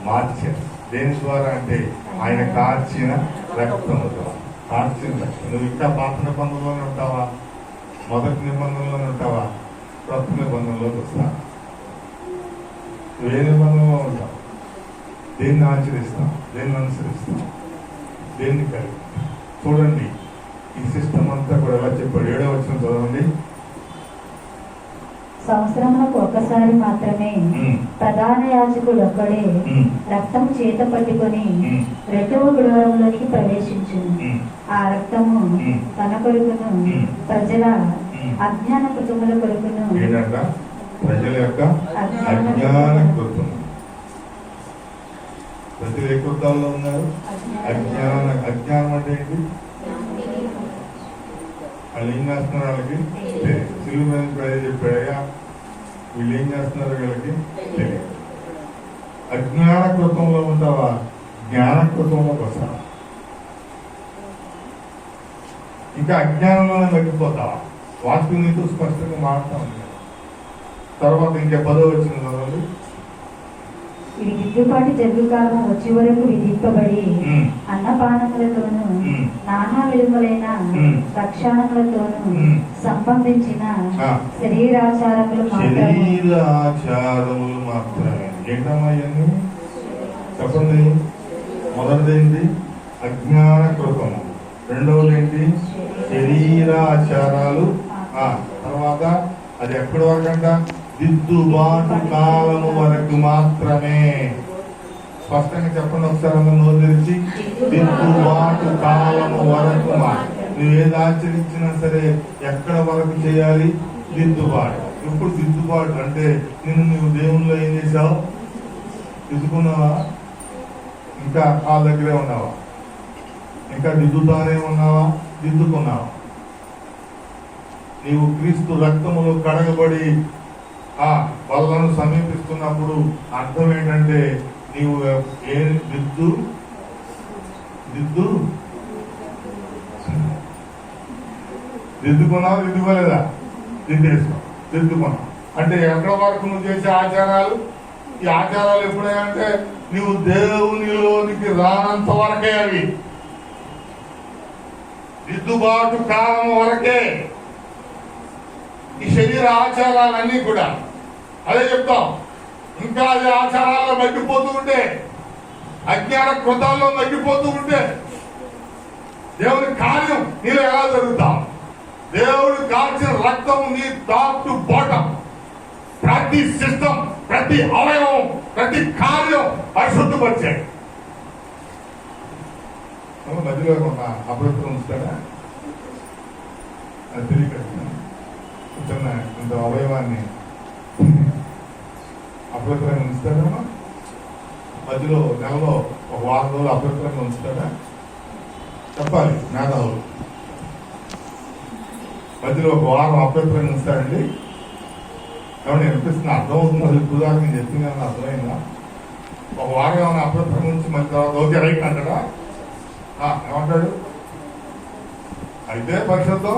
మార్చారు. దేని ద్వారా అంటే ఆయన కార్చిన రక్తం ద్వారా. కార్చిన రక్తం. నువ్వు ఇంకా పాత నిబంధనలోనే ఉంటావా? మొదటి నిబంధనలోనే ఉంటావా? క్రొత్త నిబంధనలోకి వస్తా. నువ్వు ఏ నిబంధనలో ఉంటావు? దేన్ని ఆచరిస్తాం? దేన్ని అనుసరిస్తాం? దేన్ని కలిగి? చూడండి ఈ సిస్టమ్ అంతా కూడా ఎలా చెప్పాడు. 7వ వచనం చదవండి. సంవత్సరమునకు ఒక్కసారి మాత్రమే ప్రధాన యాజకుడు ఒక్కడే రక్తం చేత పట్టుకొని రెండవ గుడారంలోనికి ప్రవేశించును. ఆ రక్తము తన కొరకును ప్రజల అజ్ఞాన కుటుంబల కొరకును ప్రజల యొక్క అజ్ఞాన కృతం. ప్రజలు ఏ కృతాల్లో ఉన్నారు? అజ్ఞానం అంటే ఏంటి? వాళ్ళు ఏం చేస్తున్నారు? వాళ్ళకి సిలువ మీద ప్రజలు చెప్పాడయ్యా, వీళ్ళు ఏం చేస్తున్నారు వీళ్ళకి తెలియదు. అజ్ఞాన కృతంలో ఉంటావా? జ్ఞాన కృతంలోకి వస్తావా? ఇంకా అజ్ఞానంలోనే తగ్గిపోతావా? వాక్యం నీతో స్పష్టంగా మారుతా ఉంది. తర్వాత ఇంకా 10వ వచనం చదవండి. ఇవి దిద్దుబాటు జరుగు కాలం వచ్చే వరకు విధింపబడి అన్నపానములతోనూ నానా విలువలైన రక్షణములతోనూ సంబంధించిన శరీరాచారములు మాత్రమే. ఏంటమ్మా ఇవన్నీ చెప్పండి. మొదటిదేంటి? అజ్ఞాన కృతము. రెండవది ఏంటి? శరీరాచారాలు. తర్వాత అది ఎక్కడి వరకు అంట? దిద్దుబాటు కాలము వరకు మాత్రమే. స్పష్టంగా చెప్పండి ఒకసారి, అందరూ నోరు తెరిచి. దిద్దుబాటు కాలము వరకు. నువ్వు ఏది ఆచరించినా సరే ఎక్కడ వరకు చేయాలి? దిద్దుబాటు. ఎప్పుడు దిద్దుబాటు అంటే నువ్వు దేవునిలో ఏం చేసావు? దిద్దుకున్నావా? ఇంకా వాళ్ళ దగ్గరే ఉన్నావా? ఇంకా దిద్దుతానే ఉన్నావా? దిద్దుకున్నావా? నీవు క్రీస్తు రక్తములో కడగబడి వాళ్ళను సమీపిస్తున్నప్పుడు అర్థం ఏంటంటే నీవు దిద్దుకున్నావు, దిద్దుకోలేదా? దిద్దుకున్నావు అంటే ఎక్కడ వరకు నువ్వు చేసే ఆచారాలు? ఈ ఆచారాలు ఎప్పుడంటే నీవు దేవునిలోనికి రానంత వరకే. అవి దిద్దుబాటు కాలం వరకే. ఈ శరీర ఆచారాలన్నీ కూడా అదే చెప్తాం. ఇంకా అది ఆచారాల్లో మగ్గిపోతూ ఉంటే, అజ్ఞాన కృతాల్లో మగ్గిపోతూ ఉంటే దేవుని కార్యం నీలో ఎలా జరుగుతాం? దేవుడు కాల్చిన రక్తం నీ టాప్ టు బాటమ్, ప్రతి సిస్టమ్, ప్రతి అవయవం, ప్రతి కార్యం పరిశుద్ధపరిచాడు. మధ్యలో ఒక అపవిత్రం ఉంచుతాడా? అది తెలియక ఇంత అవయవాన్ని అపవిత్రంగా ఉంచుతాడా? మధ్యలో నెలలో ఒక వారం రోజులు అపవిత్రంగా ఉంచుతాడా? చెప్పాలి మేధావులు. మధ్యలో ఒక వారం అపవిత్రంగా ఉంచుతాడండి? ఏమన్నా అనిపిస్తుంది? అర్థమవుతుంది? అది ఇప్పుడు దాకా నేను చెప్పింది కానీ అర్థమైందా? ఒక వారం ఏమైనా అపవిత్రంగా ఉంచి మళ్ళీ తర్వాత ఓకే రైట్ అంటాడా? ఏమంటాడు? అయితే పరిశుద్ధం,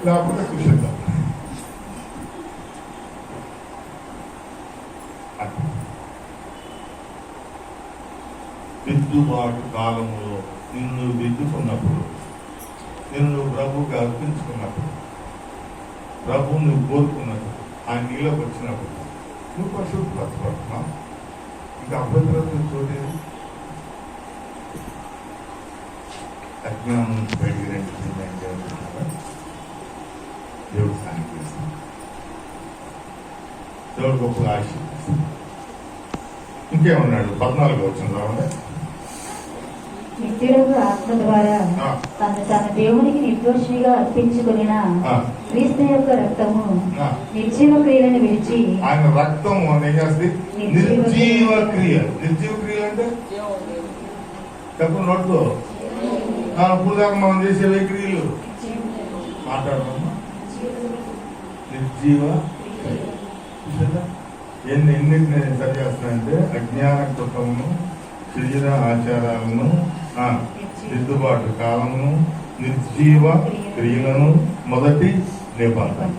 లేకపోతే కుషిద్దాం. దిద్దుబాటు కాలములో నిన్ను దిద్దుకున్నప్పుడు, నిన్ను ప్రభువుగా అర్పించుకున్నప్పుడు, ప్రభు నువ్వు కోరుకున్నప్పుడు, ఆ నీలోకి వచ్చినప్పుడు నువ్వు పరిశుద్ధపరచబడుతున్నావు. ఇంకా అభద్రత చూడేది అజ్ఞానం నుంచి బయటికి రండి. దేవుడు సాయం చేస్తాడు. దేవుడు గొప్పగా ఆశీర్వదిస్తాడు. ఇంకేమన్నాడు? 14వ వచనం రావాలి. నిత్యుడు ఆత్మ ద్వారా తన దేవునికి నిర్దోషిగా అర్పించుకున్న క్రీస్తు యొక్క రక్తము నిర్జీవ క్రియలను విడిచి, ఆయన రక్తం ఏం చేస్తుంది? నిర్జీవ క్రియ. నిర్జీవ క్రియలు అంటే చెప్పు నోట్తో. ఇప్పుడు దాకా మనం చేసే క్రియలు మాట్లాడదామా? నిర్జీవ ఎన్నింటిని నేను సరి చేస్తున్నానంటే అజ్ఞాన కృతమును, శరీర ఆచారాలను, దిద్దుబాటు కాలమును, నిర్జీవ క్రియలను, మొదటి నిబంధన.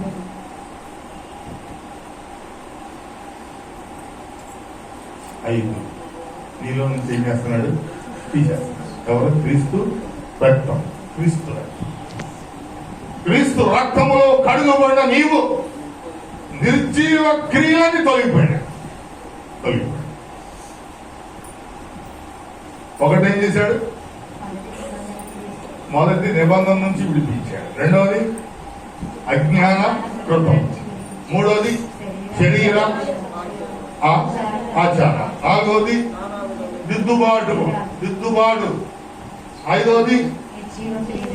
ఐదు నీలో నుంచి ఏం చేస్తున్నాడు? తీసేస్తున్నాడు. ఎవరు? క్రీస్తు రక్తం. క్రీస్తు రక్తం. క్రీస్తు రక్తములో కడుగబడిన నీవు నిర్జీవ క్రియలని తొలగిపోయాడు. ఒకటేం చేశాడు? మొదటి నిబంధన నుంచి విడిపించాడు. రెండవది అజ్ఞాన కృతం. మూడవది శరీర ఆచారం. 4వది దిద్దుబాటు. 5వది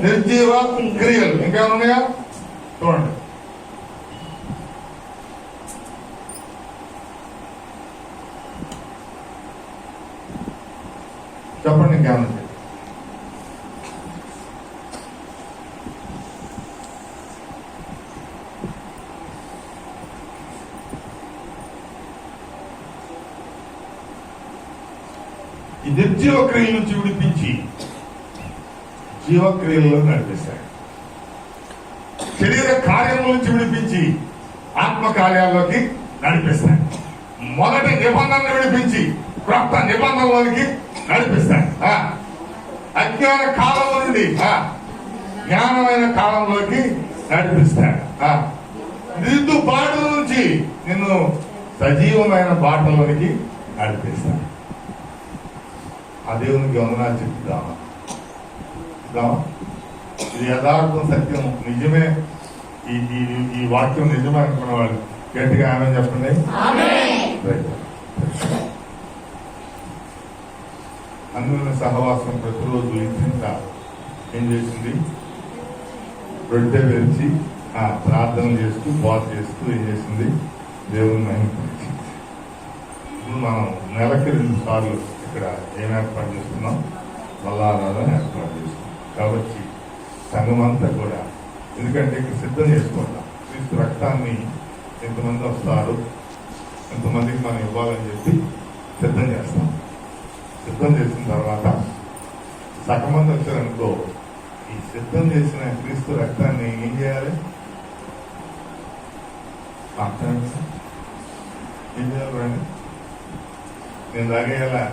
నిర్జీవ క్రియలు. ఇంకేమైనా ఉన్నాయా చూడండి. చెప్పండి ఇంకేమన్నా. ఈ నిర్జీవ క్రియల నుంచి విడిపించి జీవక్రియల్లో నడిపిస్తాడు. శరీర కార్యముల నుంచి విడిపించి ఆత్మ కార్యాల్లోకి నడిపిస్తాడు. మొదటి నిబంధనలు విడిపించి క్రొత్త నిబంధనలోనికి నడిపిస్తాడు. అజ్ఞాన కాలం నుండి జ్ఞానమైన కాలంలోకి నడిపిస్తాడు. దిద్దుబాటు నుంచి నిన్ను సజీవమైన బాటలోనికి నడిపిస్తాడు. ఆ దేవునికి వందనాలు చెప్తామా? ఇది యథార్థం, సత్యం, నిజమే. ఈ వాక్యం నిజమే అనుకున్న వాళ్ళు గట్టిగా ఆమె చెప్పండి. అందులో సహవాసం ప్రతిరోజు ఇంత ఏం చేసింది? రొట్టె విరిచి ప్రార్థన చేస్తూ బాధ చేస్తూ ఏం చేసింది? దేవుని మహిమపరిచింది. ఇప్పుడు మనం నెలకి 2 సార్లు ఇక్కడ ఏం ఏర్పాటు చేస్తున్నాం? మల్లారాధన ఏర్పాటు చేస్తున్నాం. కాబట్టి సంఘం అంతా కూడా, ఎందుకంటే ఇక్కడ సిద్ధం చేసుకుంటాం. క్రీస్తు రక్తాన్ని ఎంతమంది వస్తారు, ఎంతమందికి మనం ఇవ్వాలని చెప్పి సిద్ధం చేస్తాం. సిద్ధం చేసిన తర్వాత సగం మంది వచ్చారనుకో, ఈ సిద్ధం చేసిన క్రీస్తు రక్తాన్ని ఏం చేయాలి? ఏం చేయాలి రండి? నేను తాగేయాలా?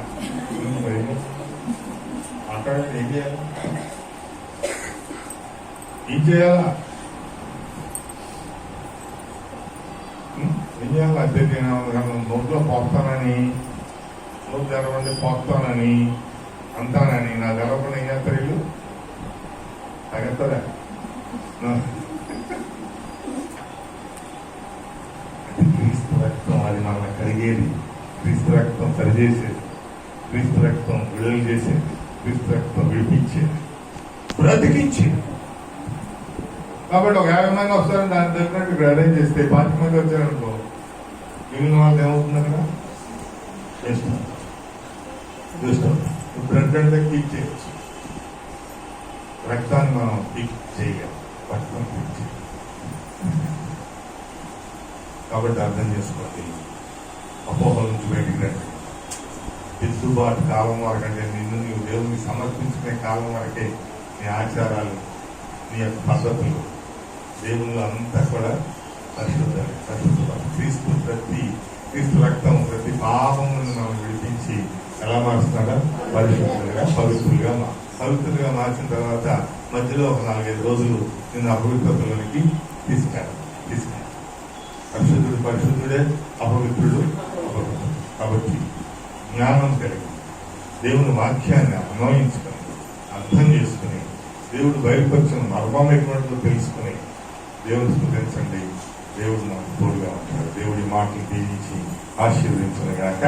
మాట్లాడండి. ఏం చేయాలి? ఏం చేయాలా? ఏం చేయాలి? అంటే నేను నోట్లో పోతానని, నోరు తెరవండి పోతానని అంటానని, నా తెరవకుండా ఏం చేస్తారు వీళ్ళు? తాగేస్తారా? క్రీస్తు రక్తం అది మనల్ని కడిగేది, క్రీస్తు రక్తం సరిచేసేది, క్రీస్తు రక్తం విడుదల చేసేది, క్రీస్తు రక్తం విడిపించేది, బ్రతికించేది. కాబట్టి ఒక 50 మంది వస్తారని దాని తగ్గినట్టు ఇక్కడ అరేంజ్ చేస్తే 5 మంది వచ్చారనుకో, మిగిలిన వాళ్ళు ఏమవుతుంది అక్కడ? బ్లడ్ అంటే పీక్ చేయవచ్చు. రక్తాన్ని మనం పీక్ చేయగలం, రక్తం పీక్ చేయాలి. కాబట్టి అర్థం చేసుకోండి. అపోహల నుంచి బయటికి రండి. దిద్దుబాటు కాలం వరకంటే నిన్ను నీవు దేవునికి సమర్పించుకునే కాలం వరకే నీ ఆచారాలు, నీ యొక్క పద్ధతులు దేవుళ్ళు అంతా కూడా పరిశుద్ధం. క్రీస్తు రక్తం ప్రతి పాపం నుండి మనం విడిపించి ఎలా మారుస్తున్నాడా? పరిశుద్ధులుగా, పవిత్రులుగా మార్చిన తర్వాత మధ్యలో ఒక 4-5 రోజులు నిన్ను అపవిత్రతలోనికి తీసుకెళ్ళాలి. పరిశుద్ధుడే, అపవిత్రుడు అపవిత్రుడు. కాబట్టి జ్ఞానం కలిగి దేవుని వాక్యాన్ని అన్వయించుకొని అర్థం చేసుకుని దేవుడు బయలుపరిచిన మర్మం ఎటువంటిదో తెలుసుకుని దేవుని స్తుతించండి. దేవుడు మనకు తోడుగా ఉంటాడు. దేవుడి మాటలు దీవించి ఆశీర్వదించను గాక.